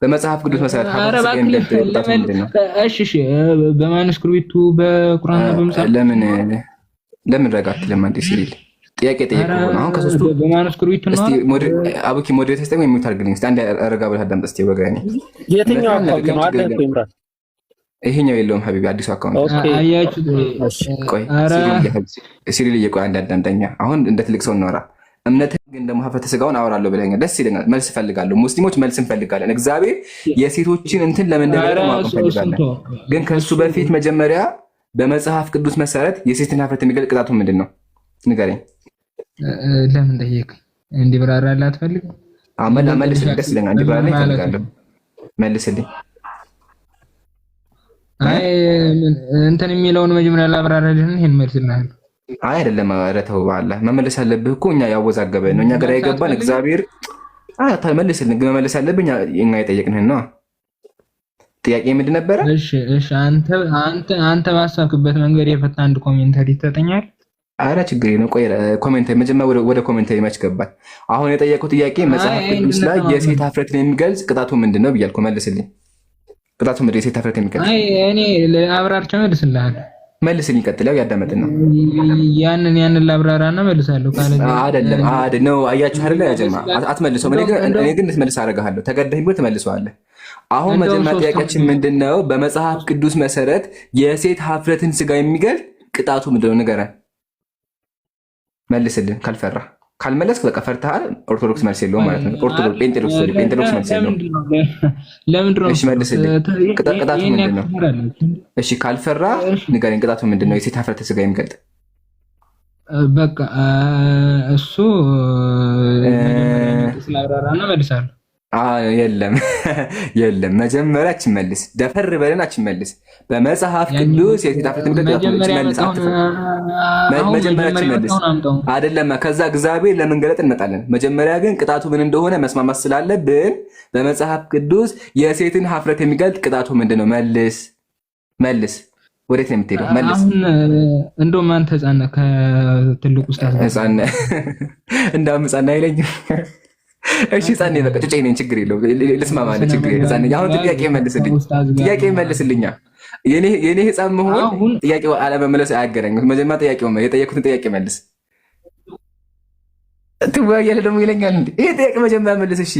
Speaker 9: በመጽሐፍ ቅዱስ መሰረት ሀፍረተ ስጋ የሚገልጥ ምንድን ነው?
Speaker 18: እሺ በማኑስክሪፕቱ በቁርአንና በመጽሐፍ
Speaker 9: ለምን ረጋ አትልም? አንዴ ሲሪል ጥያቄ ጠየቅኩህ ነው። አሁን ከሶስቱ
Speaker 18: በማኑስክሪፕቱ ነው።
Speaker 9: እስቲ አቡኪ ሞዴሬተር ስጠኝ ወይ የሚውት አድርግልኝ። እስቲ አንዴ ረጋ ብለህ አዳምጥ እስቲ ወገኔ።
Speaker 5: የትኛው አካውንት ነው አለ እኮ ይምራል።
Speaker 9: ይሄኛው የለውም ሀቢቢ፣ አዲሱ አካውንት። ቆይ ሲሪል እየቆይ አንድ አዳምጠኛ። አሁን እንደ ትልቅ ሰው እናወራ። እምነትህን ግን ደግሞ ሀፍረተ ስጋውን አወራለሁ ብለኸኛል። ደስ ይለኛል። መልስ እፈልጋለሁ። ሙስሊሞች መልስ እንፈልጋለን። እግዚአብሔር የሴቶችን እንትን ለመንደበር ማወቅ እንፈልጋለን። ግን ከሱ በፊት መጀመሪያ በመጽሐፍ ቅዱስ መሰረት የሴትን ሀፍረት የሚገልጥ ቅጣቱ ምንድን ነው? ንገረኝ።
Speaker 18: ለምን ጠየቅ? እንዲብራራልህ አትፈልግም?
Speaker 9: መልስልኝ። ደስ ይለኛል። እንዲብራራልኝ እፈልጋለሁ። መልስልኝ።
Speaker 18: አይ እንትን የሚለውን መጀመሪያ ላብራራልህ። ይሄን መልስልሃል።
Speaker 9: አይ አይደለም። ኧረ ተው በአላህ መመለስ አለብህ እኮ። እኛ ያወዛገበን ነው። እኛ ገራ የገባን እግዚአብሔር መልስልን። ግን መመለስ አለብህ። እኛ የጠየቅንህን ነው። ጥያቄ ምንድን ነበረ?
Speaker 18: እሺ አንተ ባሰብክበት መንገድ የፈታ አንድ ኮሜንተሪ ትሰጠኛለህ?
Speaker 9: አረ ችግር ነው። ቆይ ኮሜንተሪ መጀመሪያ ወደ ኮሜንተሪ መች ገባን? አሁን የጠየቁት ጥያቄ መጽሐፍ ቅዱስ ላይ የሴት ሀፍረትን የሚገልጽ ቅጣቱ ምንድን ነው ብያልኩ። መልስልኝ። ቅጣቱ ምንድን ነው? የሴት ሀፍረት የሚገልጽ?
Speaker 18: አይ እኔ ለአብራርቼ መልስልሃለሁ።
Speaker 9: መልስልኝ። ቀጥለው ያዳመጥን ነው።
Speaker 18: ያንን ላብራራና መልሳለሁ ካለ
Speaker 9: አይደለም ነው። አያችሁ አይደለ? ያጀማ አትመልሰው። እኔ ግን ልትመልስ አደርግሃለሁ። ተገደህ ግን ትመልሰዋለህ። አሁን መጀመሪያ ጥያቄያችን ምንድነው? በመጽሐፍ ቅዱስ መሰረት የሴት ሀፍረትን ስጋ የሚገልጥ ቅጣቱ ምንድነው? ንገረን፣ መልስልን። ካልፈራ ካልመለስክ በቃ ፈርተሃል። ኦርቶዶክስ መልስ የለውም ማለት ነው። ጴንጤሎክስ መልስ የለውም። እሺ መልስልኝ። ቅጣቱ ምንድነው? እሺ ካልፈራ ንገረኝ። ቅጣቱ ምንድነው? የሴት ሀፍረተ ስጋ የሚገልጥ
Speaker 18: በቃ እሱ ስላብራራና መልሳለሁ።
Speaker 9: የለም መጀመሪያ መልስ። ደፈር በለና መልስ። በመጽሐፍ ቅዱስ የሴት ሀፍረተ የሚገልጥ መልስ። መጀመሪያ መልስ አይደለም። ከዛ እግዚአብሔር ለምን ገለጥ እንመጣለን። መጀመሪያ ግን ቅጣቱ ምን እንደሆነ መስማማት ስላለብን በመጽሐፍ ቅዱስ የሴትን ሀፍረት የሚገልጥ ቅጣቱ ምንድነው? መልስ። ወዴት ነው የምትሄደው? መልስ።
Speaker 18: እንደውም አንተ ህፃን ነህ፣ ከትልቁ ስታስ
Speaker 9: ህፃን ነህ። እንደውም ህፃን ነህ አይለኝም። እሺ ህፃን ነኝ፣ በቃ ጩጬ ነኝ፣ ችግር የለውም። ልስማማ ነው፣ ችግር የለውም። ህፃን ነኝ። አሁን ጥያቄ መልስልኛ። የኔ ህፃን መሆን ጥያቄው አለመመለስ አያገናኝም። መጀመሪያ ጥያቄው የጠየኩትን ጥያቄ መልስ። ትወያያለህ ደግሞ ይለኛል እንዴ? ይሄ ጥያቄ መጀመሪያ መልስ። እሺ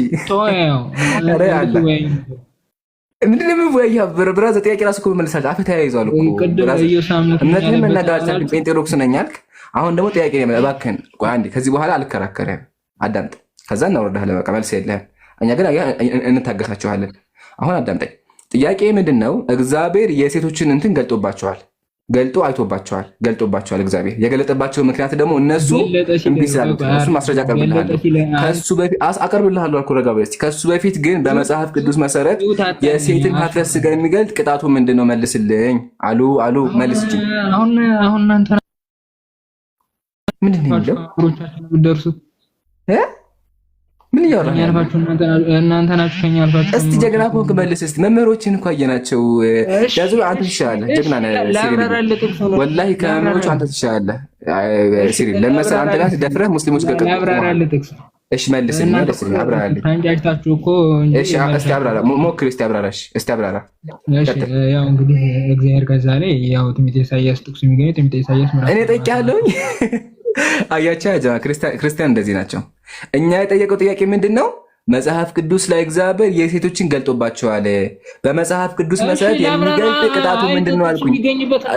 Speaker 9: ምንድን ነው የምወያየው? ብራዘር ጥያቄ ራሱ እኮ መልሳለሁ። አፈ ተያይዟል እኮ እምነትህን መናገር አልቻልክም። ጴንጤሎክስ ነኝ አልክ። አሁን ደግሞ ጥያቄ እባክህን ቆይ አንዴ፣ ከዚህ በኋላ አልከራከርህም። አዳምጥ፣ ከዛ እናወርዳለን። በቃ መልስ የለህም። እኛ ግን እንታገሳችኋለን። አሁን አዳምጠኝ። ጥያቄ ምንድን ነው? እግዚአብሔር የሴቶችን እንትን ገልጦባቸዋል። እግዚአብሔር የገለጠባቸው ምክንያት ደግሞ እነሱ እምቢ ስላሉት እሱ ማስረጃ አቀርብልሃለሁ አልኩ። ረጋ በይ እስኪ። ከሱ በፊት ግን በመጽሐፍ ቅዱስ መሰረት የሴትን ሀፍረት ስጋ የሚገልጥ ቅጣቱ ምንድን ነው? መልስልኝ አሉ። መልስ እንጂ
Speaker 18: አሁን እናንተ
Speaker 9: ምንድን ነው የሚለው? ምን
Speaker 18: ያልፋችሁ እናንተ ናችሁ። ከኛ ያልፋችሁ
Speaker 9: እስቲ ጀግና ኮንክ መልስ እስቲ። መምህሮችን እንኳን አየናቸው። ያዙ አንተ ትሻላለህ፣ ጀግና ነህ ወላሂ። ከመምህሮቹ አንተ ትሻላለህ ሲሪል። ለምሳሌ አንተ ጋር ደፍረህ ሙስሊሞች ጋር እሺ መልስልኝ፣ አብራራልኝ።
Speaker 18: ታንጃጅታችሁ እኮ
Speaker 9: እሺ እስቲ አብራራ፣ ሞክር እስቲ አብራራሽ፣ እስቲ አብራራ።
Speaker 18: ያው እንግዲህ እግዚአብሔር ከዛ ላይ ያው ትንቢተ ኢሳይያስ ጥቅሱ የሚገኘው ትንቢተ ኢሳይያስ ምዕራፍ
Speaker 9: እኔ ጠይቄያለሁኝ። አያቻ ጀማ ክርስቲያን እንደዚህ ናቸው። እኛ የጠየቀው ጥያቄ ምንድን ነው? መጽሐፍ ቅዱስ ላይ እግዚአብሔር የሴቶችን ገልጦባቸዋል። በመጽሐፍ ቅዱስ መሰረት የሚገልጥ ቅጣቱ ምንድን ነው አልኩኝ።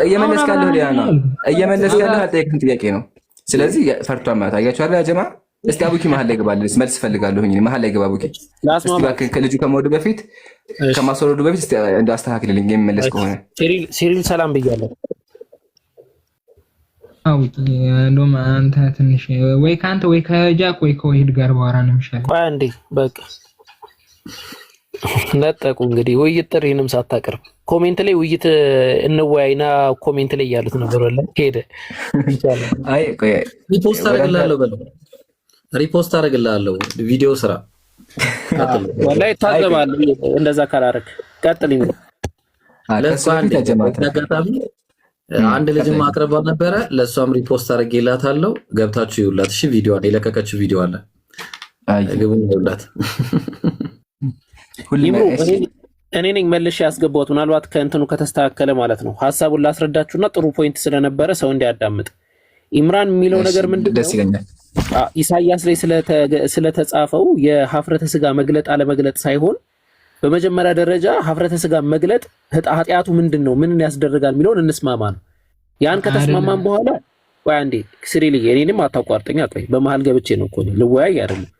Speaker 9: እየመለስካለሁ ሊያ ነው እየመለስካለሁ። አልጠየቅም ጥያቄ ነው። ስለዚህ ፈርቷል ማለት አያቻ አለ ጀማ። እስቲ አቡኪ መሀል ላይ ገባልኝ፣ መልስ ፈልጋለሁኝ። መሀል ላይ ገባ አቡኪ። እስቲ እባክህ ከልጁ ከመወዱ በፊት ከማስወረዱ በፊት እስቲ እንዳስተካክልልኝ የሚመለስ ከሆነ
Speaker 5: ሲሪል ሰላም ብያለሁ።
Speaker 18: እንደውም አንተ ትንሽ ወይ ከአንተ ወይ ከጃክ ወይ ከወሂድ ጋር ባወራ ነው የሚሻለው።
Speaker 5: ቆይ አንዴ በቃ ነጠቁ። እንግዲህ ውይይት ጥሪንም ሳታቀርብ ኮሜንት ላይ ውይይት እንወያይና ኮሜንት ላይ ያሉት ነገር ወላ ሄደ ይቻላል።
Speaker 2: አይ ቆይ ሪፖስት አደርግልሃለሁ ቪዲዮ ስራ
Speaker 5: ወላሂ ታዘባለህ። እንደዛ ካላረክ ቀጥልኝ።
Speaker 2: ለሷ አጋጣሚ አንድ ልጅ ማቅረብ ነበረ። ለሷም ሪፖስት አድርጌላታለሁ። ገብታችሁ ይውላት። እሺ ቪዲዮዋን የለቀቀችው ቪዲዮ አለ። ግቡን ይውላት።
Speaker 5: እኔ ነኝ መልሼ ያስገባሁት። ምናልባት ከእንትኑ ከተስተካከለ ማለት ነው። ሐሳቡን ላስረዳችሁና ጥሩ ፖይንት ስለነበረ ሰው እንዲያዳምጥ። ኢምራን የሚለው ነገር ምንድነው?
Speaker 9: ደስ ይለኛል።
Speaker 5: ኢሳይያስ ላይ ስለተጻፈው የሀፍረተ ስጋ መግለጥ አለመግለጥ ሳይሆን በመጀመሪያ ደረጃ ሀፍረተ ስጋ መግለጥ ኃጢአቱ ምንድን ነው፣ ምንን ያስደርጋል የሚለውን እንስማማ ነው። ያን ከተስማማን በኋላ ቆይ አንዴ ሲሪሊ እኔንም አታቋርጠኝ። ቆይ በመሀል ገብቼ ነው እኮ ልወያይ አይደለም።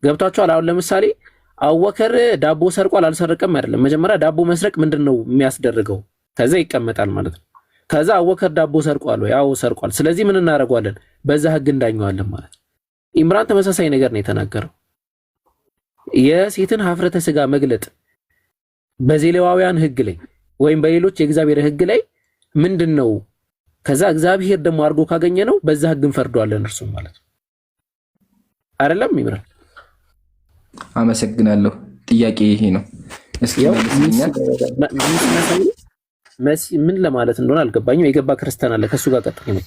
Speaker 5: ገብታችኋል? አሁን ለምሳሌ አቡበከር ዳቦ ሰርቋል አልሰረቀም አይደለም። መጀመሪያ ዳቦ መስረቅ ምንድን ነው የሚያስደርገው? ከዛ ይቀመጣል ማለት ነው። ከዛ አቡበከር ዳቦ ሰርቋል ወይ? አዎ ሰርቋል። ስለዚህ ምን እናደርገዋለን? በዛ ህግ እንዳኘዋለን ማለት ነው። ኢምራን ተመሳሳይ ነገር ነው የተናገረው። የሴትን ሀፍረተ ስጋ መግለጥ በዘሌዋውያን ህግ ላይ ወይም በሌሎች የእግዚአብሔር ህግ ላይ ምንድን ነው? ከዛ እግዚአብሔር ደግሞ አድርጎ ካገኘ ነው በዛ ህግ እንፈርደዋለን እርሱ ማለት ነው። አይደለም ይምራል።
Speaker 9: አመሰግናለሁ። ጥያቄ ይሄ ነው። እስኪ
Speaker 5: መሲ ምን ለማለት እንደሆነ አልገባኝም። የገባ ክርስቲያን አለ ከሱ ጋር ቀጥታ ነው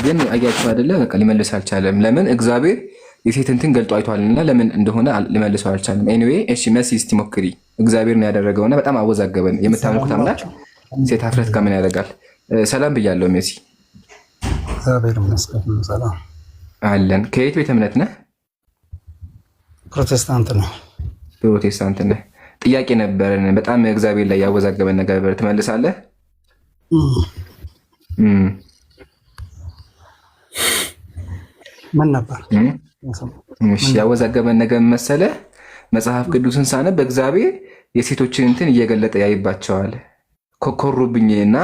Speaker 9: ግን አያችሁ አይደለ? በቃ ሊመልስ አልቻለም። ለምን? እግዚአብሔር የሴትን እንትን ገልጦ አይቷልና ለምን እንደሆነ ሊመልሰው አልቻለም። ኤኒዌይ እሺ መሲ እስቲ ሞክሪ። እግዚአብሔር ነው ያደረገውና በጣም አወዛገበን። የምታምኑት አምላክ ሴት ሀፍረት ከምን ያደርጋል? ሰላም ብያለሁ ሜሲ።
Speaker 12: እግዚአብሔር ይመስገን ሰላም
Speaker 9: አለን። ከየት ቤተ እምነት ነህ?
Speaker 12: ፕሮቴስታንት ነው።
Speaker 9: ፕሮቴስታንት ነህ። ጥያቄ ነበረን በጣም እግዚአብሔር ላይ ያወዛገበን ነገር ትመልሳለህ?
Speaker 12: ምን ነበር?
Speaker 9: እሺ ያወዛገበን ነገር መሰለህ? መጽሐፍ ቅዱስን ሳነብ እግዚአብሔር የሴቶችን እንትን እየገለጠ ያይባቸዋል። ኮኮሩብኝና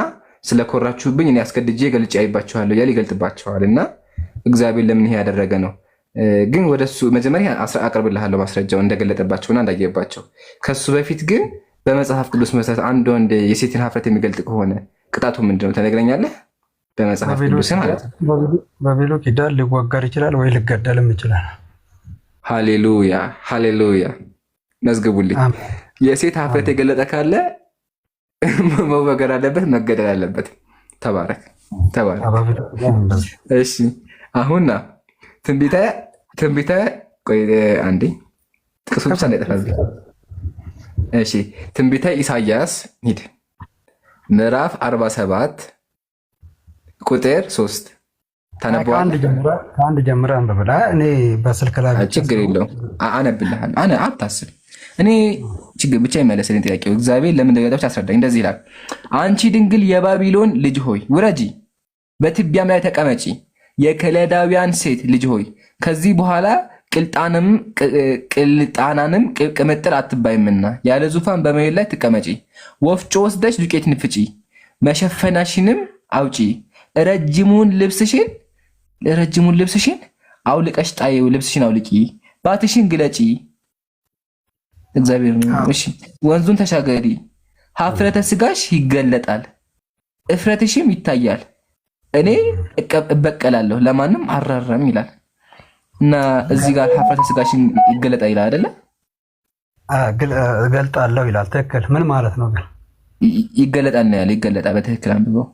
Speaker 9: ስለኮራችሁብኝ እኔ አስገድጄ ገልጬ ያይባቸዋለሁ እያለ ይገልጥባቸዋል። እና እግዚአብሔር ለምን ይሄ ያደረገ ነው? ግን ወደሱ መጀመሪያ አቀርብልሃለሁ ማስረጃው እንደገለጠባቸውና እንዳየባቸው። ከሱ በፊት ግን በመጽሐፍ ቅዱስ መሰረት አንድ ወንድ የሴትን ሀፍረት የሚገልጥ ከሆነ ቅጣቱ ምንድነው ተነግረኛለህ? በመጽሐፍ ቅዱስ ማለት ነው።
Speaker 12: በብሉይ ኪዳን ሊወገር ይችላል ወይ ሊገደልም ይችላል።
Speaker 9: ሃሌሉያ ሃሌሉያ። መዝግቡልኝ። የሴት ሀፍረት የገለጠ ካለ መወገር አለበት፣ መገደል አለበት። ተባረክ ተባረክ። እሺ አሁን ትንቢተ ቆይ አንዴ ጥቅሱ ብቻ እንዳይጠፋብኝ። እሺ ትንቢተ ኢሳያስ ሂድ ምዕራፍ 47 ቁጥር 3 ታነበዋለህ?
Speaker 12: ከአንድ ጀምረህ አንብብላ። እኔ በስልክ ላይ
Speaker 9: ችግር የለውም አነብልሃለሁ። አታስብ። እኔ ችግር ብቻ ይመለስልኝ ጥያቄው። እግዚአብሔር ለምን እንደገለጠች አስረዳኝ። እንደዚህ ይላል፣ አንቺ ድንግል የባቢሎን ልጅ ሆይ ውረጂ፣ በትቢያም ላይ ተቀመጪ። የከለዳውያን ሴት ልጅ ሆይ ከዚህ በኋላ ቅልጣናንም ቅምጥል አትባይምና ያለ ዙፋን በመሬት ላይ ትቀመጪ። ወፍጮ ወስደሽ ዱቄትን ፍጪ፣ መሸፈናሽንም አውጪ፣ ረጅሙን ልብስሽን አውልቀሽ ጣይው፣ ልብስሽን አውልቂ፣ ባትሽን ግለጪ። እግዚአብሔር ነው። እሺ ወንዙን ተሻገሪ፣ ሀፍረተ ስጋሽ ይገለጣል፣ እፍረትሽም ይታያል። እኔ እበቀላለሁ ለማንም አራራም ይላል። እና እዚህ ጋር ሀፍረተ ስጋሽን ይገለጣል ይላል አይደለ?
Speaker 12: እገልጣለሁ ይላል። ትክክል። ምን ማለት ነው ግን?
Speaker 9: ይገለጣል ነው ያለው። ይገለጣል በትክክል አንብበው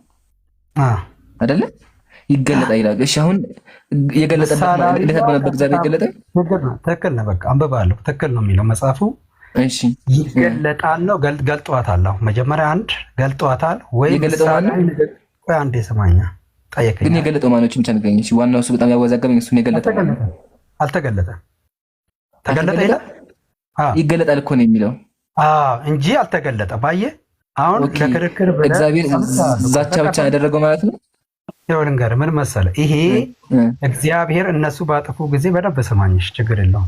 Speaker 9: አይደለ? ይገለጣል ይላል። እሺ አሁን የገለጠበት እግዚአብሔር ይገለጣል።
Speaker 12: ትክክል ነው። በቃ አንብባለሁ። ትክክል ነው የሚለው መጽሐፉ።
Speaker 9: እሺ
Speaker 12: ይገለጣል ነው። ገልጧታል። መጀመሪያ አንድ ገልጧታል ወይ? አንዴ ስማኛ ጠየቀኝ።
Speaker 9: ግን የገለጠው ማኖችን ብቻ ነገኝ። እሺ ዋናው እሱ በጣም ያወዛገበኝ እሱን የገለጠው
Speaker 12: አልተገለጠም። ተገለጠ ይላል።
Speaker 9: ይገለጣል እኮ ነው የሚለው
Speaker 12: እንጂ አልተገለጠም። ባየህ አሁን ለክርክር
Speaker 9: እግዚአብሔር ዛቻ ብቻ ያደረገው ማለት ነው።
Speaker 12: ይኸው ልንገርህ ምን መሰለህ፣ ይሄ እግዚአብሔር እነሱ ባጠፉ ጊዜ በደንብ ስማኝሽ፣ ችግር የለውም።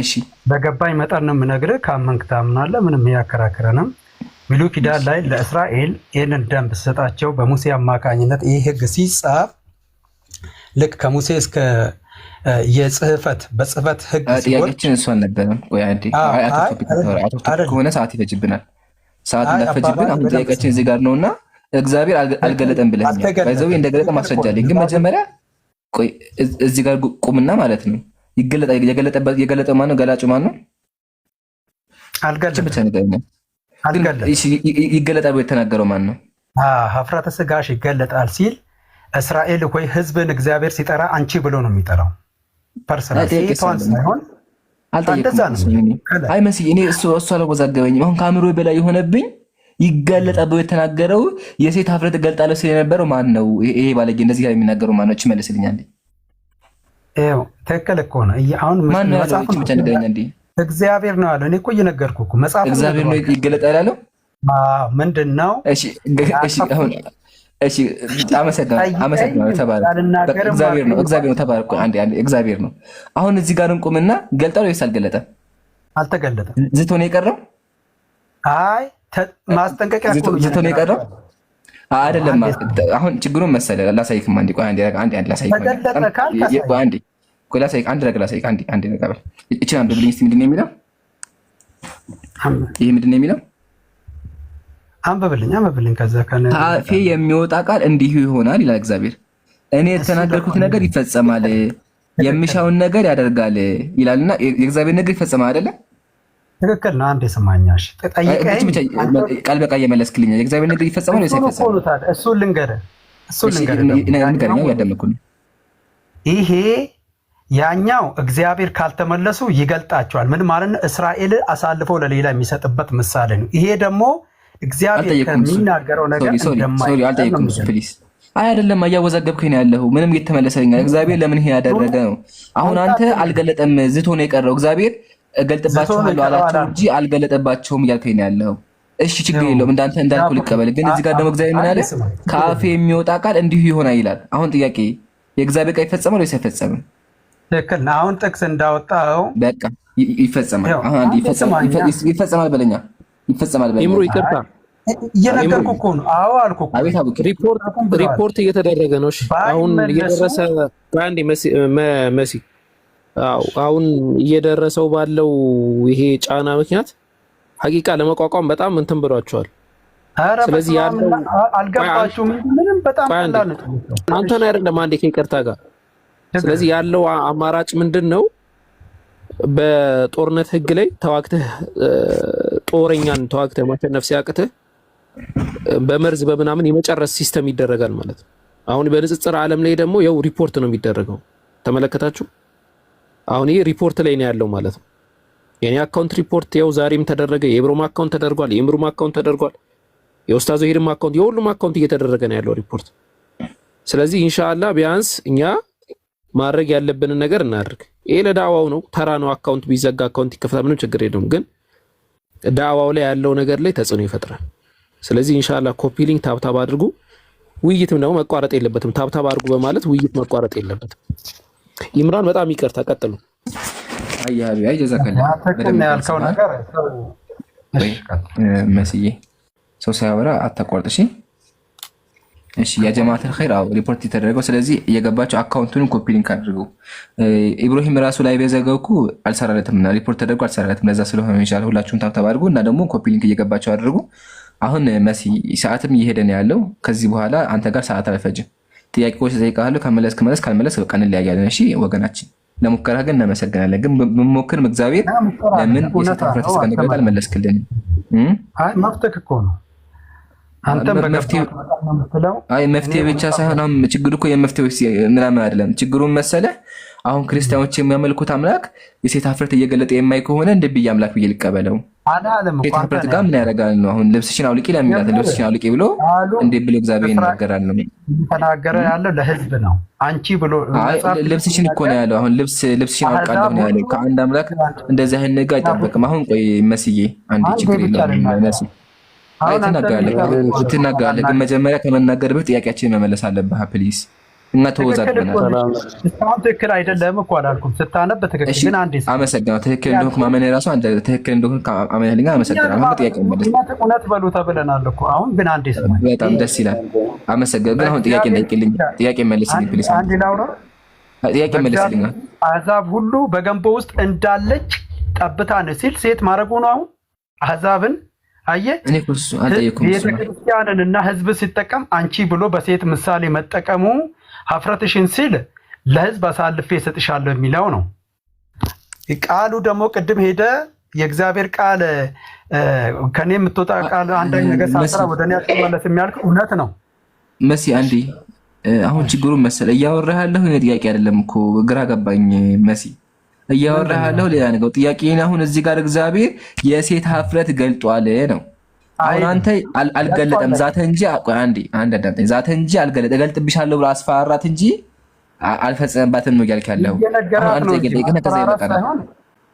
Speaker 9: እሺ በገባኝ
Speaker 12: መጠን ነው የምነግርህ። ካመንክ ታምናለህ። ምንም ያከራክረንም። ብሉይ ኪዳን ላይ ለእስራኤል ይህንን ደንብ ስጣቸው በሙሴ አማካኝነት ይህ ህግ ሲጻፍ ልክ ከሙሴ እስከ በጽህፈት ህግ
Speaker 9: ጥያቄችን እሱ አልነበረም። ከሆነ ሰዓት ይፈጅብናል። ሰዓት እንዳፈጅብን አሁን ጥያቄችን እዚህ ጋር ነውና እግዚአብሔር አልገለጠም ብለኛል። ባይዘው እንደገለጠ ማስረጃ አለኝ። ግን መጀመሪያ ቆይ እዚህ ጋር ቁምና ማለት ነው። የገለጠው ማን ነው? ገላጩ ማን ነው?
Speaker 12: አልገለጠም
Speaker 9: ብቻ ንገረኝ። ይገለጣል የተናገረው ማን ነው?
Speaker 12: ሀፍረተ ስጋሽ ይገለጣል ሲል እስራኤል ወይ ህዝብን እግዚአብሔር ሲጠራ አንቺ ብሎ ነው የሚጠራው። ፐርሰናል ሴቷን ሳይሆን
Speaker 9: አይ መስዬ እኔ እሱ አላወዛገበኝም። አሁን ከአእምሮ በላይ የሆነብኝ ይገለጣል ብሎ የተናገረው የሴት ሀፍረት እገልጣለሁ ሲል የነበረው ማን ነው? ይሄ ባለጌ እንደዚህ ጋር የሚናገረው ማን ነው? እቺ መልስልኛል።
Speaker 12: ይኸው ትክክል እኮ ነው። አሁን መጽሐፍ
Speaker 9: ብቻ ንገረኝ እንዴ።
Speaker 12: እግዚአብሔር ነው ያለው። እኔ እኮ እየነገርኩህ እኮ መጽሐፍ
Speaker 9: እግዚአብሔር ነው ይገለጣል ያለው።
Speaker 12: ምንድን ነው?
Speaker 9: እሺ አሁን እሺ አመሰግናለሁ። ተባረክ። እግዚአብሔር ነው ተባረክ። አንዴ እግዚአብሔር ነው። አሁን እዚህ ጋር እንቁምና ገልጣል ወይስ አልገለጠም?
Speaker 12: አልተገለጠም።
Speaker 9: ዝቶ ነው የቀረው።
Speaker 12: አይ ማስጠንቀቂያ
Speaker 9: ዝቶ ነው የቀረው አይደለም። አሁን ችግሩን መሰለህ ላሳይክም። አንዴ ቆይ አንዴ ላሳይክ። ቆይ ላሳይክ አንድ ነገር ላሳይክ። አንዴ ነገር በል እቺ አንዱ ብልኝ እስቲ ምንድን ነው የሚለው? ይሄ ምንድን ነው የሚለው?
Speaker 12: አንብብልኝ። ከዛ
Speaker 9: ከአፌ የሚወጣ ቃል እንዲሁ ይሆናል ይላል እግዚአብሔር። እኔ የተናገርኩት ነገር ይፈጸማል፣ የሚሻውን ነገር ያደርጋል ይላልና የእግዚአብሔር ነገር ይፈጸማል አይደለ?
Speaker 12: ትክክል ነው። አንዴ ስማኛሽ ጠይቀኝ።
Speaker 9: ቃል በቃ እየመለስክልኝ የእግዚአብሔር ነገር ይፈጸማል ወይስ አይፈጸምም?
Speaker 12: እሱን ልንገርህ።
Speaker 9: ያደመኩ
Speaker 12: ይሄ ያኛው እግዚአብሔር ካልተመለሱ ይገልጣቸዋል። ምን ማለት ነው? እስራኤል አሳልፎ ለሌላ የሚሰጥበት ምሳሌ ነው። ይሄ ደግሞ እግዚአብሔር ከሚናገረው ነገር
Speaker 9: አልጠየኩም። ፕሊዝ አይ አይደለም፣ እያወዛገብከኝ ነው ያለው። ምንም እየተመለሰልኝ እግዚአብሔር ለምን ይሄ ያደረገ ነው? አሁን አንተ አልገለጠም፣ ዝቶ ነው የቀረው። እግዚአብሔር እገልጥባቸዋለሁ አላቸው እንጂ አልገለጠባቸውም እያልከኝ ነው ያለው። እሺ ችግር የለውም፣ እንዳንተ እንዳልኩ ልቀበል። ግን እዚህ ጋር ደግሞ እግዚአብሔር ምን አለ? ከአፌ የሚወጣ ቃል እንዲሁ ይሆናል ይላል። አሁን ጥያቄ የእግዚአብሔር ቃል ይፈጸማል ወይስ አይፈጸምም?
Speaker 12: ትክክል ነው። አሁን ጥቅስ እንዳወጣው
Speaker 9: በቃ ይፈጸማል። አሁን ይፈጸማል በለኛ፣ ይፈጸማል በለኛ።
Speaker 5: ይምሩ ይቅርታ
Speaker 12: እየነገርኩህ እኮ ነው። አዎ አልኩህ እኮ
Speaker 9: አቤት አቡክ
Speaker 5: ሪፖርት እየተደረገ ነው። እሺ አሁን እየደረሰ ባንዲ መሲ አሁን እየደረሰው ባለው ይሄ ጫና ምክንያት ሐቂቃ ለመቋቋም በጣም እንትን ብሏቸዋል። ስለዚህ ያለው
Speaker 12: አልገባችሁም። ምንም በጣም ቀላል ነው።
Speaker 5: አንተን አይደለም አንዴ ከይቅርታ ጋር። ስለዚህ ያለው አማራጭ ምንድነው? በጦርነት ህግ ላይ ተዋግተህ ጦረኛን ተዋግተህ ማሸነፍ ሲያቅትህ በመርዝ በምናምን የመጨረስ ሲስተም ይደረጋል ማለት ነው። አሁን በንጽጽር ዓለም ላይ ደግሞ ያው ሪፖርት ነው የሚደረገው። ተመለከታችሁ? አሁን ይሄ ሪፖርት ላይ ነው ያለው ማለት ነው። የኔ አካውንት ሪፖርት ያው ዛሬም ተደረገ። የኢብሮም አካውንት ተደርጓል። የኢምሩም አካውንት ተደርጓል። የኡስታዝ ሄድም አካውንት፣ የሁሉም አካውንት እየተደረገ ነው ያለው ሪፖርት። ስለዚህ ኢንሻአላህ ቢያንስ እኛ ማድረግ ያለብንን ነገር እናድርግ። ይሄ ለዳዋው ነው፣ ተራ ነው። አካውንት ቢዘጋ አካውንት ይከፈታል፣ ምንም ችግር የለውም። ግን ዳዋው ላይ ያለው ነገር ላይ ተጽዕኖ ይፈጥራል። ስለዚህ ኢንሻአላህ ኮፒ ሊንክ ታብታብ አድርጉ። ውይይትም ደግሞ መቋረጥ የለበትም። ታብታብ አድርጉ በማለት ውይይት መቋረጥ የለበትም። ኢምራን በጣም ይቅርታ፣ ቀጥሉ።
Speaker 9: አይ ጀዛከላ
Speaker 12: በደም ያልከው ነገር
Speaker 9: መስዬ ሰው ሳያወራ አታቋርጥ። እሺ ያ ጀማዓተል ኸይር ሪፖርት የተደረገው። ስለዚህ እየገባቸው አካውንቱን ኮፒ ሊንክ አድርጉ። ኢብራሂም ራሱ ላይ በዘገውኩ አልሰራለትምና ሪፖርት ተደርጎ አልሰራለትም። ለዛ ስለሆነ ይችላል። ሁላችሁም ታብታብ አድርጉ እና ደግሞ ኮፒ ሊንክ እየገባቸው አድርጉ። አሁን መሲ ሰዓትም እየሄደ ነው ያለው። ከዚህ በኋላ አንተ ጋር ሰዓት አልፈጅም። ጥያቄዎች ተጠይቃለሁ። ከመለስክ መለስ፣ ካልመለስ በቃ እንለያያለን። እሺ ወገናችን፣ ለሙከራ ግን እናመሰግናለን። ግን ብንሞክርም እግዚአብሔር ለምን የሴት ሀፍረት እስከነገር አልመለስክልን?
Speaker 12: አይ መፍትሄ እኮ ነው። አንተም
Speaker 9: መፍትሄ ብቻ ሳይሆን አሁን ችግሩ እኮ የመፍትሄዎች ምናምን አይደለም። ችግሩን መሰለህ አሁን ክርስቲያኖች የሚያመልኩት አምላክ የሴት ሀፍረት እየገለጠ የማይ ከሆነ እንደ ብዬ አምላክ ብዬ ልቀበለው? ሴት ሀፍረት ጋር ምን ያደርጋል ነው? አሁን ልብስሽን አውልቂ ለሚላት ልብስሽን አውልቂ ብሎ እንዴ ብሎ እግዚአብሔር ይናገራል ነው?
Speaker 12: ተናገረ ያለው ለህዝብ ነው። አንቺ ብሎ
Speaker 9: ልብስሽን እኮ ነው ያለው። አሁን ልብስሽን አውልቃለሁ ነው ያለው። ከአንድ አምላክ እንደዚህ አይነት ነገር አይጠበቅም። አሁን ቆይ መስዬ አንዴ ችግር የለም መሲ ትናገራለህ፣ ግን መጀመሪያ ከመናገር በፊት ጥያቄያችንን መመለስ አለብህ ፕሊዝ። እና ተወዛግበናል።
Speaker 12: እስካሁን ትክክል አይደለም እኮ አላልኩም። ስታነብ ትክክል ግን አንዴ
Speaker 9: አመሰግናለሁ። ትክክል እንደሆንክ ማመን የራሱ አንተ ትክክል እንደሆንክ አመንልኝ። አመሰግናለሁ። አሁን ጥያቄ መለስ
Speaker 12: እውነት በሉ ተብለናል እኮ። አሁን ግን አንዴ
Speaker 9: በጣም ደስ ይላል። አመሰግናለሁ። ግን አሁን ጥያቄ እንዳይቅልኝ ጥያቄ መልስልኝ ፕሊዝ።
Speaker 12: አንዴ ላውራ።
Speaker 9: ጥያቄ መልስልኝ።
Speaker 12: አሕዛብ ሁሉ በገንቦ ውስጥ እንዳለች ጠብታ ነው ሲል ሴት ማድረጉ ነው። አሁን አሕዛብን አየህ፣ ቤተክርስቲያንን እና ህዝብ ሲጠቀም አንቺ ብሎ በሴት ምሳሌ መጠቀሙ ሀፍረትሽን ሲል ለህዝብ አሳልፌ እሰጥሻለሁ የሚለው ነው። ቃሉ ደግሞ ቅድም ሄደ የእግዚአብሔር ቃል ከኔ የምትወጣ ቃል አንዳኝ ነገር ሳስራ ወደ እኔ አትመለስ የሚያልከው እውነት ነው።
Speaker 9: መሲ አንዴ አሁን ችግሩን መሰለህ እያወራህ ያለሁ ጥያቄ አይደለም እኮ ግራ ገባኝ መሲ። እያወራህ ያለው ሌላ ነገር ጥያቄን አሁን እዚህ ጋር እግዚአብሔር የሴት ሀፍረት ገልጧል ነው። አሁን አንተ አልገለጠም ዛተ እንጂ አንዴ አዳምጠኝ። ዛተ እንጂ አልገለጠ እገልጥብሻለሁ ብሎ አስፈራራት እንጂ አልፈጸመባትም ነው እያልክ ያለው። አሁን አንተ የገለጠ ከዛ ይበቃል።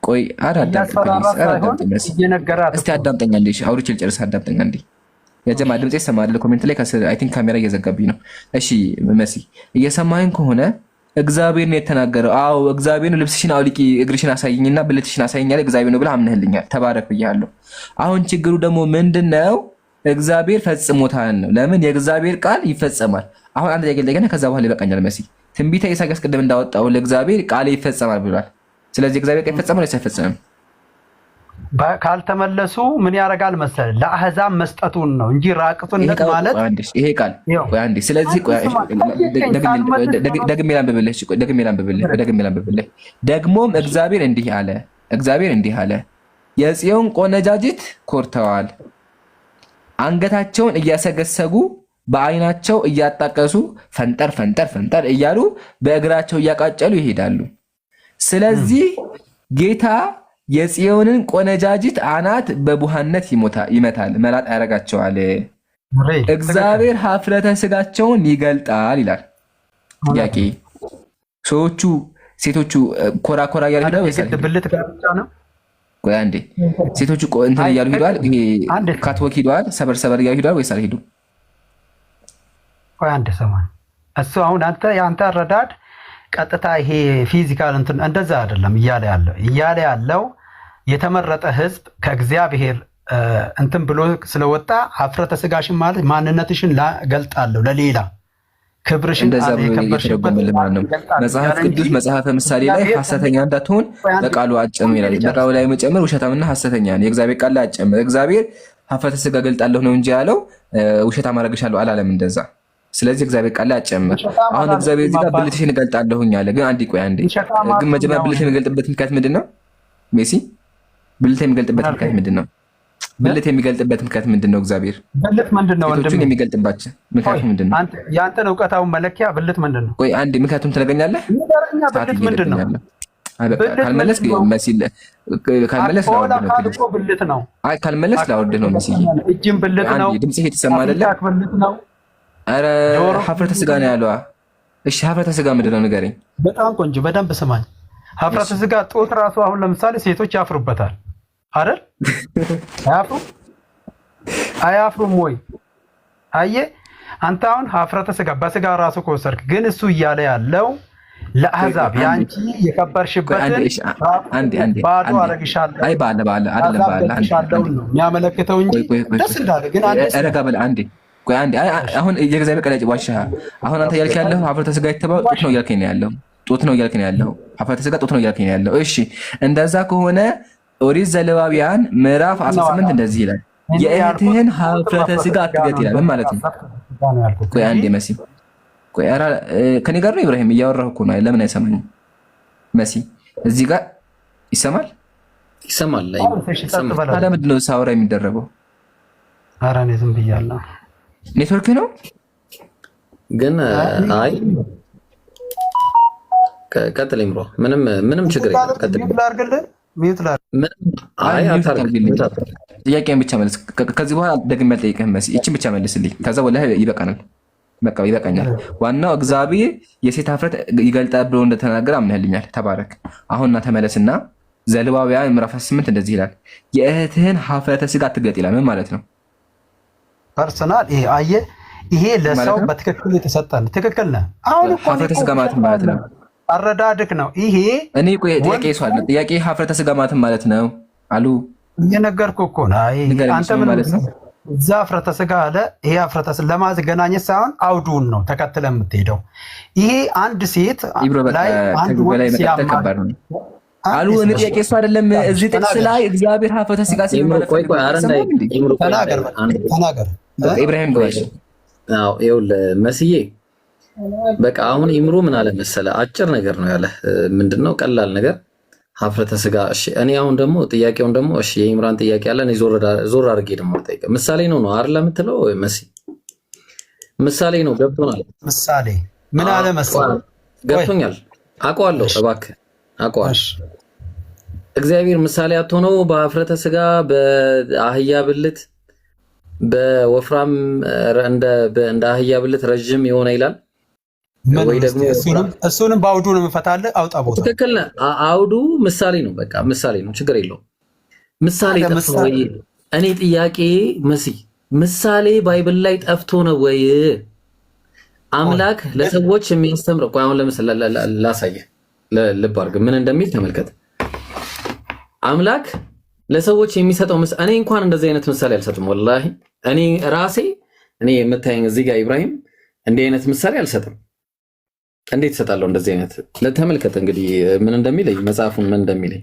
Speaker 9: ቆይ አዳምጠኝ እስቲ አዳምጠኝ አንዴ። እሺ አውርቼ ልጨርስ። አዳምጠኝ አንዴ። የጀማ ድምጼ ይሰማል። ኮሜንት ላይ አይ ቲንክ ካሜራ እየዘጋብኝ ነው። እሺ መሲ እየሰማኸኝ ከሆነ እግዚአብሔር ነው የተናገረው። አዎ እግዚአብሔር ነው። ልብስሽን አውልቂ እግርሽን አሳይኝና ብልትሽን አሳይኛል እግዚአብሔር ነው ብለህ አምነህልኛል። ተባረክ ብያለሁ። አሁን ችግሩ ደግሞ ምንድነው? እግዚአብሔር ፈጽሞታል ነው። ለምን የእግዚአብሔር ቃል ይፈጸማል። አሁን አንድ ጥያቄ ልጠይቅህ፣ ከዛ በኋላ ይበቃኛል። መሲ ትንቢተ ኢሳይያስ ቅድም እንዳወጣው ለእግዚአብሔር ቃል ይፈጸማል ብሏል። ስለዚህ እግዚአብሔር ቃል ይፈጸማል ወይስ አይፈጸምም?
Speaker 12: ካልተመለሱ ምን ያደርጋል መሰለህ? ለአሕዛብ መስጠቱን ነው እንጂ ራቅቱነት ማለት
Speaker 9: ይሄ ቃል አንዴ። ስለዚህ ደግሜ ላንብብልህ። ደግሞም እግዚአብሔር እንዲህ አለ፣ የጽዮን ቆነጃጅት ኮርተዋል፣ አንገታቸውን እያሰገሰጉ በዓይናቸው እያጣቀሱ ፈንጠር ፈንጠር ፈንጠር እያሉ በእግራቸው እያቃጨሉ ይሄዳሉ። ስለዚህ ጌታ የጽዮንን ቆነጃጅት አናት በቡሃነት ይመታል፣ መላጥ ያደርጋቸዋል። እግዚአብሔር ሀፍረተ ስጋቸውን ይገልጣል ይላል። ጥያቄ ሰዎቹ ሴቶቹ ኮራ ኮራ እያሉ ሄደዋል ወይስ
Speaker 12: ብልት ጋር ብቻ ነው?
Speaker 9: ቆይ አንዴ ሴቶቹ እንትን እያሉ ሄደዋል? ካትወክ ሄደዋል? ሰበር ሰበር እያሉ ሄደዋል ወይስ አልሄዱም?
Speaker 12: ቆይ አንድ ሰማን። እሱ አሁን የአንተ አረዳድ ቀጥታ ይሄ ፊዚካል እንትን እንደዛ አይደለም እያለ ያለው የተመረጠ ህዝብ ከእግዚአብሔር እንትን ብሎ ስለወጣ ሀፍረተ ስጋሽን ማለት ማንነትሽን ገልጣለሁ ለሌላ ክብርሽን
Speaker 9: የተረጎመልህ ማለት ነው። መጽሐፍ ቅዱስ መጽሐፈ ምሳሌ ላይ ሐሰተኛ እንዳትሆን በቃሉ አጨምር ይላል። በቃሉ ላይ መጨመር ውሸታምና ሐሰተኛ ነው። የእግዚአብሔር ቃል ላይ አጨምር። እግዚአብሔር ሀፍረተ ስጋ ገልጣለሁ ነው እንጂ ያለው ውሸታም አደርግሻለሁ አላለም እንደዛ። ስለዚህ እግዚአብሔር ቃል ላይ አጨምር። አሁን እግዚአብሔር እዚህ ጋር ብልትሽን እገልጣለሁኝ አለ። ግን አንዴ ግን መጀመሪያ ብልትሽን የሚገልጥበት ምክንያት ምንድን ነው? ሜሲ ብልት የሚገልጥበት ምክንያት ምንድን ነው? ብልት የሚገልጥበት ምክንያት ምንድን ነው? እግዚአብሔር
Speaker 12: ብልት ምንድን ነው?
Speaker 9: ወንድም የሚገልጥባቸው ምክንያቱ ምንድን ነው?
Speaker 12: የአንተን እውቀታውን መለኪያ ብልት ምንድን ነው?
Speaker 9: ቆይ አንዴ ምክንያቱም ትነግረኛለህ።
Speaker 12: ብልት ምንድን ነው?
Speaker 9: ካልመለስ
Speaker 12: ብልት ነው።
Speaker 9: አይ ካልመለስ ላወርድህ ነው። መስዬ
Speaker 12: እጅም ብልት ነው።
Speaker 9: ድምጽ የተሰማ አይደለ? ኧረ ሀፍረተ ስጋ ነው ያለው። እሺ ሀፍረተ ስጋ ምንድን ነው ንገረኝ።
Speaker 12: በጣም ቆንጆ፣ በደንብ ስማኝ። ሀፍረተ ስጋ ጦት ራሱ አሁን ለምሳሌ ሴቶች ያፍሩበታል አይደል? አያፍሩም ወይ? አየህ አንተ አሁን ሀፍረተ ስጋ በስጋ ራሱ ከወሰድክ ግን እሱ እያለ ያለው ለአሕዛብ የአንቺ የከበርሽበትን ባዶ አረግሻለሁ ነው የሚያመለክተው እንጂ ደስ እንዳለ ግን
Speaker 9: ረጋ በል አንዴ። ቆይ አንዴ አሁን የእግዚአብሔር ቃል ዋሻ አሁን አንተ እያልክ ያለው ሀፍረተ ስጋ የተባለው ጡት ነው እያልከኝ ነው ያለው። ጡት ነው እያልከኝ ነው ያለው። ሀፍረተ ስጋ ጡት ነው እያልከኝ ነው ያለው። እሺ እንደዛ ከሆነ ኦሪት ዘሌዋውያን ምዕራፍ 18 እንደዚህ ይላል፣ የእህትህን ሀፍረተ ስጋ አትግለጥ ይላል። ምን ማለት ነው? ቆይ አንዴ መሲ፣ ቆይ ኧረ ከኔ ጋር ነው ኢብራሂም እያወራሁ እኮ ነው። ለምን አይሰማኝም? መሲ እዚህ ጋር ይሰማል?
Speaker 2: ይሰማል።
Speaker 9: ታዲያ ምንድን ነው ሳወራ የሚደረገው?
Speaker 12: ኧረ እኔ ዝም ብያለሁ።
Speaker 9: ኔትወርክ ነው
Speaker 2: ግን አይ ቀጥል ኢምሮ፣ ምንም ችግር የለም። ቀጥል።
Speaker 9: ጥያቄን ብቻ መልስ። ከዚህ በኋላ ደግሜ አልጠይቅህም መሲ፣ ይችን ብቻ መልስልኝ። ከዛ ወላሂ ይበቃናል፣ በቃ ይበቃኛል። ዋናው እግዚአብሔር የሴት ሀፍረት ይገልጣል ብሎ እንደተናገረ አምነህልኛል። ተባረክ። አሁንና ተመለስና ዘሌዋውያን ምዕራፍ 8 እንደዚህ ይላል፣ የእህትህን ሀፍረተ ስጋ አትግለጥ ይላል። ምን ማለት ነው?
Speaker 12: ፐርሰናል ይሄ አየህ፣ ይሄ ለሰው በትክክል የተሰጠን ትክክል ነህ። አሁን እኮ
Speaker 9: ሀፍረተ ስጋ ማለት ነው
Speaker 12: አረዳድክ ነው ይሄ።
Speaker 9: እኔ ቆይ ጥያቄ ይሷል። ጥያቄ ሀፍረተ ስጋ ማለት ነው አሉ
Speaker 12: እየነገርኩህ እኮ ነው። አይ አንተ ምን ማለት ነው? እዛ ሀፍረተ ስጋ አለ። ይሄ ሀፍረተ ስጋ ለማገናኘት ሳይሆን አውዱን ነው ተከትለ የምትሄደው። ይሄ አንድ ሴት ላይ አንድ ወንድ ሲያማር
Speaker 9: አሉ። እኔ ጥያቄ እሱ አይደለም። እዚህ ጥቅስ ላይ እግዚአብሔር ሀፍረተ ስጋ ሲመለከት
Speaker 12: ተናገር
Speaker 9: ኢብራሂም ገባሽ?
Speaker 2: አዎ ይኸውልህ መስዬ፣ በቃ አሁን ኢምሮ ምን አለ መሰለ፣ አጭር ነገር ነው ያለ። ምንድነው ቀላል ነገር ሀፍረተ ስጋ። እሺ እኔ አሁን ደግሞ ጥያቄውን ደግሞ እሺ የኢምራን ጥያቄ አለ። እኔ ዞር አድርጌ ደግሞ ጠይቀ ምሳሌ ነው አይደል የምትለው መሲ? ምሳሌ ነው ገብቶናል።
Speaker 12: ምሳሌ ምን አለ መሰለ?
Speaker 2: ገብቶኛል፣ አውቀዋለሁ። እባክህ አውቀዋለሁ። እግዚአብሔር ምሳሌ አትሆነው በሀፍረተ ስጋ በአህያ ብልት በወፍራም እንደ አህያ ብልት ረጅም የሆነ ይላል ወይ ደግሞ
Speaker 12: እሱንም በአውዱ ነው የምፈታልህ። አውጣ ቦታ
Speaker 2: ትክክል ነህ። አውዱ ምሳሌ ነው፣ በቃ ምሳሌ ነው፣ ችግር የለውም። ምሳሌ ጠፍቶ ወይ? እኔ ጥያቄ መሲ ምሳሌ ባይብል ላይ ጠፍቶ ነው ወይ? አምላክ ለሰዎች የሚያስተምረው ቆይ አሁን ለምሳሌ ላሳየህ፣ ልብ አድርግ ምን እንደሚል ተመልከት። አምላክ ለሰዎች የሚሰጠው እኔ እንኳን እንደዚህ አይነት ምሳሌ አልሰጥም። ወላሂ እኔ ራሴ የምታየኝ እዚህ ጋር ኢብራሂም እንዲህ አይነት ምሳሌ አልሰጥም። እንዴት እሰጣለሁ እንደዚህ አይነት? ለተመልከት እንግዲህ ምን እንደሚለኝ መጽሐፉን ምን እንደሚለኝ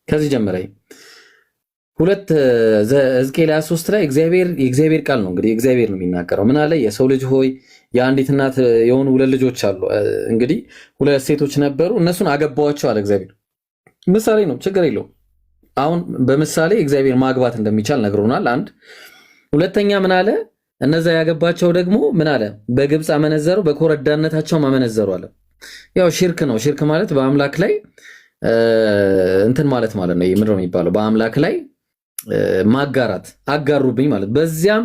Speaker 2: ከዚህ ጀምረኝ 2 ሕዝቅኤል 23 ላይ የእግዚአብሔር ቃል ነው እንግዲህ እግዚአብሔር ነው የሚናገረው። ምን አለ? የሰው ልጅ ሆይ የአንዲት እናት የሆኑ 2 ልጆች አሉ። እንግዲህ 2 ሴቶች ነበሩ፣ እነሱን አገባዋቸው አለ እግዚአብሔር። ምሳሌ ነው፣ ችግር የለውም። አሁን በምሳሌ እግዚአብሔር ማግባት እንደሚቻል ነግሮናል። አንድ ሁለተኛ ምን አለ? እነዛ ያገባቸው ደግሞ ምን አለ? በግብፅ አመነዘሩ፣ በኮረዳነታቸው አመነዘሩ አለ። ያው ሽርክ ነው። ሽርክ ማለት በአምላክ ላይ እንትን ማለት ነው። ምንድን ነው የሚባለው? በአምላክ ላይ ማጋራት አጋሩብኝ ማለት። በዚያም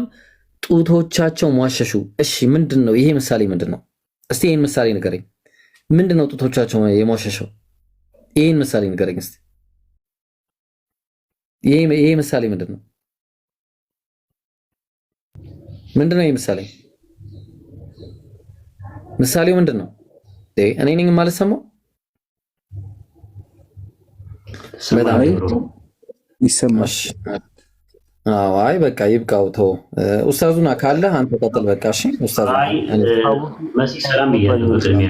Speaker 2: ጡቶቻቸው ሟሸሹ። እሺ ምንድን ነው ይሄ ምሳሌ? ምንድን ነው? እስቲ ይሄን ምሳሌ ንገረኝ። ምንድን ነው ጡቶቻቸው የሟሸሸው? ይሄን ምሳሌ ንገረኝ እስቲ። ይሄ ምሳሌ ምንድን ነው? ምንድን ነው ይሄ ምሳሌ? ምሳሌው ምንድን ነው? እኔ ነኝ ማለት ሰማው። በጣም
Speaker 19: ይሰማሽ?
Speaker 2: አዎ። አይ በቃ ይብቃው። ተው ኡስታዙና ካለ አንተ ቀጥል። በቃ እሺ ኡስታዙ።
Speaker 17: መሲ ሰላም ብያለሁ። በቅድሚያ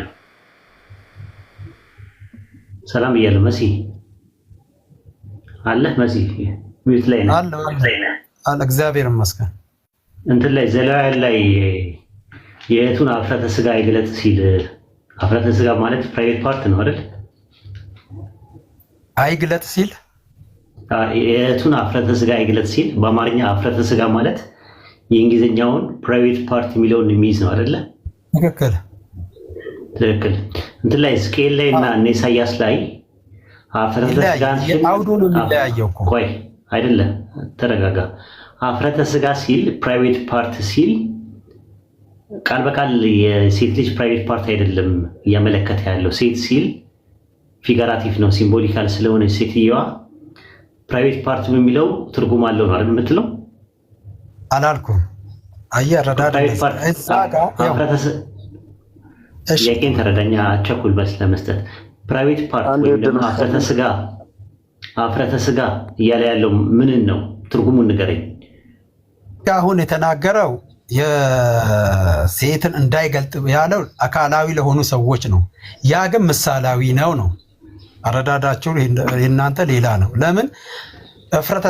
Speaker 17: ሰላም ብያለሁ። መሲ አለ? መሲ ሚዩት ላይ ነው
Speaker 12: አለ። እግዚአብሔር ይመስገን።
Speaker 17: እንትን ላይ ዘሌዋውያን ላይ የእቱን ኀፍረተ ሥጋ ይግለጥ ሲል፣ ኀፍረተ ሥጋ ማለት ፕራይቬት ፓርት ነው አይደል?
Speaker 12: አይግለጥ ሲል
Speaker 17: የእቱን ኀፍረተ ሥጋ ይግለጥ ሲል፣ በአማርኛ ኀፍረተ ሥጋ ማለት የእንግሊዝኛውን ፕራይቬት ፓርት የሚለውን የሚይዝ ነው አይደለ?
Speaker 12: ትክክል።
Speaker 17: እንትን ላይ ስኬል ላይ እና ኢሳያስ ላይ ኀፍረተ ሥጋ
Speaker 12: አውዱ ነው የሚለያየው እኮ።
Speaker 17: ቆይ አይደለም፣ ተረጋጋ። ኀፍረተ ሥጋ ሲል ፕራይቬት ፓርት ሲል ቃል በቃል የሴት ልጅ ፕራይቬት ፓርት አይደለም እያመለከተ ያለው። ሴት ሲል ፊገራቲቭ ነው፣ ሲምቦሊካል ስለሆነ ሴትየዋ ፕራይቬት ፓርት የሚለው ትርጉም አለው ነው አይደል የምትለው?
Speaker 12: አላልኩም። አየህ ረዳዳ
Speaker 17: ጥያቄን ተረዳኛ። አቸኩል በስ ለመስጠት ፕራይቬት ፓርት ወይም ደግሞ ኀፍረተ ሥጋ እያለ ያለው ምንን ነው? ትርጉሙን ንገረኝ።
Speaker 12: አሁን የተናገረው የሴትን እንዳይገልጥ ያለው አካላዊ ለሆኑ ሰዎች ነው። ያ ግን ምሳሌያዊ ነው። አረዳዳችሁ የእናንተ ሌላ ነው። ለምን እፍረተ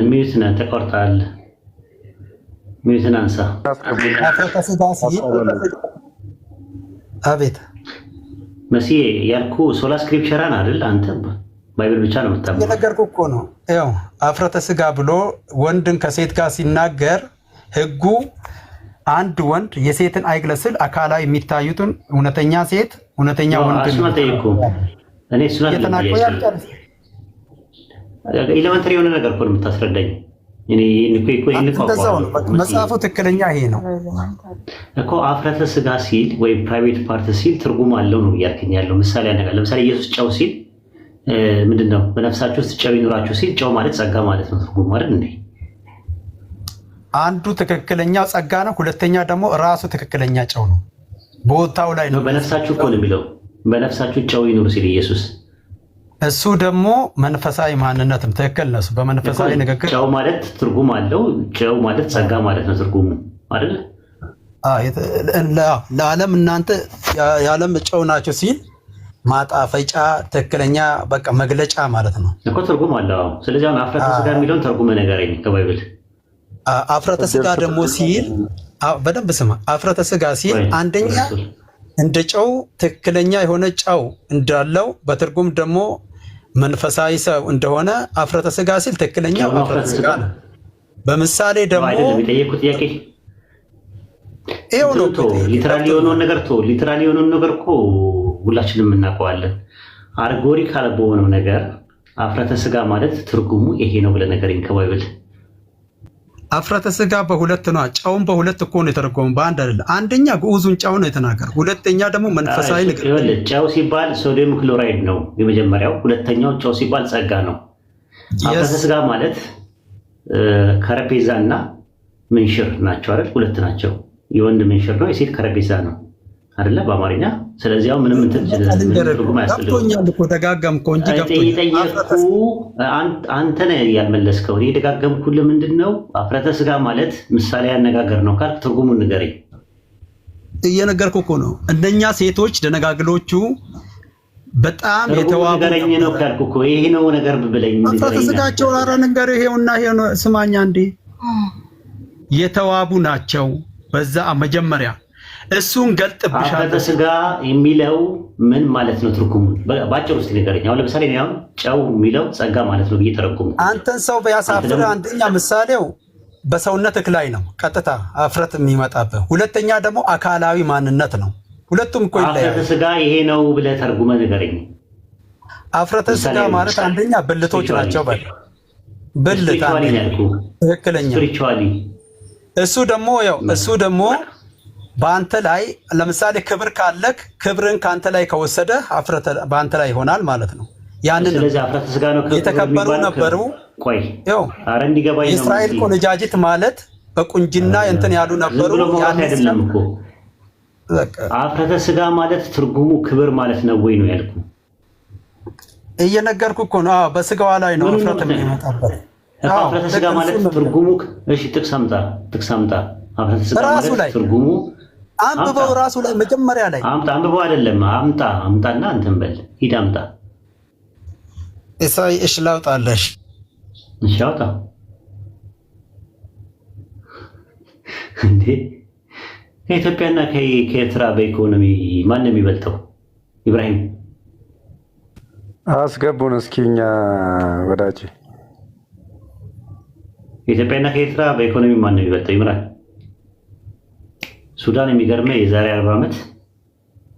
Speaker 17: ሚዩት ነህ? ተቆርጠሃል። ሚዩትን አንሳ።
Speaker 12: ኀፍረተ ሥጋ ሲል አቤት
Speaker 17: መሲ ያልኩ ሶላ ስክሪፕቸራን አይደል? አንተ ባይብል ብቻ ነው የምታምነው።
Speaker 12: የነገርኩህ እኮ ነው። ያው ኀፍረተ ሥጋ ብሎ ወንድን ከሴት ጋር ሲናገር ህጉ አንድ ወንድ የሴትን አይግለጽ ስል አካላዊ የሚታዩትን እውነተኛ ሴት እውነተኛ ወንድ
Speaker 17: ነው። እኔ እሱን ኤሌመንተሪ የሆነ ነገር እኮ ነው የምታስረዳኝ።
Speaker 12: መጽሐፉ ትክክለኛ ይሄ ነው
Speaker 17: እኮ። ኀፍረተ ሥጋ ሲል ወይም ፕራይቬት ፓርት ሲል ትርጉም አለው ነው እያልከኝ ያለው። ምሳሌ ያነጋል። ለምሳሌ ኢየሱስ ጨው ሲል ምንድን ነው? በነፍሳችሁ ውስጥ ጨው ይኑራችሁ ሲል ጨው ማለት ጸጋ ማለት ነው። ትርጉም አይደል እንዴ?
Speaker 12: አንዱ ትክክለኛው ጸጋ ነው። ሁለተኛ ደግሞ ራሱ ትክክለኛ ጨው ነው። ቦታው ላይ ነው።
Speaker 17: በነፍሳችሁ እኮ ነው የሚለው። በነፍሳችሁ ጨው ይኑር ሲል ኢየሱስ።
Speaker 12: እሱ ደግሞ መንፈሳዊ ማንነትም ትክክል ነው። በመንፈሳዊ ንግግር
Speaker 17: ጨው ማለት ትርጉም አለው። ጨው ማለት ጸጋ ማለት ነው ትርጉሙ አይደል?
Speaker 12: ለዓለም እናንተ የዓለም ጨው ናቸው ሲል ማጣፈጫ ትክክለኛ በቃ መግለጫ ማለት ነው
Speaker 17: እኮ። ትርጉም አለው። ስለዚህ አሁን ኀፍረተ ሥጋ የሚለውን ተርጉመ ንገረኝ ከባይብል።
Speaker 12: ኀፍረተ ሥጋ ደግሞ ሲል በደንብ ስማ። ኀፍረተ ሥጋ ሲል አንደኛ እንደ ጨው ትክክለኛ የሆነ ጨው እንዳለው በትርጉም ደግሞ መንፈሳዊ ሰው እንደሆነ ኀፍረተ ሥጋ ሲል ትክክለኛ ኀፍረተ ሥጋ ነው። በምሳሌ ደግሞ
Speaker 17: የጠየኩት ጥያቄ ይሄው ነው። ሊትራሊ የሆነውን ነገር እኮ ሁላችንም እናውቀዋለን። አልጎሪካል በሆነው ነገር ኀፍረተ ሥጋ ማለት ትርጉሙ ይሄ ነው ብለህ ነገረኝ ከባይብል።
Speaker 12: ኀፍረተ ሥጋ በሁለት ነው። ጨውን በሁለት እኮ ነው የተረጎመው፣ በአንድ አይደለም። አንደኛ ግዑዙን ጨው ነው የተናገረው። ሁለተኛ ደግሞ መንፈሳዊ ነገር።
Speaker 17: ጨው ሲባል ሶዲየም ክሎራይድ ነው የመጀመሪያው። ሁለተኛው ጨው ሲባል ጸጋ ነው። ኀፍረተ ሥጋ ማለት ከረጴዛ እና ምንሽር ናቸው አይደል? ሁለት ናቸው። የወንድ ምንሽር ነው፣ የሴት ከረጴዛ ነው አይደለ? በአማርኛ። ስለዚህ አሁን ምንም እንትን ትርጉም አያስፈልግም።
Speaker 12: ደጋገምኩ እንጂ
Speaker 17: ጠየቅኩ፣ አንተ ነህ ያልመለስከው። እኔ ደጋገምኩልህ። ምንድን ነው ኀፍረተ ሥጋ ማለት ምሳሌ ያነጋገር ነው ካልክ ትርጉሙን ንገረኝ።
Speaker 12: እየነገርኩህ እኮ ነው። እንደኛ ሴቶች ደነጋግሎቹ በጣም የተዋቡ
Speaker 17: ነገረኝ ነው ካልኩህ እኮ ይሄ ነው ነገር ብለኝ።
Speaker 12: ኀፍረተ ሥጋቸው ኧረ ነገር ይሄውና ይሄ ነው። ስማኛ እንዴ የተዋቡ ናቸው። በዛ መጀመሪያ እሱን ገልጥብሻለሁ።
Speaker 17: ኀፍረተ ሥጋ የሚለው ምን ማለት ነው? ትርጉሙ ባጭሩ ውስጥ ንገረኝ። አሁን ለምሳሌ እኔ አሁን ጨው የሚለው ጸጋ ማለት ነው ብዬ ተረጎሙ።
Speaker 12: አንተን ሰው ቢያሳፍር አንደኛ ምሳሌው በሰውነትህ ላይ ነው ቀጥታ ኀፍረት የሚመጣብህ። ሁለተኛ ደግሞ አካላዊ ማንነት ነው። ሁለቱም እኮ ይለያል።
Speaker 17: አፍረተ ስጋ ይሄ ነው ብለህ ተርጉመህ ንገረኝ።
Speaker 12: አፍረተ ስጋ ማለት አንደኛ ብልቶች ናቸው። ብልት ትክክለኛ። እሱ ደግሞ በአንተ ላይ ለምሳሌ ክብር ካለክ ክብርን ከአንተ ላይ ከወሰደ አፍረተ በአንተ ላይ ይሆናል ማለት ነው። ያንን
Speaker 17: ስለዚህ አፍረተ ስጋ ነው
Speaker 12: የተከበሩ ነበሩ።
Speaker 17: ቆይ
Speaker 12: አረ እንዲገባኝ ነው። የእስራኤል ቆነጃጅት ማለት በቁንጅና እንትን ያሉ ነበሩ።
Speaker 17: ያን አይደለም እኮ አፍረተ ስጋ ማለት ትርጉሙ ክብር ማለት ነው ወይ ነው ያልኩ?
Speaker 12: እየነገርኩ እኮ ነው። በስጋዋ ላይ ነው አፍረተ የሚመጣበት።
Speaker 17: አፍረተ ስጋ ማለት ትርጉሙ እሺ፣ ጥቅስ አምጣ። አፍረተ ስጋ ማለት ትርጉሙ
Speaker 12: አንብበው ራሱ ላይ መጀመሪያ ላይ
Speaker 17: አንብበው አይደለም። አምጣና እንትን በል ሂድ አምጣ።
Speaker 12: እሺ ላውጣለሽ።
Speaker 17: እሺ አውጣ። እንዴ ከኢትዮጵያና ከኤርትራ በኢኮኖሚ ማን ነው የሚበልጠው? ኢብራሂም
Speaker 16: አስገቡን እስኪ እኛ ወዳጅ።
Speaker 17: ከኢትዮጵያና ከኤርትራ በኢኮኖሚ ማን ነው የሚበልጠው? ይምራል። ሱዳን የሚገርመው የዛሬ 40 ዓመት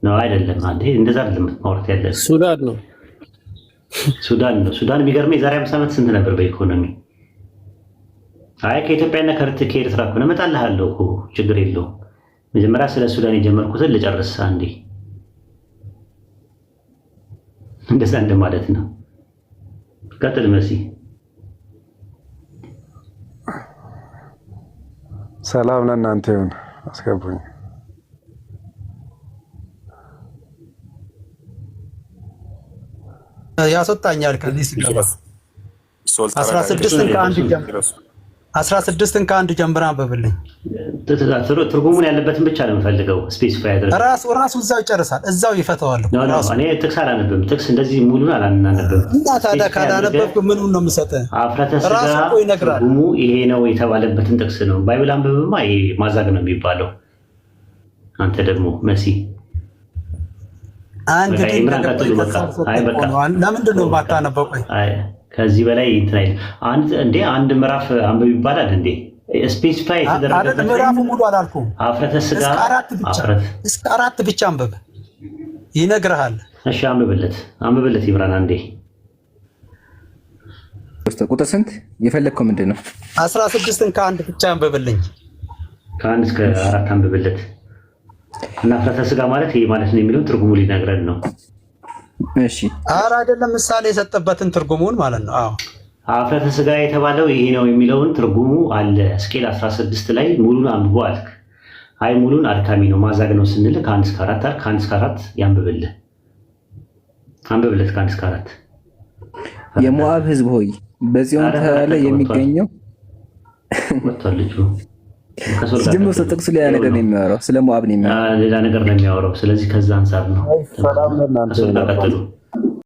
Speaker 17: ነው አይደለም? አንዴ እንደዛ አይደለም ማውራት ያለ
Speaker 5: ሱዳን ነው።
Speaker 17: ሱዳን የሚገርመው የዛሬ 50 ዓመት ስንት ነበር በኢኮኖሚ? አይ ከኢትዮጵያና ከኤርትራ እኮ ነው። እመጣልሃለሁ እኮ ችግር የለውም። መጀመሪያ ስለ ሱዳን የጀመርኩትን ልጨርስ አንዴ። እንደዛ እንደማለት ነው። ቀጥል መሲ።
Speaker 16: ሰላም ለእናንተ ይሁን። አስገቡኝ።
Speaker 12: ያስወጣኛል ከዚህ ሲገባ 16ን ከአንድ ጀምራ አንብብልኝ።
Speaker 17: ትርጉሙን ያለበትን ብቻ ነው የምፈልገው። ስፔሲፋይ አድርገህ
Speaker 12: ራሱ እዛው ይጨርሳል፣ እዛው ይፈተዋል።
Speaker 17: እኔ ጥቅስ አላነብም። ጥቅስ እንደዚህ ሙሉን አላነብም።
Speaker 12: እና ታዲያ ካላነበብክ ምኑን ነው የምሰጥህ?
Speaker 17: አፍረተ ስጋ ትርጉሙ ይሄ ነው የተባለበትን ጥቅስ ነው። ባይብል አንብብማ ይሄ ማዛግ ነው የሚባለው። አንተ ደግሞ መሲ
Speaker 12: ለምንድን ነው የማታነበው? ቆይ
Speaker 17: ከዚህ በላይ እንትን አይደል? አንድ ምዕራፍ አንብብ ይባላል እንዴ? ስፔሲፋይ የተደረገበት
Speaker 12: ምዕራፉ ሙሉ አላልኩም።
Speaker 17: አፍረተ ስጋ
Speaker 12: እስከ 4 ብቻ አንብብ ይነግርሃል።
Speaker 17: እሺ አንብብለት ይምራን አንዴ።
Speaker 9: ቁጥር ስንት የፈለግከው ምንድን ነው?
Speaker 12: 16ን ከ1 ብቻ አንብብልኝ።
Speaker 17: ከ1 እስከ 4 አንብብለት እና አፍረተ ስጋ ማለት ይሄ ማለት ነው የሚለው ትርጉሙ ሊነግረን ነው።
Speaker 9: እሺ
Speaker 12: ኧረ አይደለም፣ ምሳሌ የሰጠበትን ትርጉሙን ማለት ነው። አዎ
Speaker 17: አፍረተ ስጋ የተባለው ይሄ ነው የሚለውን ትርጉሙ አለ። ስኬል 16 ላይ ሙሉን አንብቦ አልክ። አይ ሙሉን አድካሚ ነው ማዛግ ነው ስንል ከ1 እስከ 4 ከ1 እስከ 4 ያንብብልህ። አንብብለት ከ1 እስከ 4።
Speaker 9: የሞዓብ ሕዝብ ሆይ በጽዮን ተራራ ላይ የሚገኘው
Speaker 17: ወጥቷልጁ
Speaker 9: ጀምሮ ጥቅሱ ሌላ ነገር ነው የሚያወራው። ስለ ሞዓብ ነው የሚያወራው።
Speaker 17: ሌላ ነገር ነው የሚያወራው። ስለዚህ ከዛ አንፃር ነው።
Speaker 16: ሰላም ለእናንተ።
Speaker 17: ቀጥሉ።